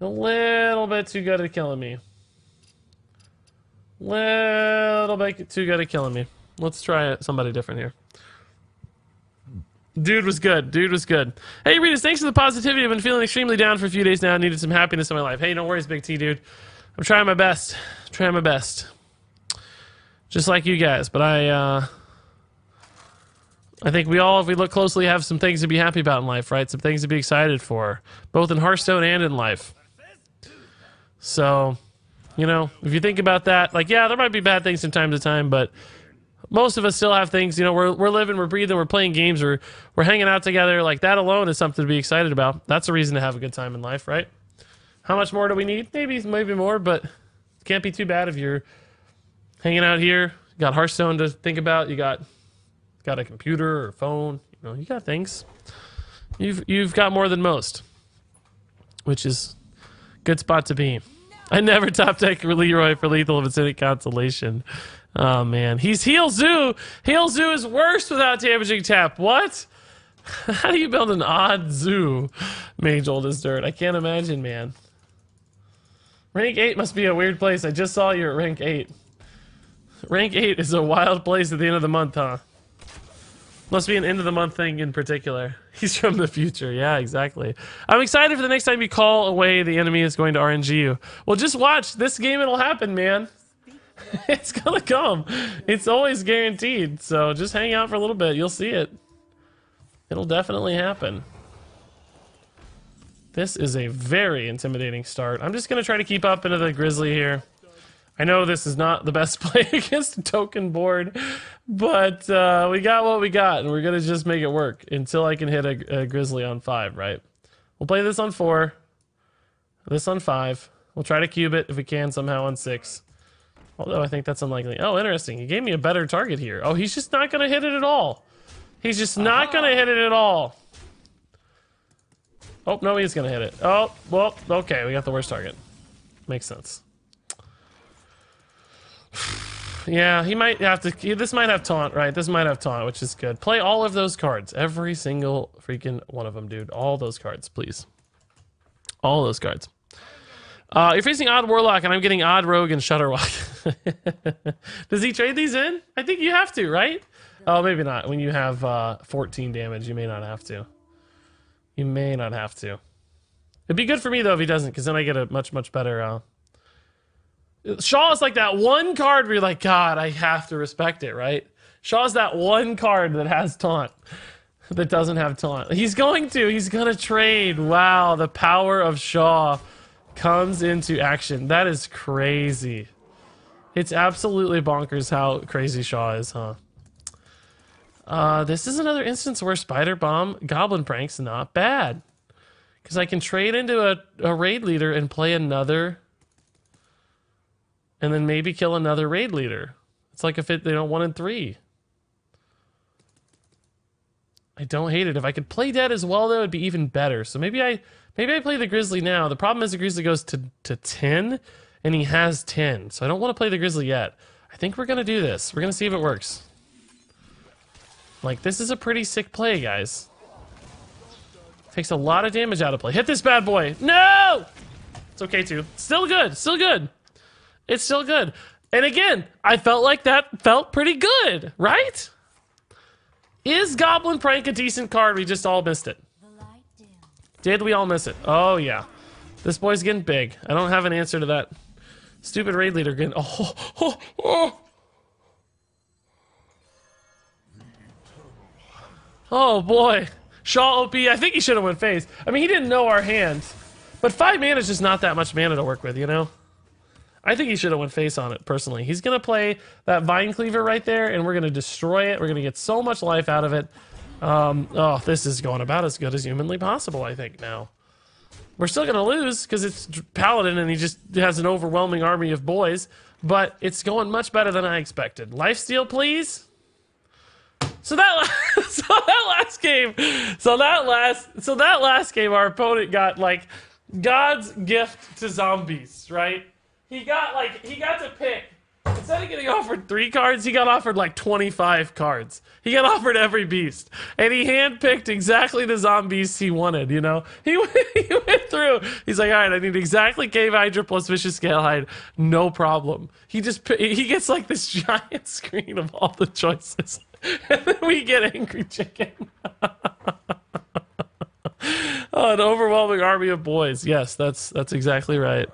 A little bit too good at killing me. Little bit too good at killing me. Let's try somebody different here. Dude was good. Dude was good. Hey, Regis, thanks for the positivity. I've been feeling extremely down for a few days now. I needed some happiness in my life. Hey, no worries, Big T, dude. I'm trying my best. I'm trying my best. Just like you guys. But I think we all, if we look closely, have some things to be happy about in life, right? Some things to be excited for. Both in Hearthstone and in life. So, you know, if you think about that, like, yeah, there might be bad things from time to time, but most of us still have things, you know, we're living, we're breathing, we're playing games, we're hanging out together. Like, that alone is something to be excited about. That's a reason to have a good time in life, right? How much more do we need? Maybe more, but it can't be too bad if you're hanging out here. You got Hearthstone to think about. You got a computer or phone. You know, you got things. You've got more than most, which is a good spot to be. I never top deck Leroy for lethal if it's any consolation. Oh, man. He's Heal Zoo. Heal Zoo is worse without damaging tap. What? How do you build an odd zoo? Mage old as dirt. I can't imagine, man. Rank 8 must be a weird place. I just saw you at rank 8. Rank 8 is a wild place at the end of the month, huh? Must be an end of the month thing in particular. He's from the future. Yeah, exactly. I'm excited for the next time you call away the enemy is going to RNG you. Well, just watch. This game, it'll happen, man. It's gonna come. It's always guaranteed. So just hang out for a little bit. You'll see it. It'll definitely happen. This is a very intimidating start. I'm just gonna try to keep up into the Grizzly here. I know this is not the best play against a token board, but we got what we got, and we're gonna just make it work until I can hit a Grizzly on 5, right? We'll play this on 4, this on 5. We'll try to cube it if we can somehow on 6. Although I think that's unlikely. Oh, interesting. He gave me a better target here. Oh, he's just not gonna hit it at all. He's just not gonna hit it at all. Oh, no, he's gonna hit it. Oh, well, okay, we got the worst target. Makes sense. Yeah, he might have to. This might have taunt, right? This might have taunt, which is good. Play all of those cards. Every single freaking one of them, dude. All those cards, please. All those cards. You're facing Odd Warlock, and I'm getting Odd Rogue and Shutterwalk. Does he trade these in? I think you have to, right? Oh, maybe not. When you have 14 damage, you may not have to. You may not have to. It'd be good for me, though, if he doesn't, because then I get a much, much better... Shaw is like that one card where you're like, God, I have to respect it, right? Shaw's that one card that has taunt, that doesn't have taunt. He's going to trade. Wow, the power of Shaw comes into action. That is crazy. It's absolutely bonkers how crazy Shaw is, huh? This is another instance where Spider Bomb Goblin Prank's not bad. Because I can trade into a raid leader and play another... and then maybe kill another raid leader. It's like if 1 and 3. I don't hate it. If I could play dead as well, though, it'd be even better. So maybe I play the Grizzly now. The problem is the Grizzly goes to 10, and he has 10. So I don't want to play the Grizzly yet. I think we're gonna do this. We're gonna see if it works. Like, this is a pretty sick play, guys. Takes a lot of damage out of play. Hit this bad boy. No! It's okay, too. Still good. Still good. It's still good. And again, I felt like that felt pretty good, right? Is Goblin Prank a decent card? We just all missed it. Did we all miss it? Oh, yeah. This boy's getting big. I don't have an answer to that. Stupid raid leader getting... Oh. Oh boy. Shaw OP, I think he should have went face. I mean, he didn't know our hand. But 5 mana is just not that much mana to work with, you know? I think he should have went face on it, personally. He's going to play that Vine Cleaver right there, and we're going to destroy it. We're going to get so much life out of it. Oh, this is going about as good as humanly possible, I think, now. We're still going to lose, because it's Paladin, and he just has an overwhelming army of boys. But it's going much better than I expected. Lifesteal, please? So that last game, our opponent got, like, God's gift to zombies, right? He got to pick. Instead of getting offered 3 cards, he got offered like 25 cards. He got offered every beast. And he handpicked exactly the zombies he wanted, you know? He went through. He's like, all right, I need exactly Cave Hydra plus Vicious Scalehide. No problem. He gets like this giant screen of all the choices. And then we get Angry Chicken. Oh, an overwhelming army of boys. Yes, that's exactly right.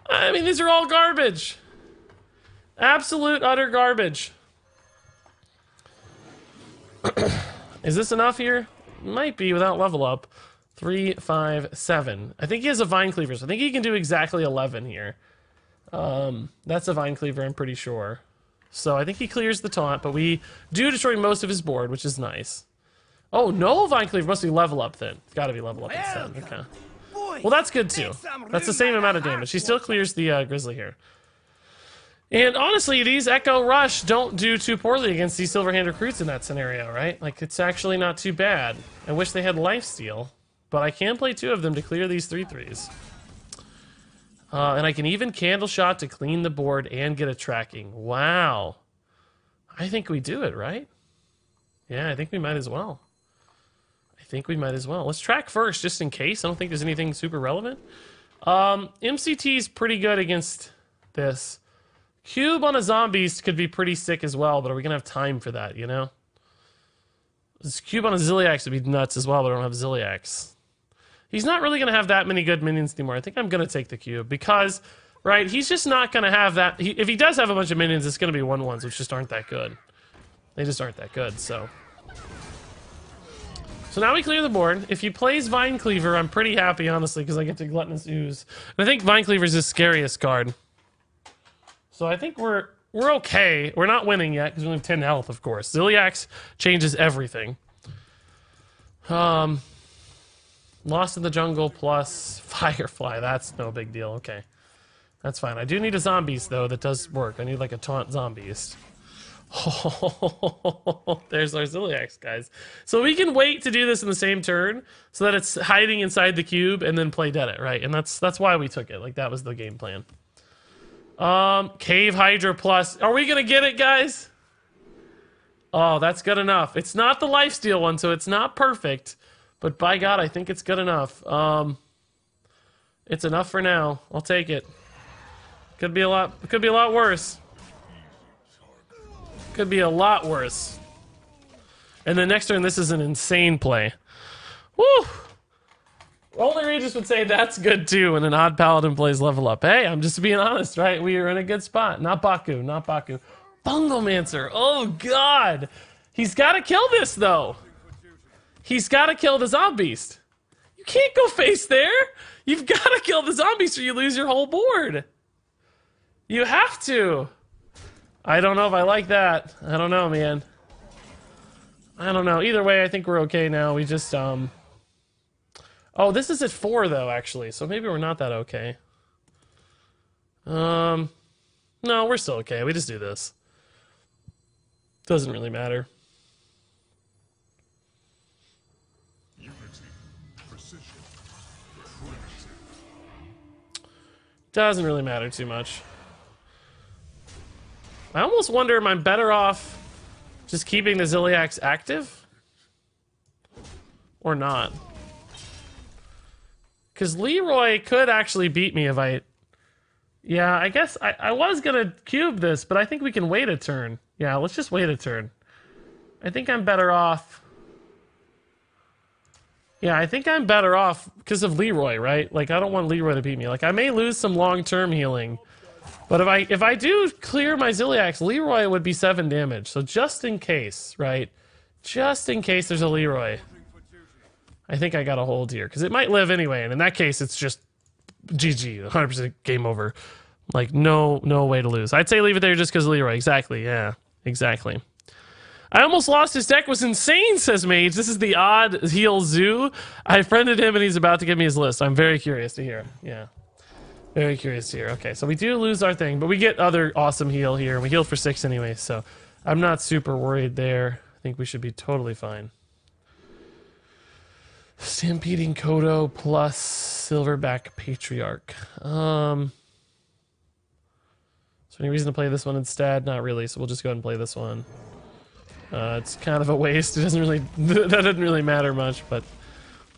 I mean, these are all garbage. Absolute, utter garbage. Is this enough here? Might be without level up. 3, 5, 7. I think he has a Vine Cleaver, so I think he can do exactly 11 here. That's a Vine Cleaver, I'm pretty sure. So I think he clears the taunt, but we do destroy most of his board, which is nice. Oh, no Vine Cleaver must be level up then. It's gotta be level up instead. Okay. Well, that's good too. That's the same amount of damage. He still clears the Grizzly here. And honestly, these Echo Rush don't do too poorly against these Silverhand Recruits in that scenario, right? Like, it's actually not too bad. I wish they had Lifesteal, but I can play 2 of them to clear these 3/3s. And I can even Candle Shot to clean the board and get a tracking. Wow. I think we do it, right? Yeah, I think we might as well. Let's track first, just in case. I don't think there's anything super relevant. MCT's pretty good against this. Cube on a Zombies could be pretty sick as well, but are we going to have time for that, you know? This Cube on a Zilliax would be nuts as well, but I don't have Zilliax. He's not really going to have that many good minions anymore. I think I'm going to take the Cube because, right, he's just not going to have that. If he does have a bunch of minions, it's going to be 1/1s, which just aren't that good. They just aren't that good, so... So now we clear the board. If he plays Vine Cleaver, I'm pretty happy, honestly, because I get to Gluttonous Ooze. And I think Vine Cleaver is his scariest card. So I think we're okay. We're not winning yet, because we only have 10 health, of course. Zilliax changes everything. Lost in the Jungle plus Firefly. That's no big deal. Okay. That's fine. I do need a Zombies, though, that does work. I need, like, a Taunt Zombies. Oh, there's our Zilliax, guys. So we can wait to do this in the same turn so that it's hiding inside the cube and then play dead it, right? And that's why we took it. Like, that was the game plan. Cave Hydra plus. Are we gonna get it, guys? Oh, that's good enough. It's not the lifesteal one, so it's not perfect. But by God, I think it's good enough. It's enough for now. I'll take it. Could be a lot worse. Could be a lot worse. And then next turn, this is an insane play. Woo! Only Regis would say that's good too when an odd paladin plays level up. Hey, I'm just being honest, right? We are in a good spot. Not Baku, not Baku. Bunglemancer. Oh, God. He's got to kill this, though. He's got to kill the Zombeast. You can't go face there. You've got to kill the Zombeast or you lose your whole board. You have to. I don't know if I like that. I don't know, man. I don't know. Either way, I think we're okay now. We just, Oh, this is at 4, though, actually. So maybe we're not that okay. No, we're still okay. We just do this. Doesn't really matter. Unity, precision, cruelty. Doesn't really matter too much. I almost wonder if I'm better off just keeping the Zilliax active or not. Because Leroy could actually beat me if I... Yeah, I guess I was going to cube this, but I think we can wait a turn. Yeah, let's just wait a turn. I think I'm better off... Yeah, I think I'm better off because of Leroy, right? Like, I don't want Leroy to beat me. Like, I may lose some long-term healing But if I do clear my Ziliax, Leroy would be 7 damage. So just in case, right? Just in case there's a Leroy. I think I got a hold here. Because it might live anyway. And in that case, it's just GG. 100% game over. Like, no way to lose. I'd say leave it there just because of Leroy. Exactly, yeah. Exactly. I almost lost. His deck was insane, says Mage. This is the odd heel zoo. I friended him and he's about to give me his list. I'm very curious to hear. Yeah. Very curious to hear. Okay, so we do lose our thing, but we get other awesome heal here. We healed for 6 anyway, so I'm not super worried there. I think we should be totally fine. Stampeding Kodo plus Silverback Patriarch. Is there any reason to play this one instead? Not really, so we'll just go ahead and play this one. It's kind of a waste. It doesn't really, that doesn't really matter much, but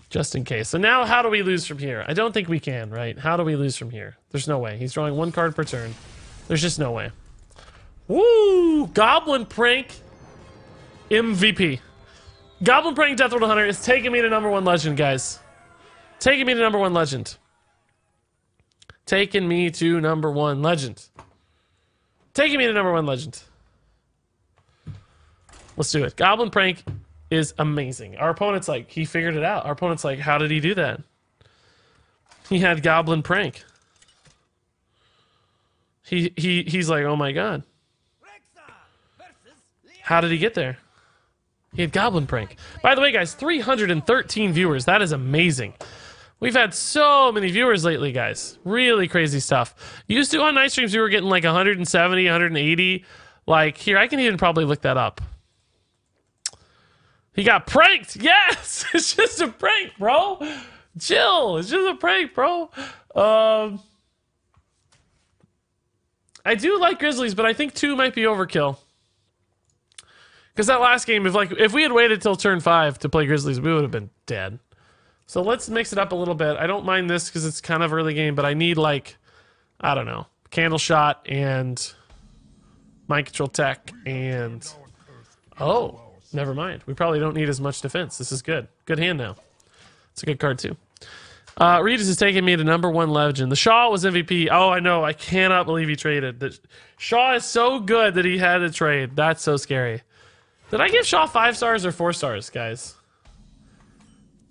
just in case. So now how do we lose from here? I don't think we can, right? How do we lose from here? There's no way. He's drawing 1 card per turn. There's just no way. Woo! Goblin Prank MVP. Goblin Prank Death World Hunter is taking me to #1 legend, guys. Taking me to #1 legend. Taking me to #1 legend. Taking me to #1 legend. Let's do it. Goblin Prank is amazing. Our opponent's like, he figured it out. Our opponent's like, how did he do that? He had Goblin Prank. He's like, oh my god. How did he get there? He had Goblin Prank. By the way, guys, 313 viewers. That is amazing. We've had so many viewers lately, guys. Really crazy stuff. Used to on night streams, we were getting like 170, 180. Like, here, I can even probably look that up. He got pranked. Yes, it's just a prank, bro. Chill. It's just a prank, bro. I do like Grizzlies, but I think 2 might be overkill. Because that last game, if we had waited till turn 5 to play Grizzlies, we would have been dead. So let's mix it up a little bit. I don't mind this because it's kind of early game, but I need like, I don't know, Candle Shot and Mind Control Tech and oh. Never mind. We probably don't need as much defense. This is good. Good hand now. It's a good card, too. Regis is taking me to #1 legend. The Shaw was MVP. Oh, I know. I cannot believe he traded. The Shaw is so good that he had to trade. That's so scary. Did I give Shaw 5 stars or 4 stars, guys?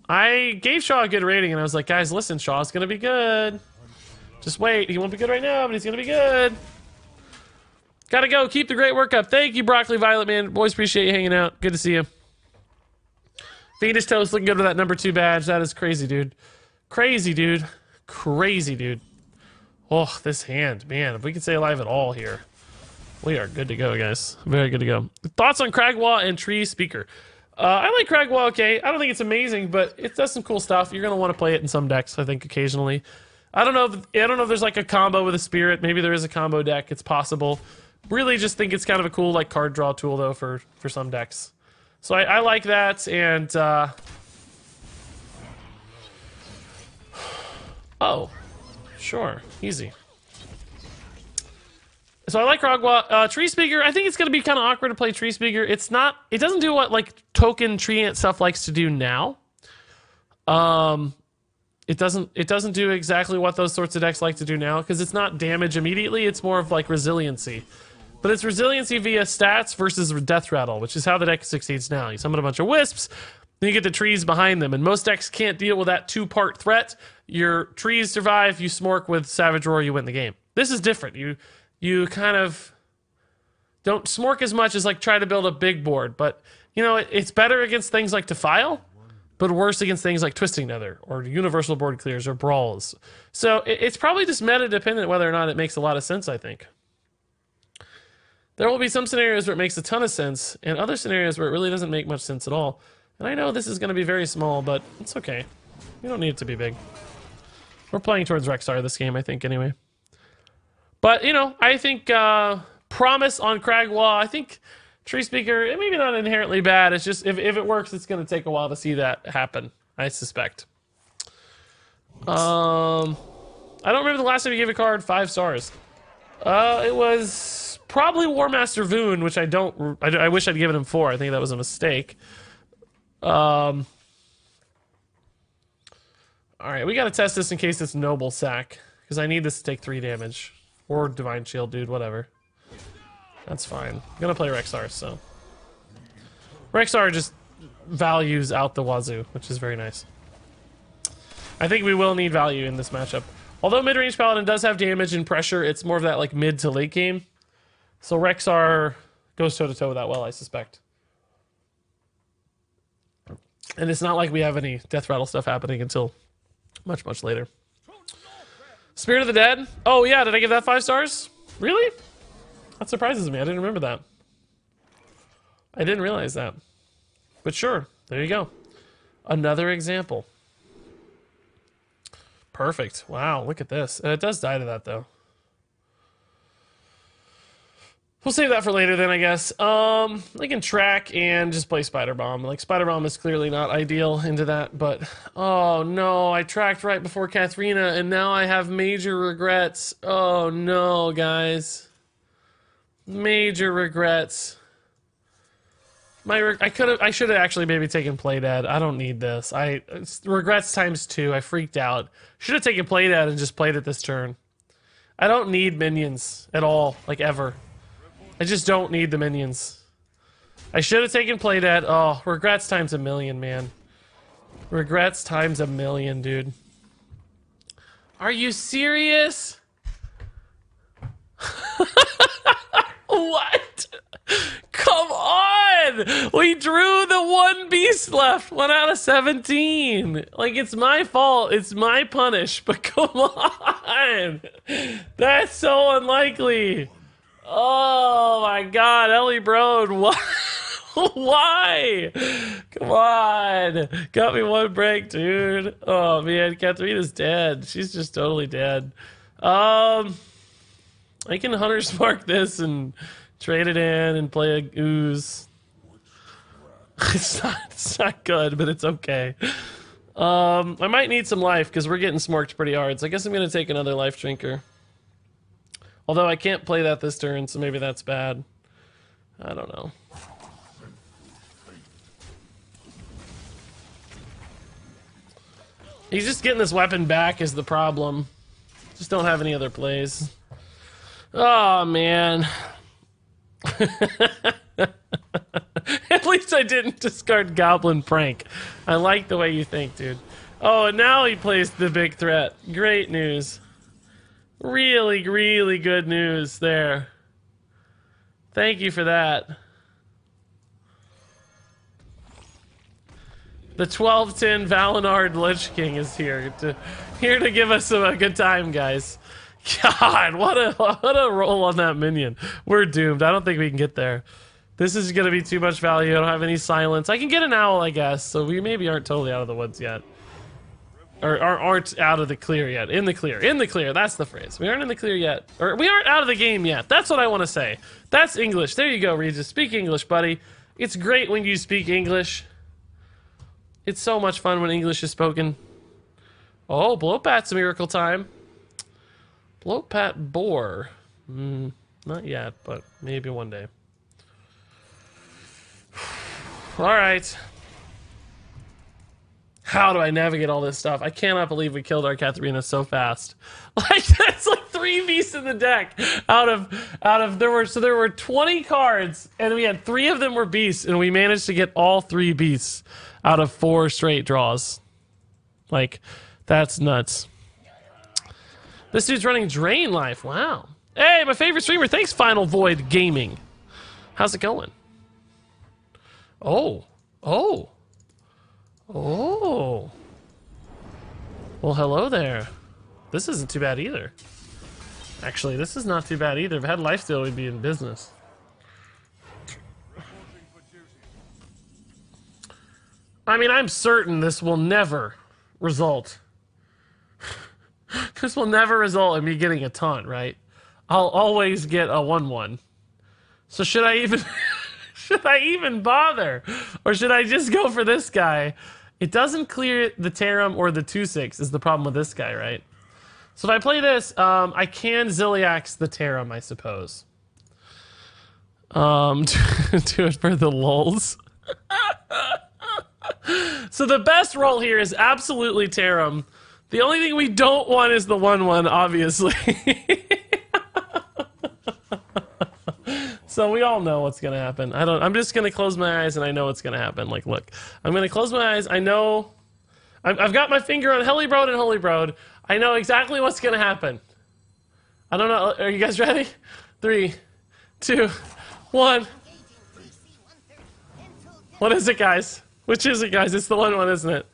I gave Shaw a good rating, and I was like, guys, listen, Shaw's going to be good. Just wait. He won't be good right now, but he's going to be good. Gotta go. Keep the great work up. Thank you, Broccoli Violet, man. Boys, appreciate you hanging out. Good to see you. Venus Toast looking good with that #2 badge. That is crazy, dude. Crazy, dude. Crazy, dude. Oh, this hand. Man, if we can stay alive at all here, we are good to go, guys. Very good to go. Thoughts on Cragwa and Tree Speaker? I like Cragwa, okay. I don't think it's amazing, but it does some cool stuff. You're going to want to play it in some decks, I think, occasionally. I don't know if there's like a combo with a Spirit. Maybe there is a combo deck. It's possible. Really just think it's kind of a cool like card draw tool though for some decks. So I like that, and oh, sure, easy. So I like Ragwa. Tree Speaker, I think it's gonna be kind of awkward to play Tree Speaker. It doesn't do what like token Tree Ant stuff likes to do now. It doesn't do exactly what those sorts of decks like to do now, because it's not damage immediately, it's more of like resiliency. But it's resiliency via stats versus death rattle, which is how the deck succeeds now. You summon a bunch of wisps, then you get the trees behind them, and most decks can't deal with that 2-part threat. Your trees survive, you smork with Savage Roar, you win the game. This is different. You kind of don't smork as much as like try to build a big board, but you know, it's better against things like Defile, but worse against things like Twisting Nether or Universal Board Clears or Brawls. So it's probably just meta dependent whether or not it makes a lot of sense, I think. There will be some scenarios where it makes a ton of sense, and other scenarios where it really doesn't make much sense at all. And I know this is going to be very small, but it's okay. We don't need it to be big. We're playing towards Rexar this game, I think, anyway. But, you know, I think Promise on Cragwa, I think Tree Speaker, maybe not inherently bad. It's just, if it works, it's going to take a while to see that happen, I suspect. I don't remember the last time you gave a card 5 stars. It was probably War Master Voon, which I wish I'd given him 4. I think that was a mistake. Alright, we gotta test this in case it's Noble Sack, because I need this to take 3 damage. Or Divine Shield, dude, whatever. That's fine. I'm gonna play Rexar, so. Rexar just values out the wazoo, which is very nice. I think we will need value in this matchup. Although mid-range Paladin does have damage and pressure, it's more of that like mid to late game. So Rexar goes toe-to-toe with that well, I suspect. And it's not like we have any Death Rattle stuff happening until much, much later. Spirit of the Dead? Oh yeah, did I give that 5 stars? Really? That surprises me, I didn't remember that. I didn't realize that. But sure, there you go. Another example. Perfect. Wow, look at this. It does die to that, though. We'll save that for later then, I guess. I can track and just play Spider Bomb. Like, Spider Bomb is clearly not ideal into that, but... Oh, no, I tracked right before Katharina, and now I have major regrets. Oh, no, guys. Major regrets. I should have actually maybe taken Play Dead. I don't need this. Regrets times 2. I freaked out. Should have taken Play Dead and just played it this turn. I don't need minions at all, like ever. I just don't need the minions. I should have taken Play Dead. Oh, regrets times 1,000,000, man. Regrets times 1,000,000, dude. Are you serious? What? Come on! We drew the 1 beast left. 1 out of 17. Like, it's my fault. It's my punish. But come on! That's so unlikely. Oh my god, Ellie Broad. Why? Why? Come on. Got me 1 break, dude. Oh man, Katharina's dead. She's just totally dead. I can Hunter's Mark this and trade it in and play a ooze. It's not good, but it's okay. I might need some life because we're getting smorked pretty hard. So I guess I'm gonna take another life drinker. Although I can't play that this turn, so maybe that's bad. I don't know. He's just getting this weapon back is the problem. Just don't have any other plays. Oh, man. At least I didn't discard Goblin Prank. I like the way you think, dude. Oh, and now he plays the big threat. Great news. Really, really good news there. Thank you for that. The 12-10 Valinard Lich King is here to give us a good time, guys. God, what a roll on that minion. We're doomed. I don't think we can get there. This is going to be too much value. I don't have any silence. I can get an owl, I guess, so we maybe aren't totally out of the woods yet. Or aren't out of the clear yet. In the clear. In the clear. That's the phrase. We aren't in the clear yet. Or we aren't out of the game yet. That's what I want to say. That's English. There you go, Regis. Speak English, buddy. It's great when you speak English. It's so much fun when English is spoken. Oh, Blowpat's a miracle time. Blowpat Boar. Not yet, but maybe one day. Alright. How do I navigate all this stuff? I cannot believe we killed our Katharina so fast. Like, that's like 3 beasts in the deck out of there were 20 cards and we had 3 of them were beasts and we managed to get all 3 beasts out of 4 straight draws. Like, that's nuts. This dude's running Drain Life. Wow. Hey, my favorite streamer. Thanks, Final Void Gaming. How's it going? Oh. Oh. Oh. Well, hello there. This isn't too bad either. Actually, this is not too bad either. If I had lifesteal, we'd be in business. I mean, I'm certain this will never result. This will never result in me getting a taunt, right? I'll always get a 1/1. So should I even should I even bother? Or should I just go for this guy? It doesn't clear the Tarim or the 2/6 is the problem with this guy, right? So if I play this, I can Ziliax the Tarim, I suppose. Do it for the lulz. So the best roll here is absolutely Tarim. The only thing we don't want is the 1/1, obviously. So we all know what's gonna happen. I'm just gonna close my eyes and I know what's gonna happen. Like, look, I'm gonna close my eyes. I know. I've got my finger on Helibroad and Holybroad. I know exactly what's gonna happen. I don't know. Are you guys ready? 3, 2, 1. What is it, guys? Which is it, guys? It's the one, isn't it?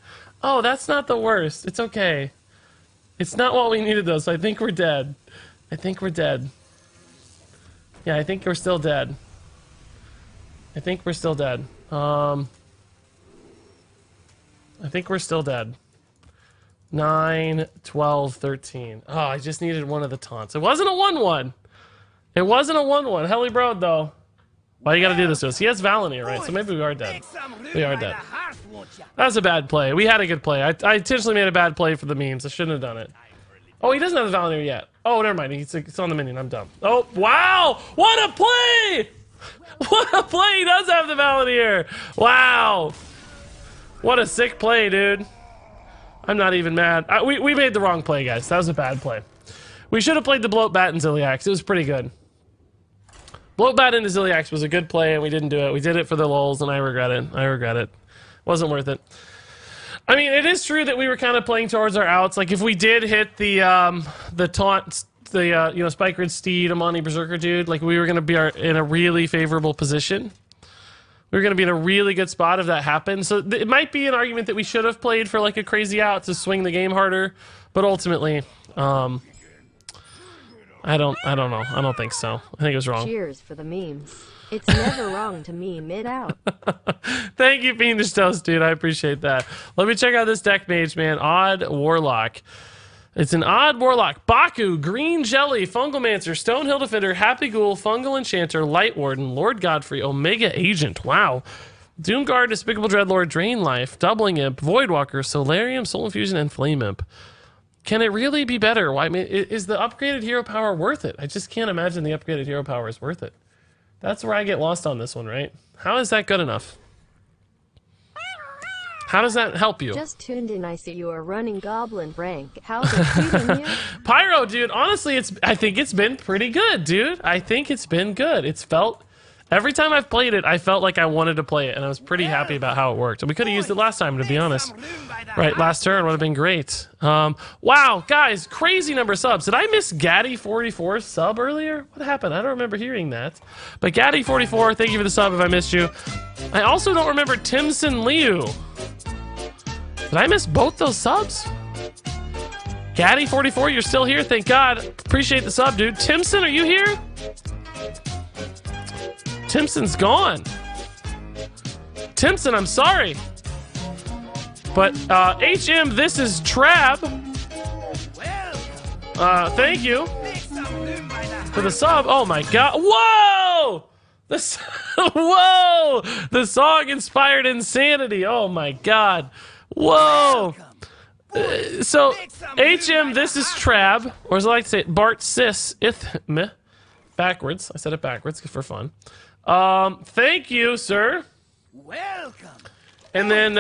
Oh, that's not the worst. It's okay. It's not what we needed, though, so I think we're dead. I think we're dead. Yeah, I think we're still dead. I think we're still dead. I think we're still dead. 9, 12, 13. Oh, I just needed one of the taunts. It wasn't a 1-1. It wasn't a 1-1. Helibroad, though. Why you gotta do this to us? He has Valinir, right? So maybe we are dead. We are dead. That was a bad play. We had a good play. I intentionally made a bad play for the memes. I shouldn't have done it. Oh, he doesn't have the Valinir yet. Oh, never mind. It's on the minion. I'm dumb. Oh, wow! What a play! What a play! He does have the Valinir! Wow! What a sick play, dude. I'm not even mad. We made the wrong play, guys. That was a bad play. We should have played the Bloat Bat and Ziliax. It was pretty good. Bloat Bat into Ziliax was a good play, and we didn't do it. We did it for the lulz, and I regret it. I regret it. Wasn't worth it. I mean, it is true that we were kind of playing towards our outs. Like, if we did hit the taunt, the Spike Red Steed, Amani Berserker dude, like, we were going to be in a really favorable position. We were going to be in a really good spot if that happened. So it might be an argument that we should have played for, like, a crazy out to swing the game harder. But ultimately, I don't know. I don't think so. I think it was wrong. Cheers for the memes. It's never wrong to meme it out. Thank you, Fiendish Toast, dude. I appreciate that. Let me check out this deck mage, man. Odd Warlock. It's an odd Warlock. Baku, Green Jelly, Fungalmancer, Stonehill Defender, Happy Ghoul, Fungal Enchanter, Light Warden, Lord Godfrey, Omega Agent. Wow. Doomguard, Despicable Dreadlord, Drain Life, Doubling Imp, Voidwalker, Solarium, Soul Infusion, and Flame Imp. Can it really be better? Why? I mean, is the upgraded hero power worth it? I just can't imagine the upgraded hero power is worth it. That's where I get lost on this one, right? How is that good enough? How does that help you? Just tuned in. I see you are running Goblin rank. How's it treating you? Pyro, dude, honestly, I think it's been pretty good, dude. I think it's been good. It's felt... Every time I've played it, I felt like I wanted to play it, and I was pretty happy about how it worked. And we could have used it last time, to be honest. Right, last turn would have been great. Wow, guys, crazy number of subs. Did I miss Gaddy44's sub earlier? What happened? I don't remember hearing that. But Gaddy44, thank you for the sub if I missed you. I also don't remember Timson Liu. Did I miss both those subs? Gaddy44, you're still here, thank God. Appreciate the sub, dude. Timson, are you here? Timson's gone. Timson, I'm sorry. But, HM, this is Trab. Thank you for the sub. Oh my God. Whoa! Whoa! The song inspired insanity. Oh my God. Whoa! So, HM, this is Trab. Or as I like to say it, Bart Sis Ithme. Backwards. I said it backwards for fun. Thank you, sir. Welcome. And then,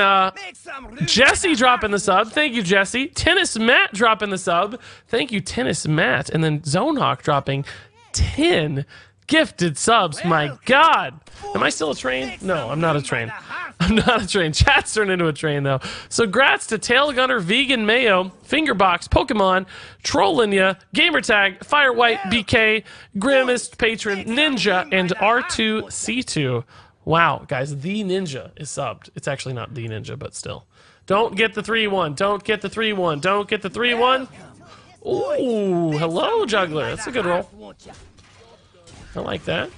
Jesse dropping the sub. Thank you, Jesse. Tennis Matt dropping the sub. Thank you, Tennis Matt. And then Zonehawk dropping 10 gifted subs. My God. Am I still a train? No, I'm not a train. I'm not a train. Chat's turned into a train, though. So, grats to Tailgunner, Vegan Mayo, Fingerbox, Pokemon, Trollinia, Gamertag, Firewhite, BK, Grimmest, Patron, Ninja, and R2C2. Wow, guys, the Ninja is subbed. It's actually not the Ninja, but still. Don't get the 3-1. Don't get the 3-1. Don't get the 3-1. Ooh, hello, Juggler. That's a good roll. I like that.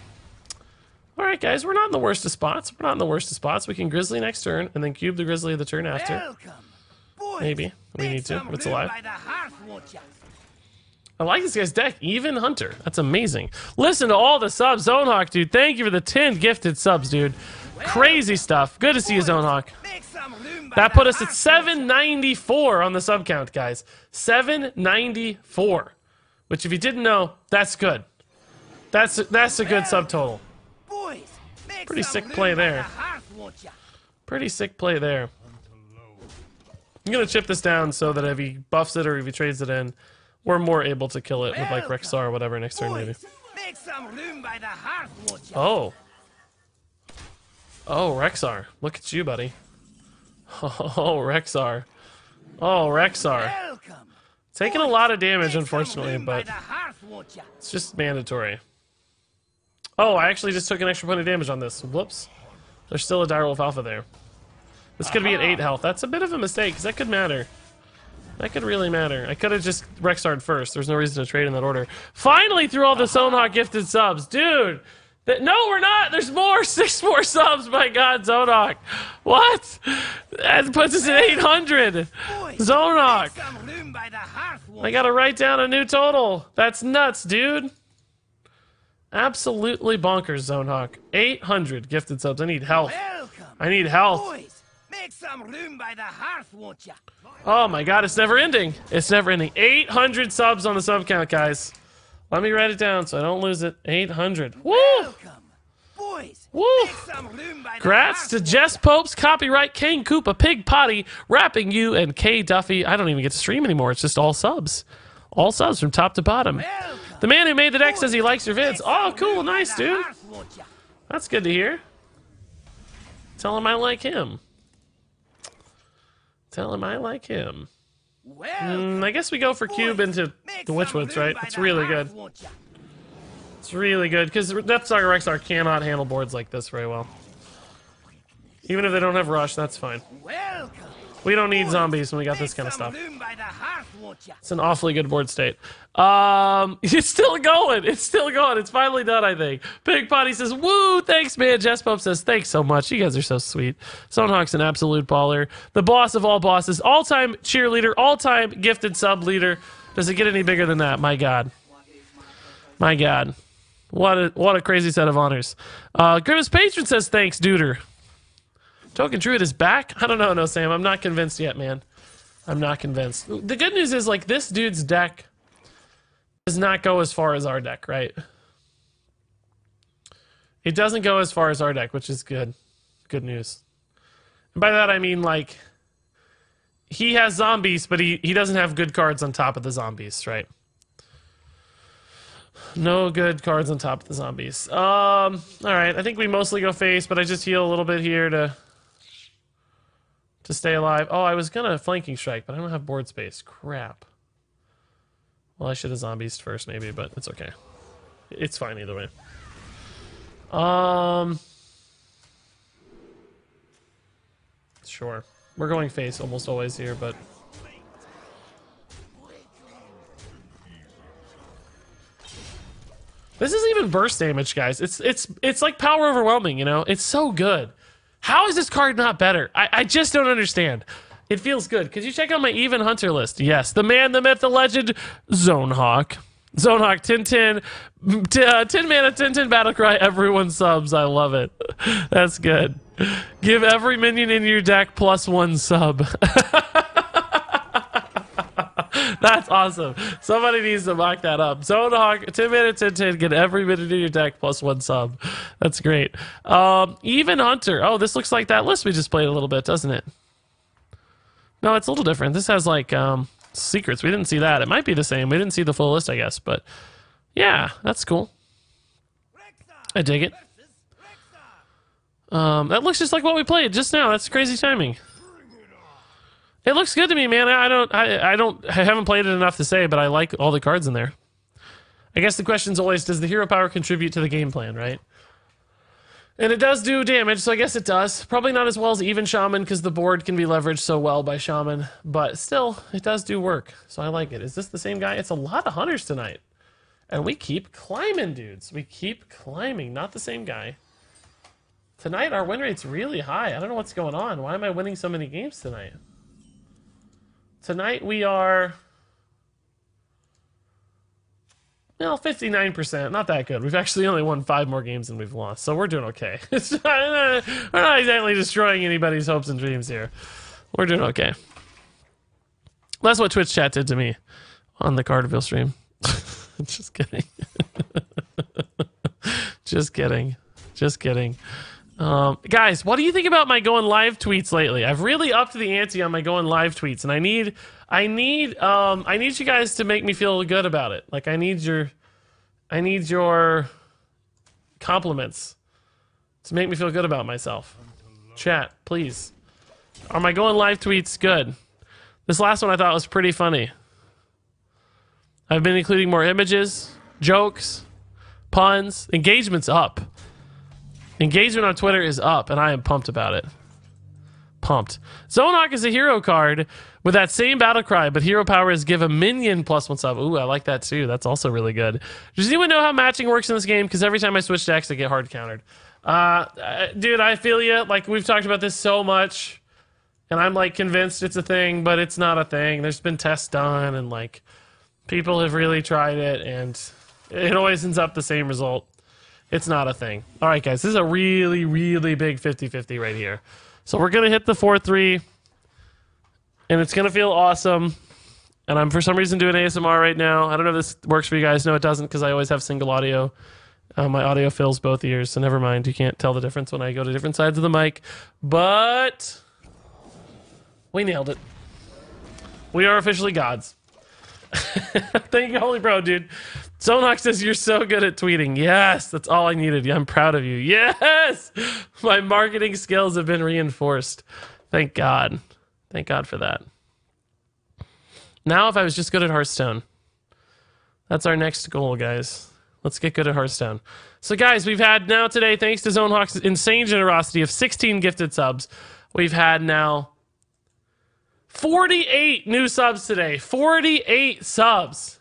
All right, guys, we're not in the worst of spots. We're not in the worst of spots. We can Grizzly next turn, and then cube the Grizzly the turn after. Maybe. We need to, if it's alive. I like this guy's deck. Even Hunter. That's amazing. Listen to all the subs. Zonehawk, dude. Thank you for the 10 gifted subs, dude. Crazy stuff. Good to see you, Zonehawk. That put us at 794 on the sub count, guys. 794. Which, if you didn't know, that's good. That's a good subtotal. Pretty sick play there. Pretty sick play there. I'm going to chip this down so that if he buffs it or if he trades it in, we're more able to kill it with like Rexar or whatever next turn maybe. Make some room by the hearth, won't ya? Oh. Oh, Rexar. Look at you, buddy. Oh, Rexar. Oh, Rexar. Welcome. Taking a lot of damage, Make some unfortunately, room by but the hearth, won't ya? it's just mandatory. Oh, I actually just took an extra point of damage on this. Whoops. There's still a Direwolf Alpha there. This could be at 8 health. That's a bit of a mistake, because that could matter. That could really matter. I could have just Rexar'd first. There's no reason to trade in that order. Finally, through all the Zonehawk gifted subs. Dude! No, we're not! There's more! 6 more subs! My god, Zonehawk! What? That puts us at 800! Boys, Zonehawk! make some room by the hearth, won't I gotta write down a new total. That's nuts, dude. Absolutely bonkers, Zonehawk. 800 gifted subs. I need health. Welcome. I need health. Boys, make some room by the hearth, won't ya? Oh my god, it's never ending. It's never ending. 800 subs on the sub count, guys. Let me write it down so I don't lose it. 800. Woo! Welcome. Boys, Woo! make some room by the Grats hearth, to won't Jess Popes, copyright Kane Koopa, Pig Potty, Rapping You, and K Duffy. I don't even get to stream anymore. It's just all subs. All subs from top to bottom. Welcome. The man who made the deck says he likes your vids. Make Oh, some cool. room by Nice, the dude. hearth, won't ya? That's good to hear. Tell him I like him. Tell him I like him. Welcome. I guess we go for cube into Make the some Witchwoods, room right? by It's the really hearth, good. won't ya? It's really good, because Death Stalker Rexar cannot handle boards like this very well. Even if they don't have rush, that's fine. Welcome. We don't need zombies when we got this Make kind of some stuff. room by the hearth, won't ya? It's an awfully good board state. It's still going. It's still going. It's finally done, I think. Pig Potty says, woo, thanks, man. Jess Pope says, thanks so much. You guys are so sweet. Zonehawk's an absolute baller. The boss of all bosses. All-time cheerleader. All-time gifted sub leader. Does it get any bigger than that? My God. My God. What a crazy set of honors. Grimace Patron says, thanks, duder. Token Druid is back? I don't know, no, Sam. I'm not convinced yet, man. I'm not convinced. The good news is, like, this dude's deck does not go as far as our deck, right? It doesn't go as far as our deck, which is good. Good news. And by that, I mean, like, he has zombies, but he doesn't have good cards on top of the zombies, right? No good cards on top of the zombies. All right. I think we mostly go face, but I just heal a little bit here to stay alive. Oh, I was gonna flanking strike, but I don't have board space. Crap. Well, I should have zombies first, maybe, but it's okay. It's fine either way. Sure. We're going face almost always here, but this isn't even burst damage, guys. It's like power overwhelming, you know? It's so good. How is this card not better? I just don't understand. It feels good. Could you check out my even hunter list? Yes. The man, the myth, the legend, Zonehawk. Zonehawk, 10-10, 10 mana, 10-10 battle cry, everyone subs. I love it. That's good. Give every minion in your deck +1 sub. That's awesome. Somebody needs to mock that up. Zonehawk, 10 mana, 10-10, get every minion in your deck +1 sub. That's great. Even hunter. Oh, this looks like that list we just played a little bit, doesn't it? No, it's a little different. This has like secrets. We didn't see that. It might be the same. We didn't see the full list, I guess. But yeah, that's cool. I dig it. That looks just like what we played just now. That's crazy timing. It looks good to me, man. I haven't played it enough to say, but I like all the cards in there. I guess the question's always, does the hero power contribute to the game plan, right? And it does do damage, so I guess it does. Probably not as well as even Shaman, because the board can be leveraged so well by Shaman. But still, it does do work, so I like it. Is this the same guy? It's a lot of hunters tonight. And we keep climbing, dudes. We keep climbing. Not the same guy. Tonight, our win rate's really high. I don't know what's going on. Why am I winning so many games tonight? Tonight, we are... well, 59%. Not that good. We've actually only won 5 more games than we've lost, so we're doing okay. We're not exactly destroying anybody's hopes and dreams here. We're doing okay. That's what Twitch chat did to me on the Carterville stream. Just kidding. Just kidding. Just kidding. Guys, what do you think about my going live tweets lately? I've really upped the ante on my going live tweets, and I need you guys to make me feel good about it. Like, I need your I need your compliments to make me feel good about myself. Chat, please. Are my going live tweets good? This last one I thought was pretty funny. I've been including more images, jokes, puns. Engagement's up. Engagement on Twitter is up, and I am pumped about it. Pumped. Zonok is a hero card with that same battle cry, but hero power is give a minion +1 sub. Ooh, I like that too. That's also really good. Does anyone know how matching works in this game? Because every time I switch decks, I get hard countered. Dude, I feel you. Like, we've talked about this so much, and I'm, like, convinced it's a thing, but it's not a thing. There's been tests done, and, like, people have really tried it, and it always ends up the same result. It's not a thing. All right, guys, this is a really, really big 50-50 right here. So we're going to hit the 4-3, and it's going to feel awesome. And I'm, for some reason, doing ASMR right now. I don't know if this works for you guys. No, it doesn't, because I always have single audio. My audio fills both ears, so never mind. You can't tell the difference when I go to different sides of the mic. But we nailed it. We are officially gods. Thank you, Holy Bro, dude. Zonok says you're so good at tweeting. Yes, that's all I needed. I'm proud of you. Yes! My marketing skills have been reinforced. Thank God. Thank God for that. Now, if I was just good at Hearthstone. That's our next goal, guys. Let's get good at Hearthstone. So, guys, we've had now today, thanks to Zonehawk's insane generosity of 16 gifted subs, we've had now 48 new subs today. 48 subs.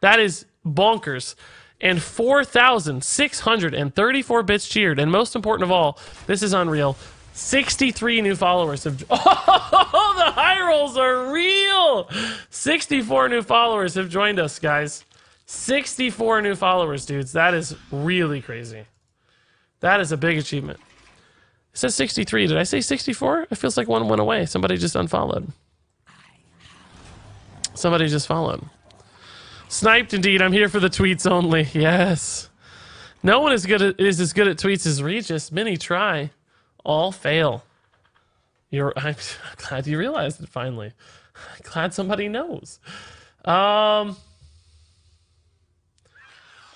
That is bonkers. And 4,634 bits cheered. And most important of all, this is unreal. 63 new followers have... Oh, the high rolls are real! 64 new followers have joined us, guys. 64 new followers, dudes. That is really crazy. That is a big achievement. It says 63. Did I say 64? It feels like one went away. Somebody just unfollowed. Somebody just followed. Sniped indeed. I'm here for the tweets only. Yes. No one is as good at tweets as Regis. Many try. All fail. I'm glad you realized it finally. Glad somebody knows.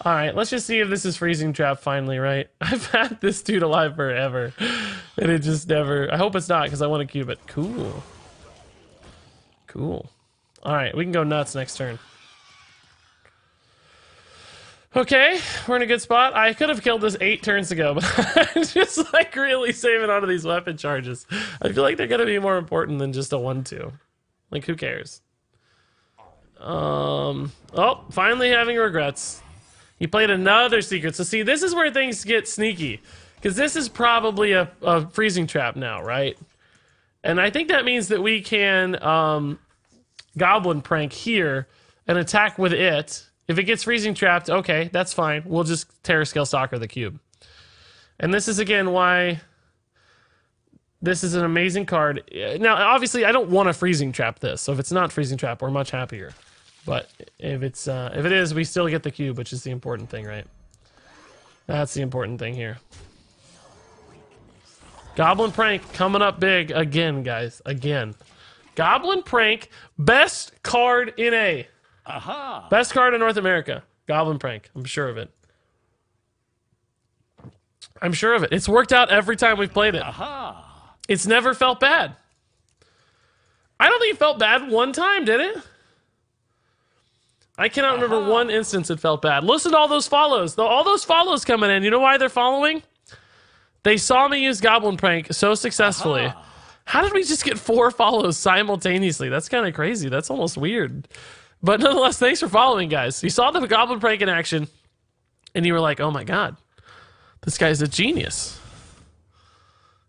All right, let's just see if this is freezing trap finally, right? I've had this dude alive forever, and it just never... I hope it's not, because I want to cube it. Cool. Cool. All right, we can go nuts next turn. Okay, we're in a good spot. I could have killed this 8 turns ago, but I'm just, like, really saving onto these weapon charges. I feel like they're going to be more important than just a 1-2. Like, who cares? Oh, finally having regrets. He played another secret. So see, this is where things get sneaky. Because this is probably a freezing trap now, right? And I think that means that we can goblin prank here and attack with it. If it gets freezing trapped, okay, that's fine. We'll just Terror Scale Stalker the cube. And this is, again, why this is an amazing card. Now, obviously, I don't want to freezing trap this. So if it's not freezing trap, we're much happier. But if it's if it is, we still get the cube, which is the important thing, right? That's the important thing here. Goblin Prank coming up big again, guys. Again. Goblin Prank, best card in A. Aha! Best card in North America. Goblin Prank. I'm sure of it. I'm sure of it. It's worked out every time we've played it. Aha! It's never felt bad. I don't think it felt bad one time, did it? I cannot remember one instance it felt bad. Listen to all those follows. All those follows coming in. You know why they're following? They saw me use Goblin Prank so successfully. How did we just get 4 follows simultaneously? That's kind of crazy. That's almost weird. But nonetheless, thanks for following, guys. You saw the Goblin Prank in action, and you were like, oh my god, this guy's a genius.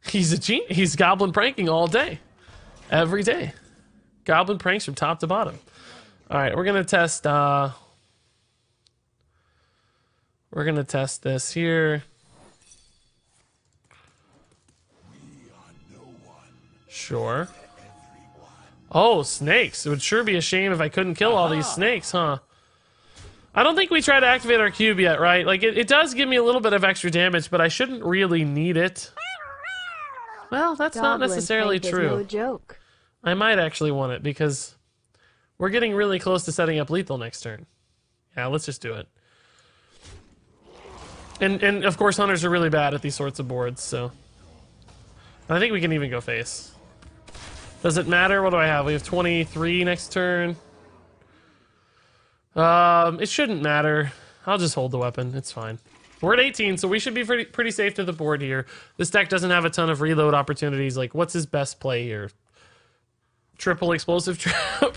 He's a genius. He's Goblin Pranking all day. Every day. Goblin Pranks from top to bottom. All right, we're going to test... we're going to test this here. Sure. Oh, snakes. It would sure be a shame if I couldn't kill all these snakes, huh? I don't think we tried to activate our cube yet, right? Like, it does give me a little bit of extra damage, but I shouldn't really need it. Well, that's not necessarily true. No joke. I might actually want it, because we're getting really close to setting up lethal next turn. Yeah, let's just do it. And of course, hunters are really bad at these sorts of boards, so. I think we can even go face. Does it matter? What do I have? We have 23 next turn. It shouldn't matter. I'll just hold the weapon. It's fine. We're at 18, so we should be pretty safe to the board here. This deck doesn't have a ton of reload opportunities. Like, what's his best play here? Triple explosive trap.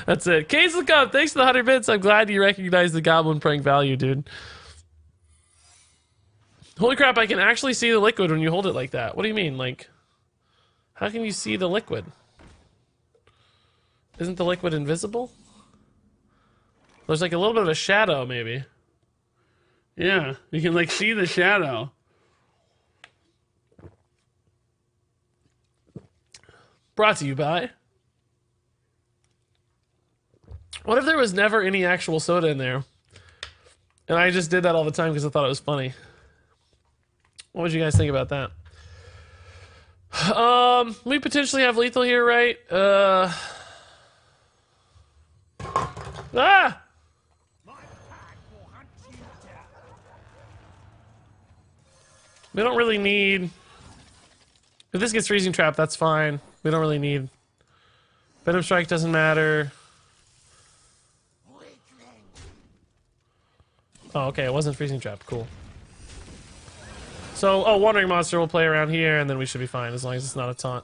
That's it. Case look up. Thanks for the 100 bits. I'm glad you recognize the goblin prank value, dude. Holy crap, I can actually see the liquid when you hold it like that. What do you mean? Like, how can you see the liquid? Isn't the liquid invisible? There's like a little bit of a shadow, maybe. Yeah, you can like see the shadow. Brought to you by... What if there was never any actual soda in there? And I just did that all the time because I thought it was funny. What would you guys think about that? We potentially have lethal here, right? Ah! We don't really need... If this gets freezing trap, that's fine. We don't really need... Venom Strike doesn't matter. Oh, okay, it wasn't freezing trap. Cool. So, oh, Wandering Monster will play around here, and then we should be fine, as long as it's not a taunt.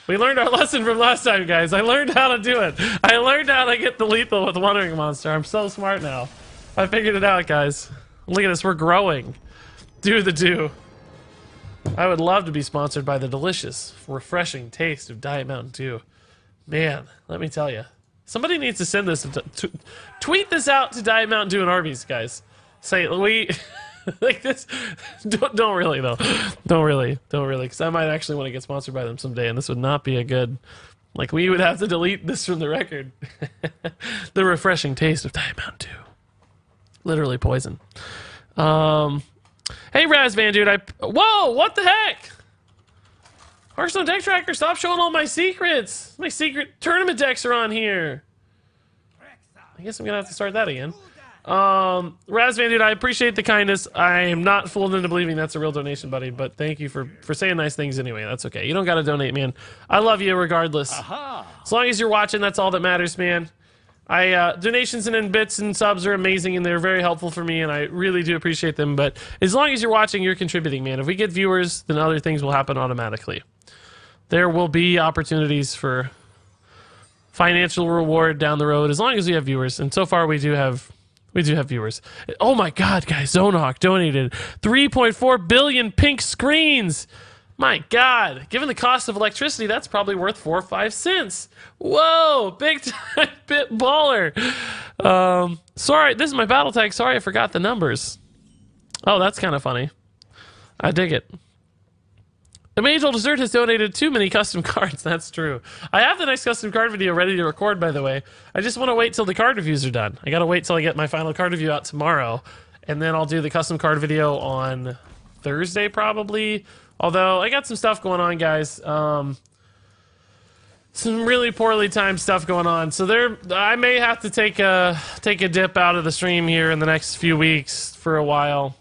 We learned our lesson from last time, guys. I learned how to do it. I learned how to get the lethal with Wandering Monster. I'm so smart now. I figured it out, guys. Look at us, we're growing. Do the do. I would love to be sponsored by the delicious, refreshing taste of Diet Mountain Dew. Man, let me tell you. Somebody needs to send this, tweet this out to Diet Mountain Dew and Arby's, guys. Say, we, like this, don't really though. Don't really, because I might actually want to get sponsored by them someday, and this would not be a good, like we would have to delete this from the record. The refreshing taste of Diet Mountain Dew. Literally poison. Hey, Razvan, dude, whoa, what the heck? Hearthstone Deck Tracker, stop showing all my secrets. My secret tournament decks are on here. I guess I'm gonna have to start that again. Razvan, dude, I appreciate the kindness. I am not fooled into believing that's a real donation, buddy, but thank you for saying nice things anyway. That's okay. You don't gotta donate, man. I love you regardless. As long as you're watching, that's all that matters, man. Donations and in bits and subs are amazing, and they're very helpful for me, and I really do appreciate them, but as long as you're watching, you're contributing, man. If we get viewers, then other things will happen automatically. There will be opportunities for financial reward down the road, as long as we have viewers, and so far we do have viewers. Oh my god, guys, Zonehawk donated 3.4 billion pink screens! My god, given the cost of electricity, that's probably worth 4 or 5 cents. Whoa, big time bit baller. Sorry, this is my battle tag. Sorry, I forgot the numbers. Oh, that's kind of funny. I dig it. The Mage-Old Dessert has donated too many custom cards. That's true. I have the next custom card video ready to record, by the way. I just want to wait till the card reviews are done. I gotta wait till I get my final card review out tomorrow, and then I'll do the custom card video on Thursday, probably. Although, I got some stuff going on, guys. Some really poorly timed stuff going on. So I may have to take a dip out of the stream here in the next few weeks for a while.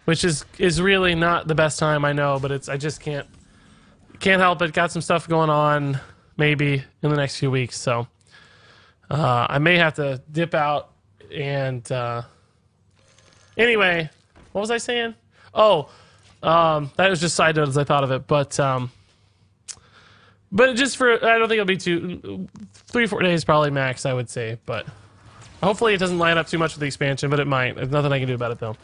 Which is really not the best time, I know, but I just can't help it. Got some stuff going on, maybe, in the next few weeks, so I may have to dip out, and anyway, what was I saying? Oh, that was just side note as I thought of it, but just for, I don't think it'll be 3-4 days probably max, I would say, but hopefully it doesn't line up too much with the expansion, but it might. There's nothing I can do about it, though.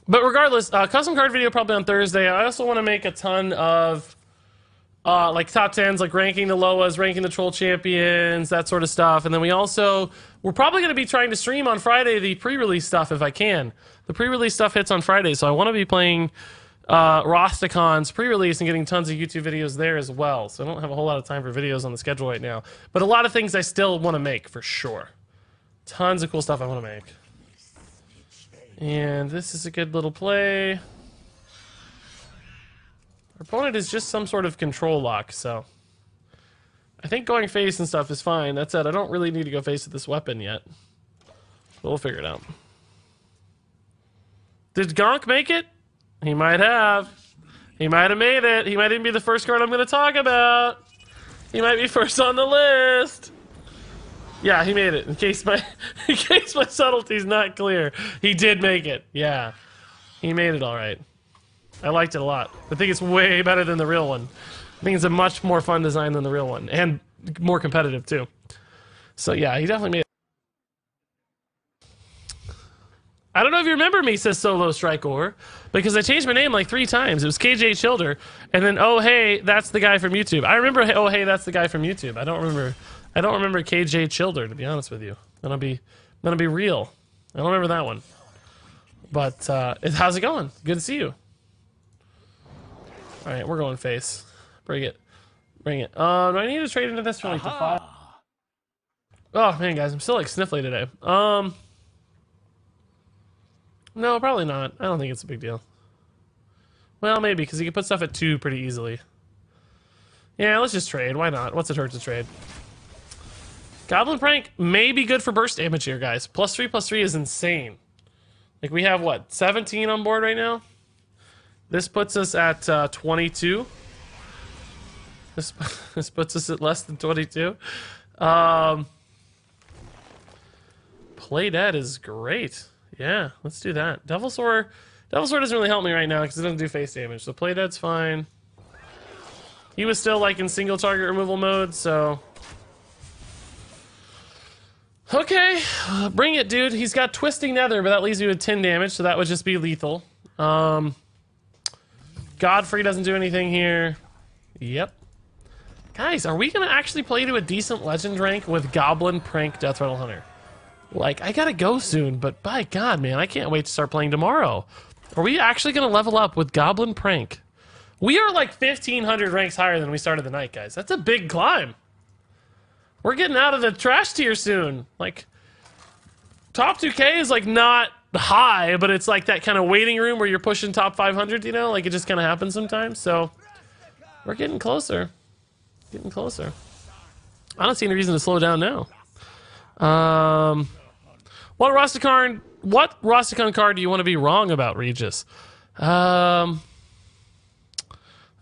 But regardless, custom card video probably on Thursday. I also want to make a ton of, like top 10s, like ranking the Loas, ranking the Troll Champions, that sort of stuff. And then we're probably going to be trying to stream on Friday the pre-release stuff if I can. The pre-release stuff hits on Friday, so I want to be playing, Rastakhan's pre-release and getting tons of YouTube videos there as well. So I don't have a whole lot of time for videos on the schedule right now. But a lot of things I still want to make, for sure. Tons of cool stuff I want to make. And this is a good little play. Our opponent is just some sort of control lock, so I think going face and stuff is fine. That said, I don't really need to go face with this weapon yet. We'll figure it out. Did Gonk make it? He might have. He might have made it. He might even be the first card I'm going to talk about. He might be first on the list. Yeah, he made it. In case my subtlety's not clear, he did make it. Yeah, he made it all right. I liked it a lot. I think it's way better than the real one. I think it's a much more fun design than the real one, and more competitive too. So yeah, he definitely made it. I don't know if you remember me, says Solo Strikor, because I changed my name like 3 times. It was KJ Childer, and then oh hey, that's the guy from YouTube. I remember oh hey, that's the guy from YouTube. I don't remember KJ Childer, to be honest with you. I'm gonna be real. I don't remember that one. But how's it going? Good to see you. All right, we're going face. Bring it. Do I need to trade into this for like the 5? Oh man, guys, I'm still like sniffly today. No, probably not. I don't think it's a big deal. Well, maybe, because you can put stuff at 2 pretty easily. Yeah, let's just trade. Why not? What's it hurt to trade? Goblin Prank may be good for burst damage here, guys. +3/+3 is insane. Like, we have, what, 17 on board right now? This puts us at 22. This puts us at less than 22. Play Dead is great. Yeah, let's do that. Devil Sword doesn't really help me right now because it doesn't do face damage. So Play Dead's fine. He was still like in single target removal mode, so okay, bring it, dude. He's got Twisting Nether, but that leaves you with 10 damage, so that would just be lethal. Godfrey doesn't do anything here. Yep. Guys, are we gonna actually play to a decent legend rank with Goblin Prank Death Rattle Hunter? Like, I gotta go soon, but by God, man, I can't wait to start playing tomorrow. Are we actually gonna level up with Goblin Prank? We are like 1,500 ranks higher than we started the night, guys. That's a big climb. We're getting out of the trash tier soon. Like, top 2K is like not high, but it's like that kind of waiting room where you're pushing top 500, you know? Like, it just kind of happens sometimes, so we're getting closer. Getting closer. I don't see any reason to slow down now. What Rastakhan card do you want to be wrong about, Regis? That's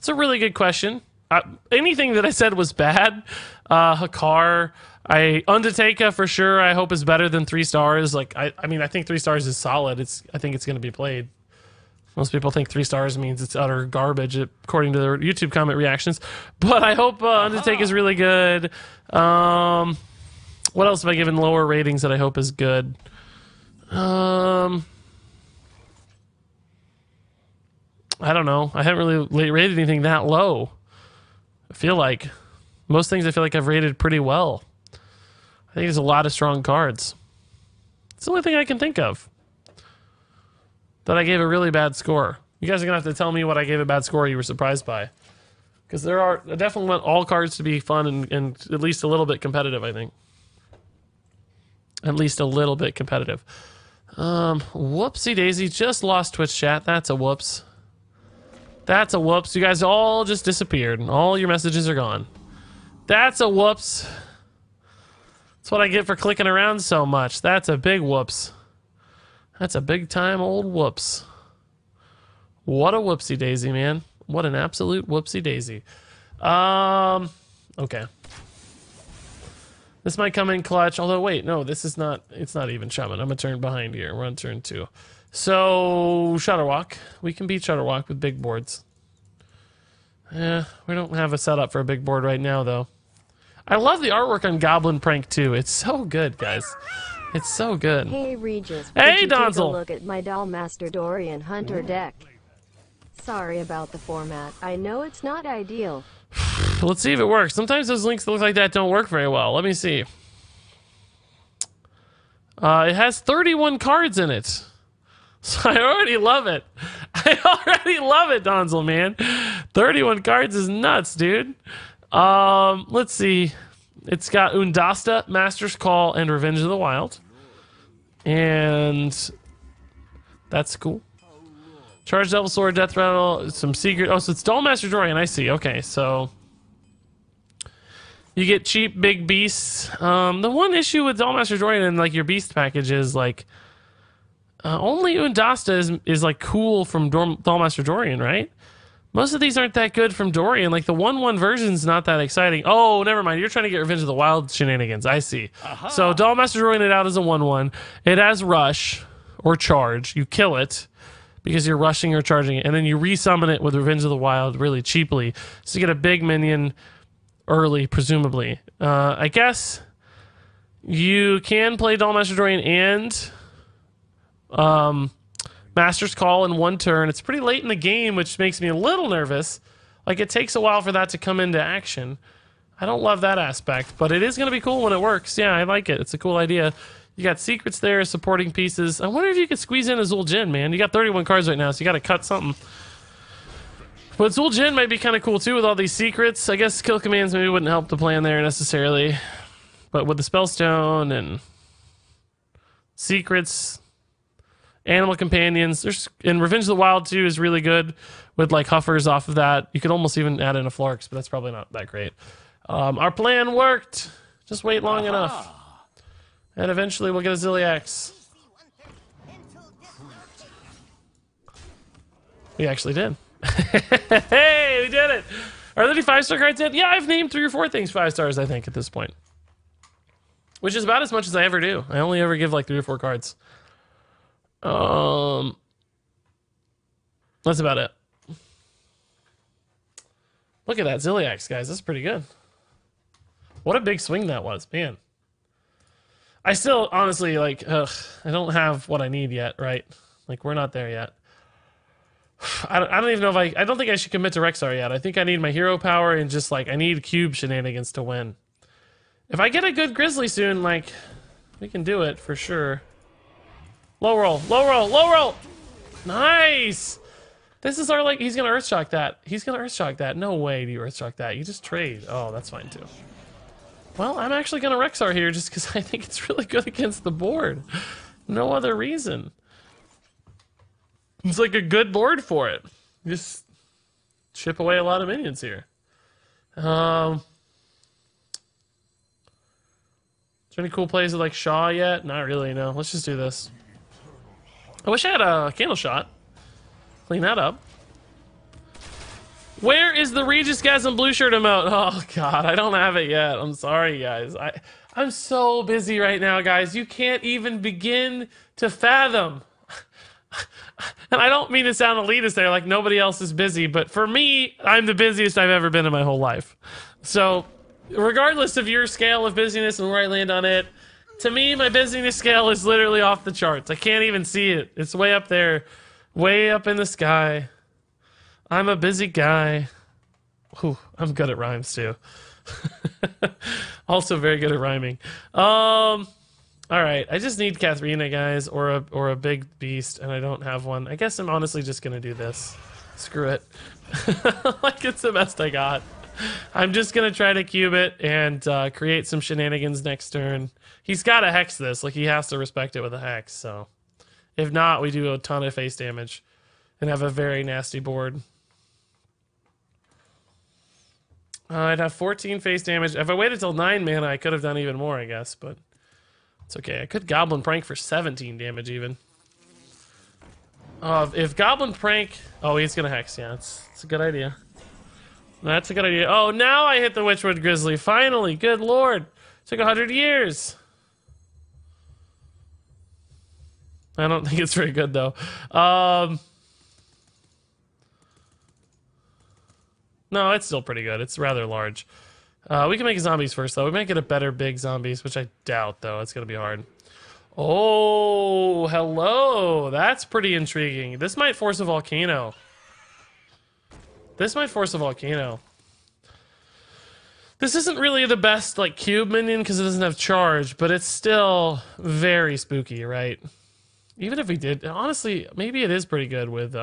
a really good question. Anything that I said was bad. Hakar, Undertaker for sure. I hope is better than 3 stars. Like I mean, I think 3 stars is solid. I think it's going to be played. Most people think 3 stars means it's utter garbage, according to their YouTube comment reactions. But I hope Undertaker is really good. What else have I given lower ratings that I hope is good? I don't know. I haven't really rated anything that low. I feel like most things I feel like I've rated pretty well. I think there's a lot of strong cards. It's the only thing I can think of that I gave a really bad score. You guys are gonna have to tell me what I gave a bad score you were surprised by, because I definitely want all cards to be fun and at least a little bit competitive. I think at least a little bit competitive. Whoopsie daisy, just lost Twitch chat. That's a whoops. That's a whoops. You guys all just disappeared. All your messages are gone. That's a whoops. That's what I get for clicking around so much. That's a big whoops. That's a big time old whoops. What a whoopsie daisy, man. What an absolute whoopsie daisy. Okay. This might come in clutch, although wait, no, this is not, it's not even Shaman. I'm a turn behind here. We're on turn 2. So, Shutterwalk. We can beat Shutterwalk with big boards. We don't have a setup for a big board right now, though. I love the artwork on Goblin Prank, too. It's so good, guys. It's so good. Hey, Regis. Hey, Did you take a Donzel. look at my Dollmaster Dorian Hunter deck? Sorry about the format. I know it's not ideal. Let's see if it works. Sometimes those links that look like that don't work very well. Let me see. It has 31 cards in it. So I already love it. I already love it, Donzel, man. 31 cards is nuts, dude. Let's see. It's got Undasta, Master's Call, and Revenge of the Wild. And that's cool. Charge Devil Sword, Death Rattle, some secret. Oh, so it's Dollmaster Dorian. I see. Okay, so You get cheap big beasts. The one issue with Dollmaster Dorian and like your beast package is like only Undasta is like cool from Dollmaster Dorian, right? Most of these aren't that good from Dorian. Like the 1/1 version's not that exciting. Oh, never mind. You're trying to get Revenge of the Wild shenanigans. I see. So Dollmaster Dorian it out as a 1/1. It has rush or charge. You kill it because you're rushing or charging it, and then you resummon it with Revenge of the Wild really cheaply. So you get a big minion early, presumably. I guess you can play Dollmaster Dorian and Master's Call in one turn. It's pretty late in the game, which makes me a little nervous. Like, it takes a while for that to come into action. I don't love that aspect, but it is going to be cool when it works. Yeah, I like it. It's a cool idea. You got secrets there, supporting pieces. I wonder if you could squeeze in a Zul Jin, man. You got 31 cards right now, so you got to cut something. But Zul Jin might be kind of cool, too, with all these secrets. I guess kill commands maybe wouldn't help the plan there necessarily. But with the Spellstone and secrets... Animal companions, and Revenge of the Wild 2 is really good with like Huffers off of that. You could almost even add in a Florks, but that's probably not that great. Our plan worked. Just wait long enough. And eventually we'll get a Ziliax. We actually did. Hey, we did it. Are there any 5-star cards yet? Yeah, I've named 3 or 4 things 5 stars, I think, at this point. Which is about as much as I ever do. I only ever give like 3 or 4 cards. That's about it. Look at that Ziliax, guys. That's pretty good. What a big swing that was, man. I still, honestly, like, I don't have what I need yet, right? Like, we're not there yet. I don't even know if I don't think I should commit to Rexar yet. I think I need my hero power and just, like, I need cube shenanigans to win. If I get a good Grizzly soon, like, we can do it for sure. Low roll, low roll, low roll! Nice! This is our, like, he's gonna Earthshock that. He's gonna Earthshock that. No way do you Earthshock that. You just trade. Oh, that's fine too. Well, I'm actually gonna Rexar here just because I think it's really good against the board. No other reason. It's like a good board for it. Just chip away a lot of minions here. Is there any cool plays with, like, Shaw yet? Not really, no. Let's just do this. I wish I had a candle shot. Clean that up. Where is the Regis Gasm blue shirt emote? Oh god, I don't have it yet. I'm sorry, guys. I'm so busy right now, guys. You can't even begin to fathom. And I don't mean to sound elitist there, like nobody else is busy, but for me, I'm the busiest I've ever been in my whole life. So, regardless of your scale of busyness and where I land on it, to me, my busyness scale is literally off the charts. I can't even see it. It's way up there, way up in the sky. I'm a busy guy. Whew, I'm good at rhymes, too. Also very good at rhyming. All right, I just need Katharina, guys, or a big beast, and I don't have one. I guess I'm honestly just going to do this. Screw it. Like, it's the best I got. I'm just going to try to cube it and create some shenanigans next turn. He's got to hex this. Like, he has to respect it with a hex, so. If not, we do a ton of face damage and have a very nasty board. I'd have 14 face damage. If I waited till 9 mana, I could have done even more, I guess, but it's okay. I could Goblin Prank for 17 damage, even. If Goblin Prank... Oh, he's going to hex, yeah. It's a good idea. That's a good idea. Oh, now I hit the Witchwood Grizzly. Finally. Good lord. Took 100 years. I don't think it's very good, though. No, it's still pretty good. It's rather large. We can make zombies first, though. We might get a better big zombies, which I doubt, though. It's going to be hard. Oh, hello. That's pretty intriguing. This might force a volcano. This might force a volcano. This isn't really the best, like, cube minion because it doesn't have charge, but it's still very spooky, right? Even if we did, honestly, maybe it is pretty good with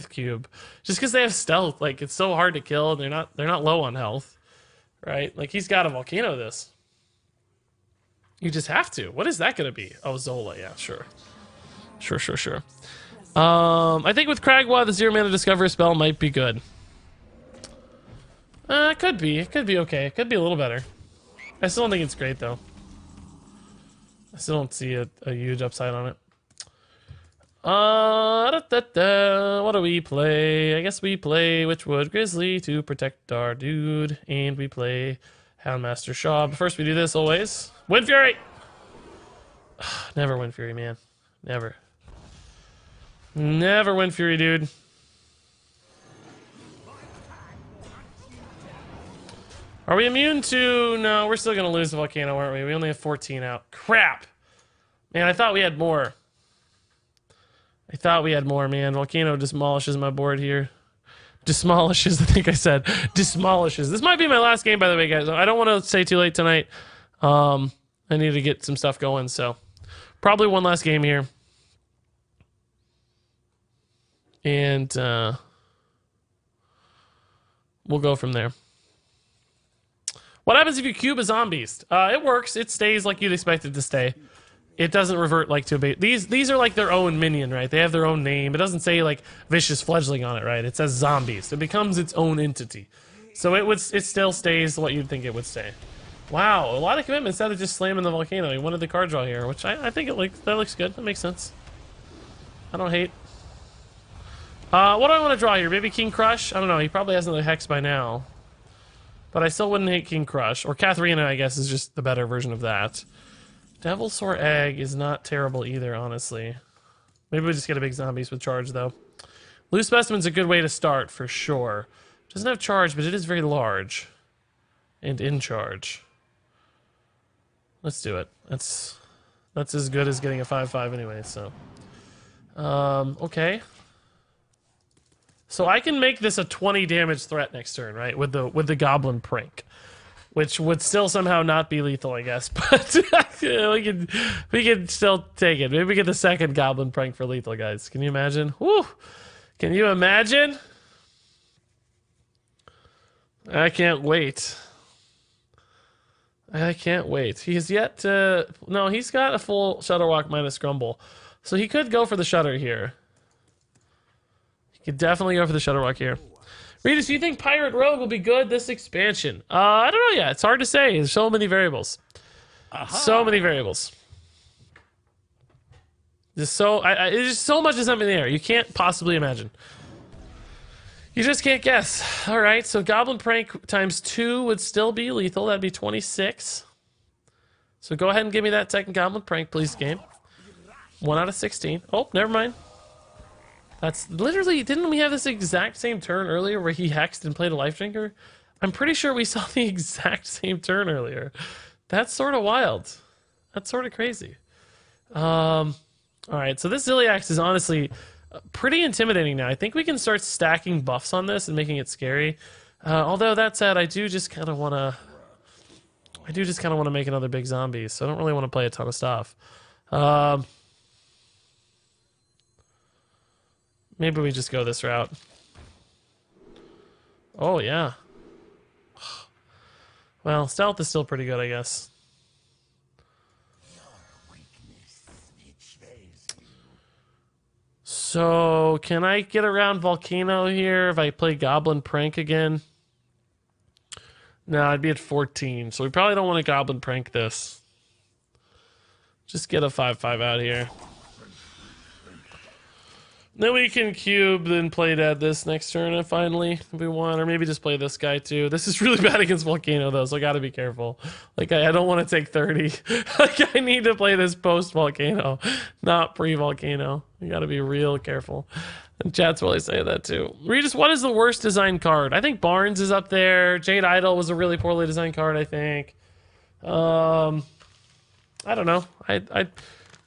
cube, just because they have stealth. Like, it's so hard to kill, and they're not low on health, right? Like, he's got to volcano this. You just have to. What is that going to be? Oh, Zola, yeah, sure. Sure. I think with Kragwa, the 0 mana Discover spell might be good. It could be. It could be okay. It could be a little better. I still don't think it's great, though. I still don't see a huge upside on it. What do we play? I guess we play Witchwood Grizzly to protect our dude. And we play Houndmaster Shaw. But first we do this always. Wind Fury! Never Wind Fury, man. Never. Never Wind Fury, dude. Are we immune to... No, we're still going to lose the volcano, aren't we? We only have 14 out. Crap! Man, I thought we had more. I thought we had more, man. Volcano demolishes my board here. Demolishes, I think I said. Demolishes. This might be my last game, by the way, guys. I don't want to stay too late tonight. I need to get some stuff going, so... Probably one last game here. And, we'll go from there. What happens if you cube a zombies? It works. It stays like you'd expect it to stay. It doesn't revert like to a bait. These are like their own minion, right? They have their own name. It doesn't say like vicious fledgling on it, right? It says zombies. It becomes its own entity. So it still stays what you'd think it would stay. Wow, a lot of commitment instead of just slamming the volcano. He wanted the card draw here, which I think that looks good. That makes sense. I don't hate. What do I want to draw here? Maybe King Crush? I don't know. He probably has another Hex by now. But I still wouldn't hate King Crush. Or Katharina, I guess, is just the better version of that. Devilsaur Egg is not terrible either, honestly. Maybe we just get a big zombies with charge, though. Loose Specimen's a good way to start, for sure. Doesn't have charge, but it is very large. And in charge. Let's do it. That's as good as getting a 5/5 anyway, so. Okay. So I can make this a 20 damage threat next turn, right? With the Goblin Prank. Which would still somehow not be lethal, I guess. But we can still take it. Maybe we get the second Goblin Prank for lethal, guys. Can you imagine? Woo! Can you imagine? I can't wait. I can't wait. He has yet to... No, he's got a full Shutterwalk minus Grumble. So he could go for the Shutter here. He could definitely go for the Shutterwalk here. Regis, do you think Pirate Rogue will be good this expansion? I don't know yet. It's hard to say. There's so many variables. So many variables. There's just so much is up in the air. You can't possibly imagine. You just can't guess. All right, so Goblin Prank times 2 would still be lethal. That'd be 26. So go ahead and give me that second Goblin Prank, please, game. 1 out of 16. Oh, never mind. That's literally... Didn't we have this exact same turn earlier where he hexed and played a Life Drinker? I'm pretty sure we saw the exact same turn earlier. That's sort of wild. That's sort of crazy. All right, so this Ziliax is honestly... pretty intimidating now. I think we can start stacking buffs on this and making it scary. Although that said, I do just kind of want to make another big zombie, so I don't really want to play a ton of stuff. Maybe we just go this route. Oh yeah. Well, stealth is still pretty good, I guess. So, can I get around Volcano here if I play Goblin Prank again? No, I'd be at 14, so we probably don't want to Goblin Prank this. Just get a 5/5 out here. Then we can cube, then play dead this next turn finally, if we want. Or maybe just play this guy too. This is really bad against Volcano though, so I gotta be careful. Like, I don't want to take 30. Like, I need to play this post-Volcano, not pre-Volcano. You gotta be real careful. And chat's really saying that too. Regis, what is the worst designed card? I think Barnes is up there. Jade Idol was a really poorly designed card, I think. I don't know.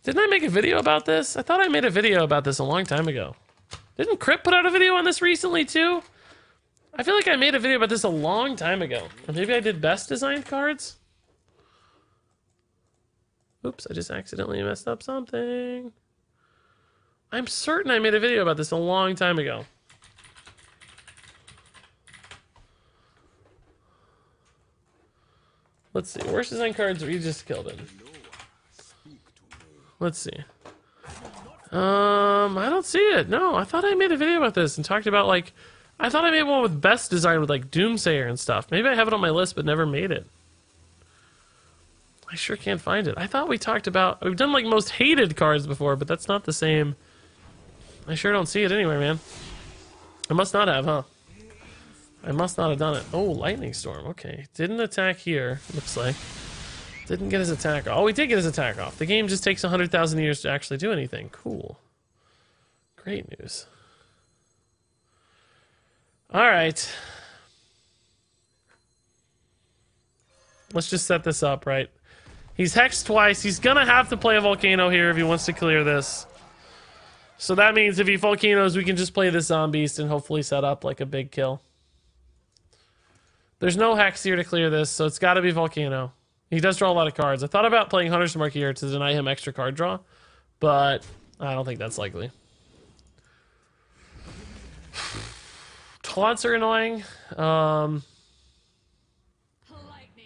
Didn't I make a video about this? I thought I made a video about this a long time ago. Didn't Crip put out a video on this recently too? I feel like I made a video about this a long time ago. Or maybe I did best designed cards? Oops, I just accidentally messed up something. I'm certain I made a video about this a long time ago. Let's see, worst design cards Regis killed in. Let's see. I don't see it. No, I thought I made a video about this and talked about, like, I thought I made one with best design with like Doomsayer and stuff. Maybe I have it on my list but never made it. I sure can't find it. I thought we talked about... We've done like most hated cards before, but that's not the same. I sure don't see it anywhere, man. I must not have, huh? I must not have done it. Oh, Lightning Storm. Okay. Didn't attack here, looks like. Didn't get his attack off. Oh, he did get his attack off. The game just takes 100,000 years to actually do anything. Cool. Great news. Alright. Let's just set this up, right? He's hexed twice. He's gonna have to play a Volcano here if he wants to clear this. So that means if he Volcanoes, we can just play this Zombeast and hopefully set up like a big kill. There's no Hex here to clear this, so it's gotta be Volcano. He does draw a lot of cards. I thought about playing Hunter's Mark here to deny him extra card draw, but I don't think that's likely. Taunts are annoying.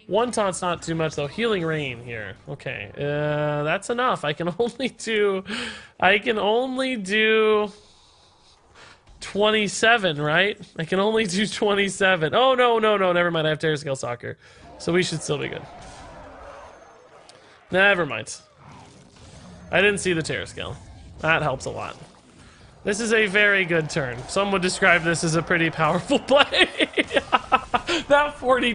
One taunt's not too much though. Healing Rain here. Okay, that's enough. I can only do 27, right? I can only do 27. Oh no, never mind. I have Terror Scale Soccer, so we should still be good. Never mind. I didn't see the Terror Scale. That helps a lot. This is a very good turn. Some would describe this as a pretty powerful play. That 40